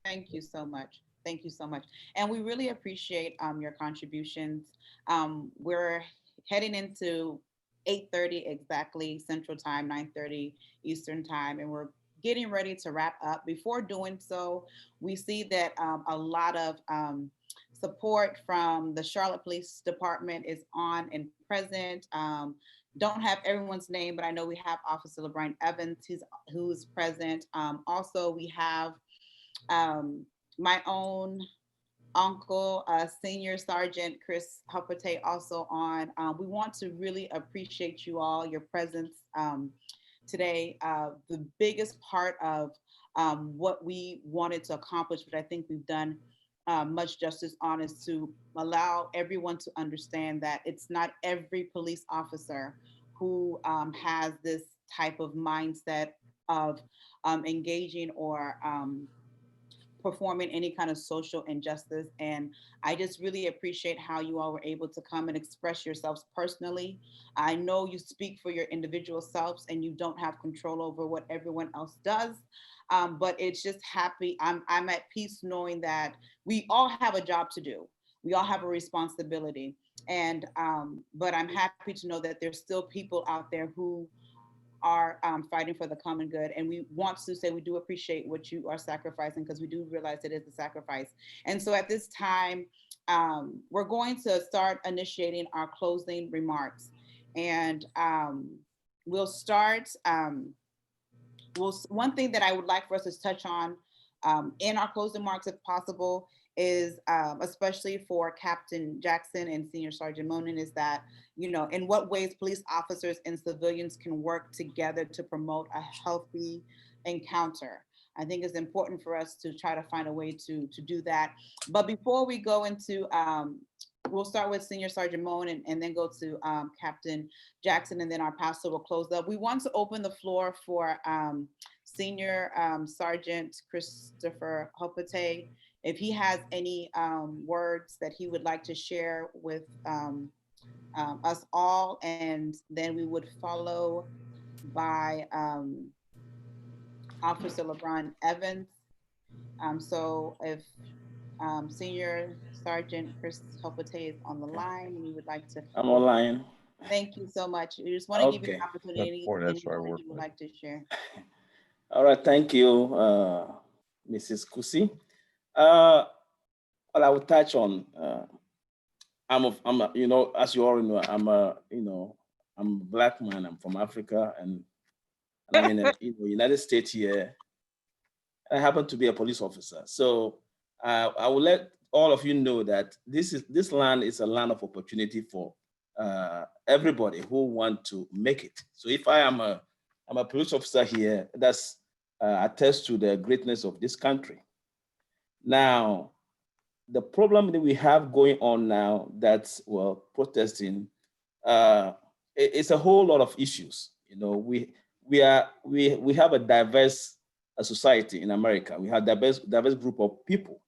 S2: Thank you so much. Thank you so much. And we really appreciate your contributions. We're heading into 8:30 exactly Central Time, 9:30 Eastern Time, and we're getting ready to wrap up. Before doing so, we see that a lot of support from the Charlotte Police Department is on and present. Don't have everyone's name, but I know we have Officer LeBron Evans, who's present. Also, we have my own uncle, Senior Sergeant Chris Huppatay, also on. We want to really appreciate you all, your presence today. The biggest part of what we wanted to accomplish, which I think we've done much justice on, is to allow everyone to understand that it's not every police officer who has this type of mindset of engaging or performing any kind of social injustice. And I just really appreciate how you all were able to come and express yourselves personally. I know you speak for your individual selves and you don't have control over what everyone else does. But it's just I'm at peace knowing that we all have a job to do. We all have a responsibility. And but I'm happy to know that there's still people out there who are fighting for the common good. And we want to say we do appreciate what you are sacrificing, because we do realize it is a sacrifice. And so at this time, we're going to start initiating our closing remarks. And we'll start, one thing that I would like for us to touch on in our closing remarks, if possible, is especially for Captain Jackson and Senior Sergeant Monin, is that, you know, in what ways police officers and civilians can work together to promote a healthy encounter. I think it's important for us to try to find a way to do that. But before we go into we'll start with Senior Sergeant Moen and then go to Captain Jackson, and then our pastor will close up. We want to open the floor for Senior Sergeant Christopher Hopate, if he has any words that he would like to share with us all, and then we would follow by Officer LeBron Evans. So if Senior Sergeant Chris Hopate is on the line and you would like to.
S8: I'm online.
S2: Thank you so much. We just want to give you an
S8: Okay.
S2: opportunity
S4: That's why I
S2: anything
S4: work
S2: you would
S4: with.
S2: like to share.
S8: All right, thank you, Mrs. Kusi. Well, I will touch on. You know, as you all know, I'm a Black man. I'm from Africa, and I'm in the United States here. I happen to be a police officer, so I will let all of you know that this land is a land of opportunity for everybody who want to make it. So if I'm a police officer here, that's attests to the greatness of this country. Now, the problem that we have going on now, that's protesting, it's a whole lot of issues. You know, we have a diverse society in America. We have diverse group of people,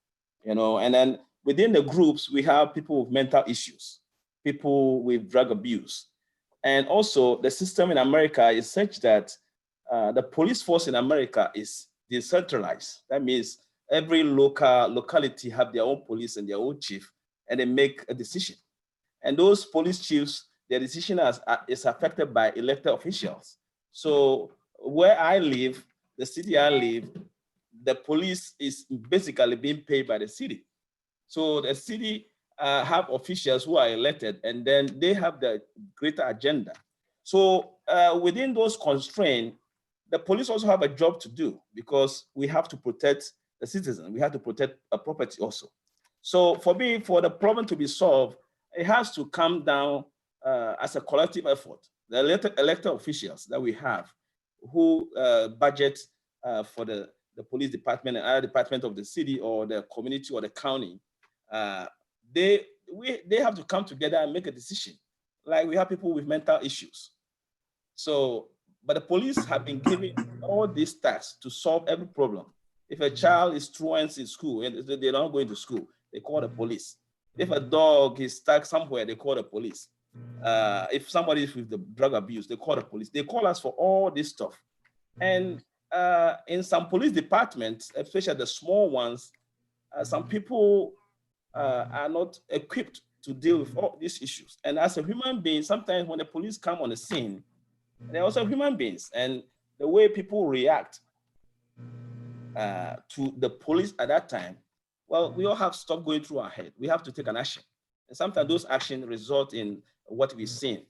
S8: you know, and then within the groups we have people with mental issues, people with drug abuse, and also the system in America is such that the police force in America is decentralized. That means every locality have their own police and their own chief, and they make a decision. And those police chiefs, their decision is affected by elected officials. So where I live, the city I live, the police is basically being paid by the city. So the city have officials who are elected, and then they have the greater agenda. So within those constraints, the police also have a job to do, because we have to protect the citizen. We have to protect a property also. So for me, for the problem to be solved, it has to come down as a collective effort. The elected officials that we have who budget for the police department and other department of the city or the community or the county, they have to come together and make a decision. Like we have people with mental issues. So, but the police have been given all these tasks to solve every problem. If a child is truant in school and they're not going to school, they call the police. If a dog is stuck somewhere, they call the police. If somebody is with the drug abuse, they call the police. They call us for all this stuff. And in some police departments, especially the small ones, some people are not equipped to deal with all these issues. And as a human being, sometimes when the police come on the scene, they're also human beings. And the way people react to the police at that time, well, we all have stuff going through our head. We have to take an action. And sometimes those actions result in what we've seen.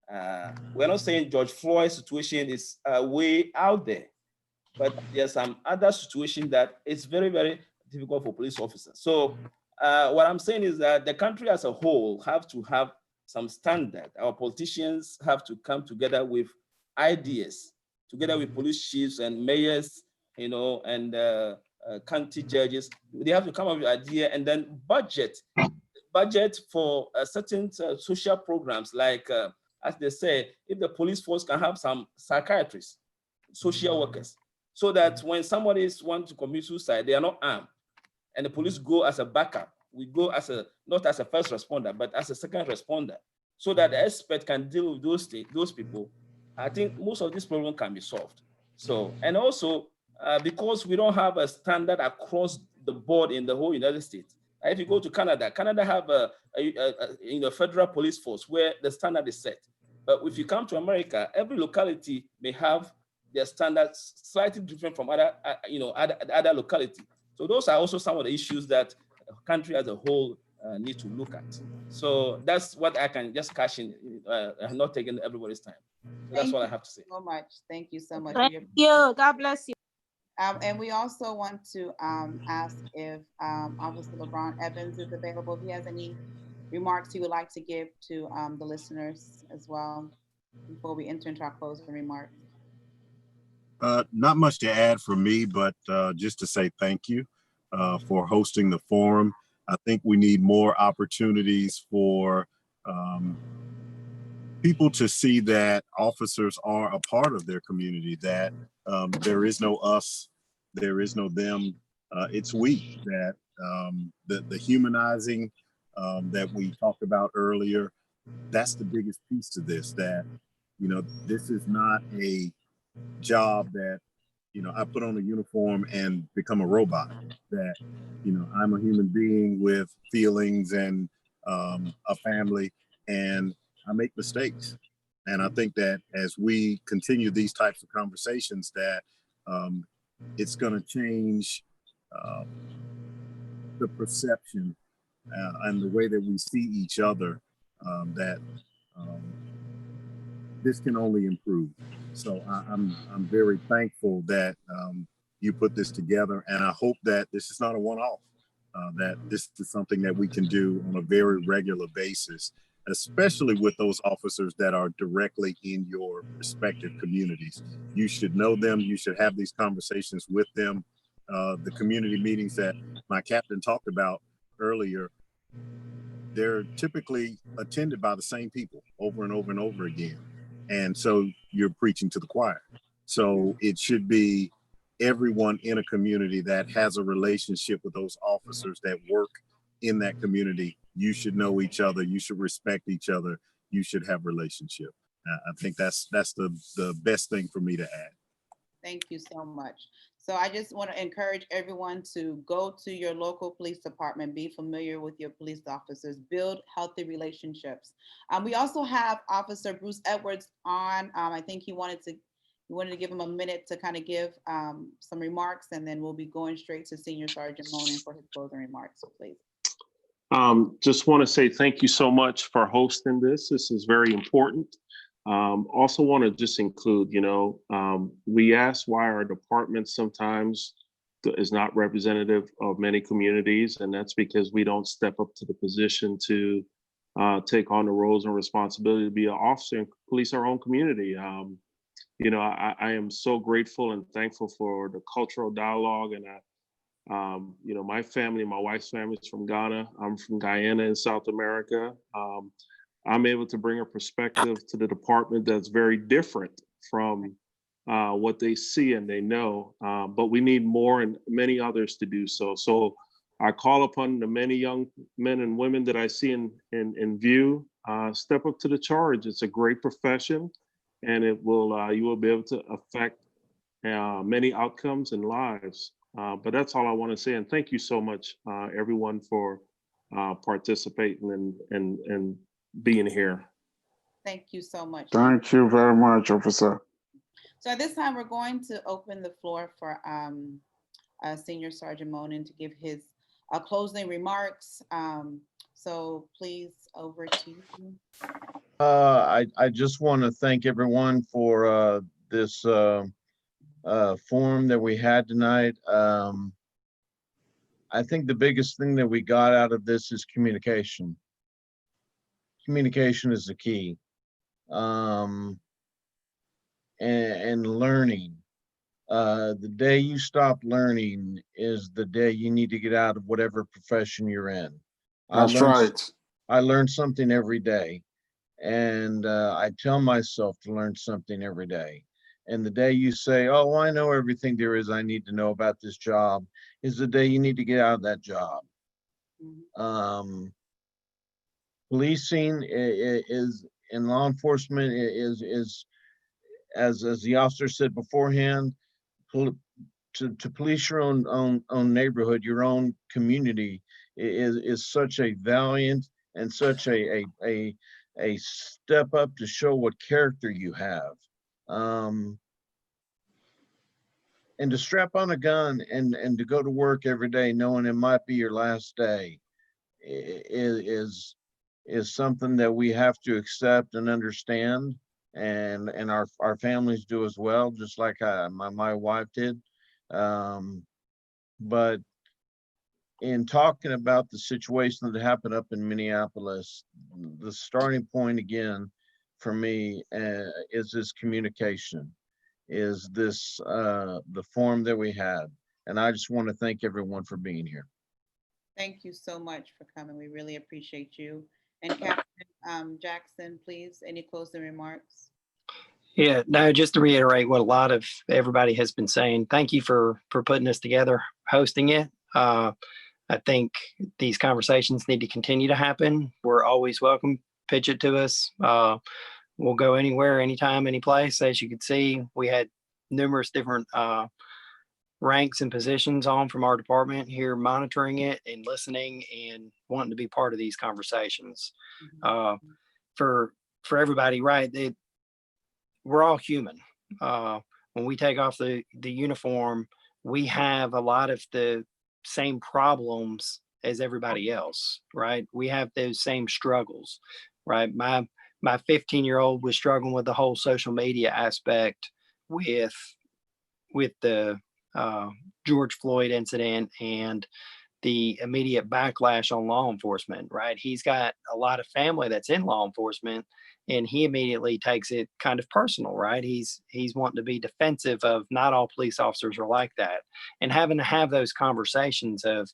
S8: We're not saying George Floyd's situation is way out there, but there's some other situation that it's very, very difficult for police officers. So what I'm saying is that the country as a whole have to have some standard. Our politicians have to come together with ideas, together with police chiefs and mayors, you know, and county judges. They have to come up with an idea and then budget for certain social programs, like as they say, if the police force can have some psychiatrists, social workers, so that when somebody wants to commit suicide, they are not armed, and the police go as a backup. We go as not as a first responder, but as a second responder, so that the expert can deal with those people. I think most of this problem can be solved. So, and also because we don't have a standard across the board in the whole United States. If you go to Canada, Canada have a federal police force where the standard is set. But if you come to America, every locality may have their standards slightly different from other locality. So those are also some of the issues that the country as a whole need to look at. So that's what I can just cash in. I'm not taking everybody's time. So that's what I have to say.
S2: So much. Thank you so much.
S9: Thank you. God bless you.
S2: And we also want to ask if Officer LeBron Evans is available. If he has any remarks he would like to give to the listeners as well before we enter into our closing remarks.
S10: Not much to add from me, but just to say thank you for hosting the forum.
S9: I think we need more opportunities for people to see that officers are a part of their community, that there is no us, there is no them, it's we, that the humanizing that we talked about earlier, that's the biggest piece to this, that, you know, this is not a job that, you know, I put on a uniform and become a robot, that, you know, I'm a human being with feelings and a family, and I make mistakes. And I think that as we continue these types of conversations, that it's going to change the perception and the way that we see each other, that this can only improve. So I'm very thankful that you put this together, and I hope that this is not a one-off, that this is something that we can do on a very regular basis, especially with those officers that are directly in your respective communities. You should know them, you should have these conversations with them. The community meetings that my captain talked about earlier, they're typically attended by the same people over and over and over again. And so you're preaching to the choir. So it should be everyone in a community that has a relationship with those officers that work in that community. You should know each other. You should respect each other. You should have relationship. I think that's the best thing for me to add.
S2: Thank you so much. So I just want to encourage everyone to go to your local police department, be familiar with your police officers, build healthy relationships. We also have Officer Bruce Edwards on. I think he wanted to give him a minute to kind of give some remarks, and then we'll be going straight to Senior Sergeant Monin for his closing remarks, so please.
S10: Just want to say thank you so much for hosting this. This is very important. Also want to just include, we ask why our department sometimes is not representative of many communities, and that's because we don't step up to the position to take on the roles and responsibility to be an officer and police our own community. I am so grateful and thankful for the cultural dialogue, and my family, my wife's family is from Ghana. I'm from Guyana in South America. I'm able to bring a perspective to the department that's very different from what they see and they know, but we need more and many others to do so. So I call upon the many young men and women that I see in view, step up to the charge. It's a great profession, and it will you will be able to affect many outcomes and lives. But that's all I want to say, and thank you so much, everyone, for participating and being here.
S2: Thank you so much.
S11: Thank you very much, Officer.
S2: So at this time, we're going to open the floor for Senior Sergeant Monin to give his closing remarks. So please, over to you.
S4: I just want to thank everyone for this forum that we had tonight. I think the biggest thing that we got out of this is communication. Communication is the key, and learning. The day you stop learning is the day you need to get out of whatever profession you're in.
S11: That's right.
S4: I learn something every day, and I tell myself to learn something every day. And the day you say, oh, I know everything there is I need to know about this job, is the day you need to get out of that job. Policing is in law enforcement is as the officer said beforehand, to police your own neighborhood, your own community is such a valiant and such a step up to show what character you have. And to strap on a gun and to go to work every day knowing it might be your last day is something that we have to accept and understand, and our families do as well, just like my wife did. But in talking about the situation that happened up in Minneapolis, the starting point again for me is this communication, is this the forum that we had. And I just want to thank everyone for being here.
S2: Thank you so much for coming. We really appreciate you. And Captain Jackson, please, any closing remarks?
S3: Yeah, no, just to reiterate what a lot of everybody has been saying, thank you for putting this together, hosting it. I think these conversations need to continue to happen. We're always welcome. Pitch it to us. We'll go anywhere, anytime, any place. As you can see, we had numerous different ranks and positions on from our department here, monitoring it and listening and wanting to be part of these conversations. For everybody, right? We're all human. When we take off the uniform, we have a lot of the same problems as everybody else, right? We have those same struggles, right? My 15-year-old was struggling with the whole social media aspect with the George Floyd incident and the immediate backlash on law enforcement, right? He's got a lot of family that's in law enforcement, and he immediately takes it kind of personal, right? He's wanting to be defensive of not all police officers are like that, and having to have those conversations of,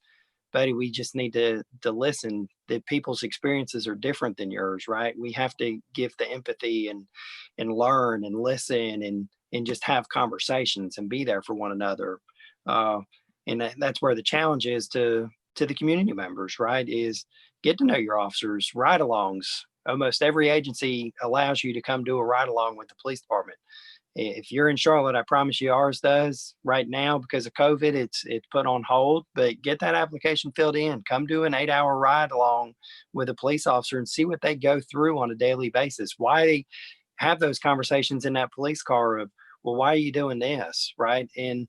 S3: buddy, we just need to listen. That people's experiences are different than yours, right? We have to give the empathy and learn and listen and just have conversations and be there for one another. And that's where the challenge is to the community members, right? Is get to know your officers, ride-alongs. Almost every agency allows you to come do a ride-along with the police department. If you're in Charlotte, I promise you ours does. Right now, because of COVID, it's put on hold, but get that application filled in. Come do an 8-hour ride along with a police officer and see what they go through on a daily basis. Why they have those conversations in that police car of, well, why are you doing this? Right. And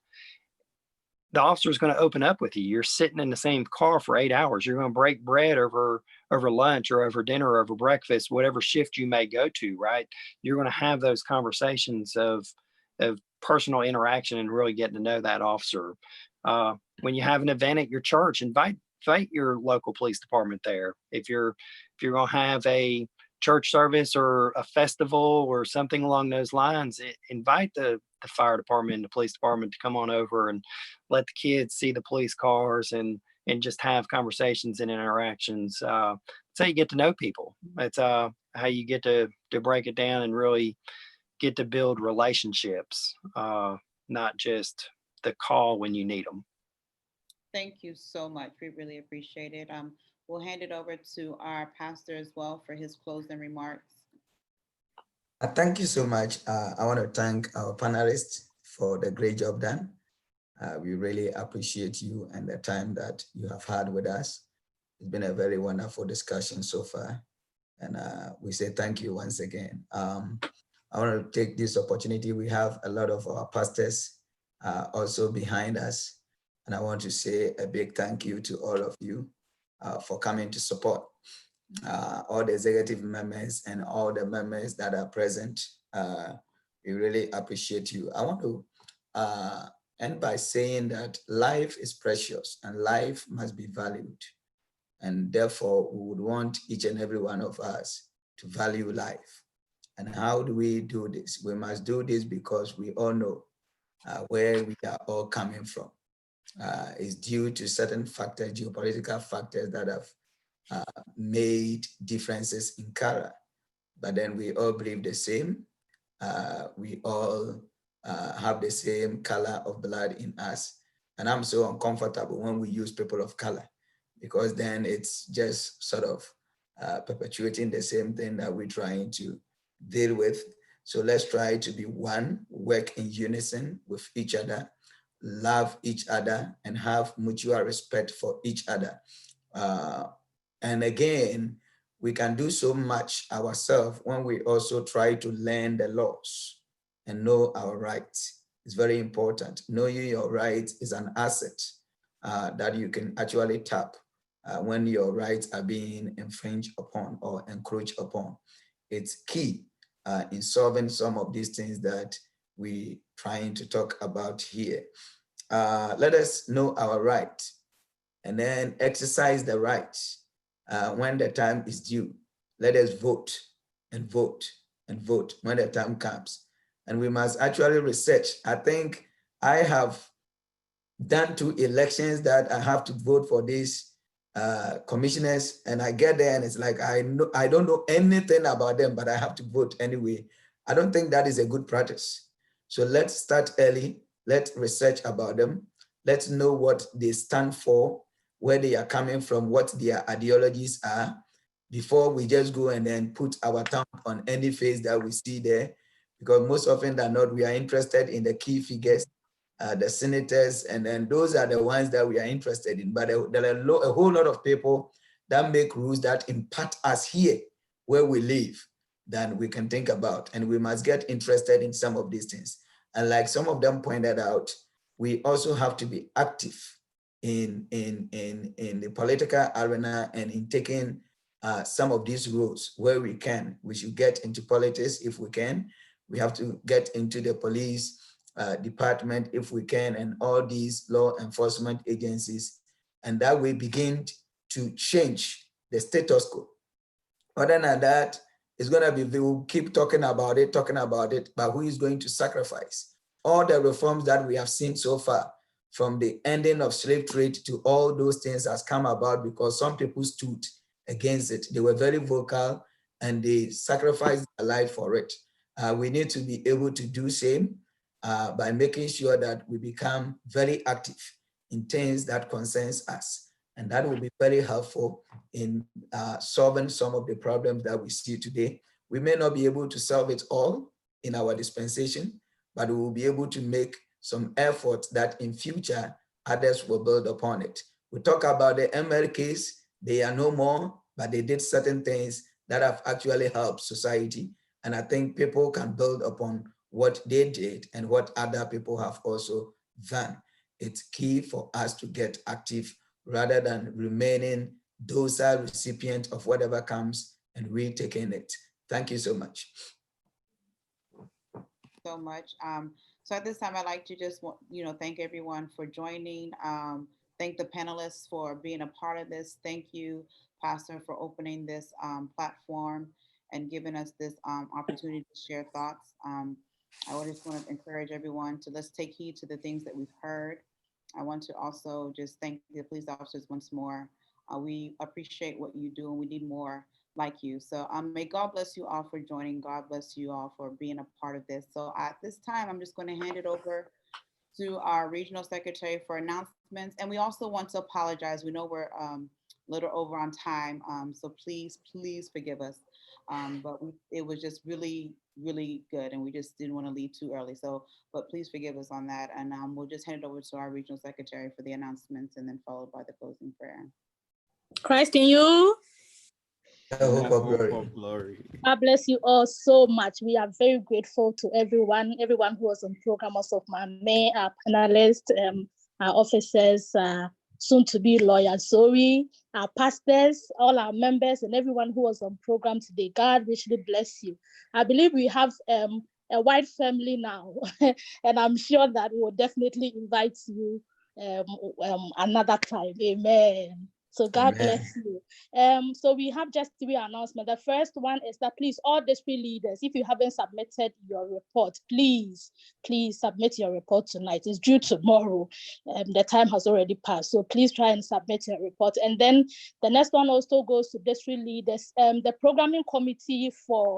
S3: the officer is going to open up with you. You're sitting in the same car for 8 hours. You're going to break bread over lunch or over dinner or over breakfast, whatever shift you may go to, right? You're going to have those conversations of personal interaction and really getting to know that officer. When you have an event at your church, invite your local police department there. If you're going to have a church service or a festival or something along those lines, invite the fire department and the police department to come on over and let the kids see the police cars and just have conversations and interactions. That's how you get to know people. It's how you get to break it down and really get to build relationships, not just the call when you need them.
S2: Thank you so much. We really appreciate it. We'll hand it over to our pastor as well for his closing remarks.
S6: Thank you so much. I want to thank our panelists for the great job done. We really appreciate you and the time that you have had with us. It's been a very wonderful discussion so far. And we say thank you once again. I want to take this opportunity. We have a lot of our pastors also behind us. And I want to say a big thank you to all of you for coming to support. All the executive members and all the members that are present. We really appreciate you. I want to end by saying that life is precious and life must be valued. And therefore, we would want each and every one of us to value life. And how do we do this? We must do this because we all know where we are all coming from. It's due to certain factors, geopolitical factors that have made differences in color, but then we all believe the same. We all have the same color of blood in us. And I'm so uncomfortable when we use people of color, because then it's just sort of perpetuating the same thing that we're trying to deal with. So let's try to be one, work in unison with each other, love each other, and have mutual respect for each other. And again, we can do so much ourselves when we also try to learn the laws and know our rights. It's very important. Knowing your rights is an asset that you can actually tap when your rights are being infringed upon or encroached upon. It's key in solving some of these things that we're trying to talk about here. Let us know our rights and then exercise the rights. When the time is due, let us vote and vote and vote when the time comes. And we must actually research. I think I have done 2 elections that I have to vote for this commissioners, and I get there and it's like, I don't know anything about them, but I have to vote anyway. I don't think that is a good practice. So let's start early. Let's research about them. Let's know what they stand for, where they are coming from, what their ideologies are, before we just go and then put our thumb on any face that we see there. Because most often than not, we are interested in the key figures, the senators, and then those are the ones that we are interested in. But there are a whole lot of people that make rules that impact us here where we live than we can think about. And we must get interested in some of these things. And like some of them pointed out, we also have to be active in the political arena and in taking some of these roles where we can. We should get into politics if we can. We have to get into the police department if we can, and all these law enforcement agencies, and that way begin to change the status quo. Other than that, it's going to be, we will keep talking about it, but who is going to sacrifice? All the reforms that we have seen so far, from the ending of slave trade to all those things, has come about because some people stood against it. They were very vocal and they sacrificed their life for it. We need to be able to do same by making sure that we become very active in things that concerns us. And that will be very helpful in solving some of the problems that we see today. We may not be able to solve it all in our dispensation, but we will be able to make some effort that in future others will build upon it. We talk about the MLKs, they are no more, but they did certain things that have actually helped society. And I think people can build upon what they did and what other people have also done. It's key for us to get active rather than remaining docile recipient of whatever comes and we taking it. Thank you so much.
S2: So much. So at this time, I'd like to just thank everyone for joining. Thank the panelists for being a part of this. Thank you, Pastor, for opening this platform and giving us this opportunity to share thoughts. I just want to encourage everyone to let's take heed to the things that we've heard. I want to also just thank the police officers once more. We appreciate what you do and we need more like you. So may God bless you all for joining. God bless you all for being a part of this. So at this time, I'm just going to hand it over to our regional secretary for announcements. And we also want to apologize. We know we're a little over on time. So please forgive us. But it was just really, really good. And we just didn't want to leave too early. So, but please forgive us on that. And we'll just hand it over to our regional secretary for the announcements and then followed by the closing prayer.
S12: Christ in you.
S6: Hope of glory.
S12: God bless you all so much. We are very grateful to everyone who was on program, also of my main, our panelists, our officers, soon to be lawyers, Zoe, our pastors, all our members, and everyone who was on program today. God richly bless you. I believe we have a wide family now, and I'm sure that we will definitely invite you another time. Amen. So God bless you. So we have just 3 announcements. The first one is that please, all district leaders, if you haven't submitted your report, please submit your report tonight. It's due tomorrow. The time has already passed. So please try and submit your report. And then the next one also goes to district leaders. The programming committee for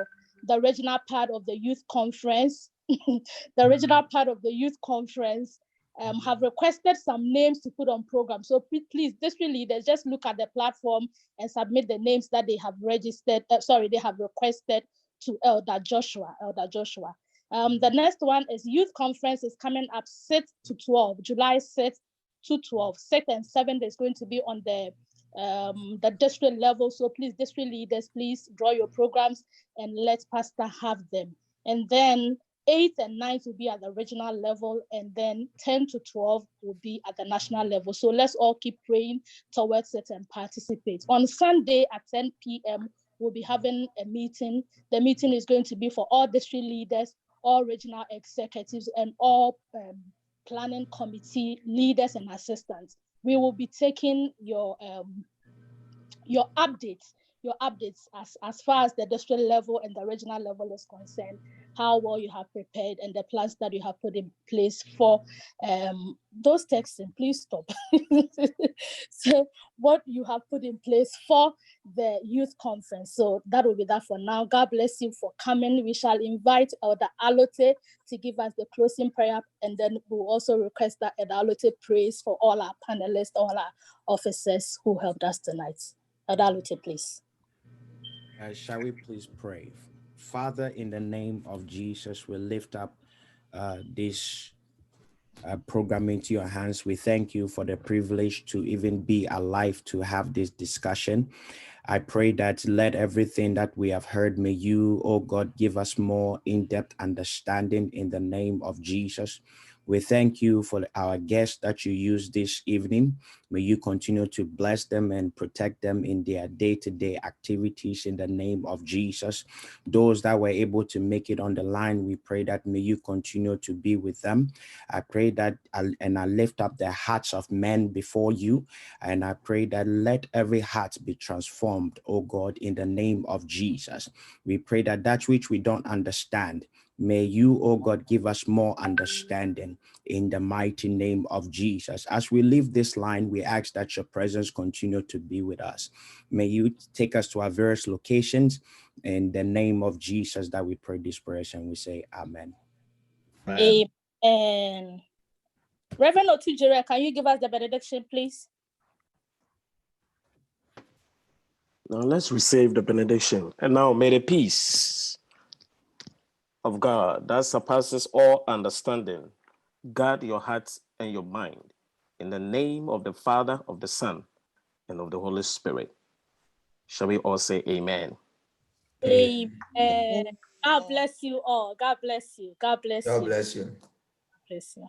S12: the regional part of the youth conference, have requested some names to put on program. So please, district leaders, just look at the platform and submit the names that they have registered. They have requested to Elder Joshua. The next one is youth conference is coming up 6 to 12, July 6 to 12. 6th and 7th is going to be on the district level. So please, district leaders, please draw your programs and let Pastor have them. And then 8th and 9th will be at the regional level, and then 10 to 12 will be at the national level. So let's all keep praying towards it and participate. On Sunday at 10 p.m., we'll be having a meeting. The meeting is going to be for all district leaders, all regional executives, and all planning committee leaders and assistants. We will be taking your updates as far as the district level and the regional level is concerned. how well you have prepared and the plans that you have put in place for those texting. Please stop. So what you have put in place for the youth conference. So that will be that for now. God bless you for coming. We shall invite Elder Alote to give us the closing prayer, and then we'll also request that Elder Alote prays for all our panelists, all our officers who helped us tonight. Elder Alote, please.
S13: Shall we please pray? Father, in the name of Jesus, we lift up this program into your hands. We thank you for the privilege to even be alive to have this discussion. I pray that let everything that we have heard, may you, oh God, give us more in-depth understanding in the name of Jesus. We thank you for our guests that you used this evening. May you continue to bless them and protect them in their day-to-day activities in the name of Jesus. Those that were able to make it on the line, we pray that may you continue to be with them. I pray that, and I lift up the hearts of men before you, and I pray that let every heart be transformed, oh God, in the name of Jesus. We pray that that which we don't understand, may you, oh God, give us more understanding in the mighty name of Jesus. As we leave this line, we ask that your presence continue to be with us. May you take us to our various locations. In the name of Jesus that we pray this prayer, and we say amen.
S12: Amen. Reverend Otujere, can you give us the benediction, please?
S8: Now let's receive the benediction. And now may the peace of God that surpasses all understanding guard your hearts and your mind. In the name of the Father, of the Son, and of the Holy Spirit. Shall we all say amen?
S12: Amen. God bless you all. God bless you. God bless you.
S6: God bless you.
S12: God bless you.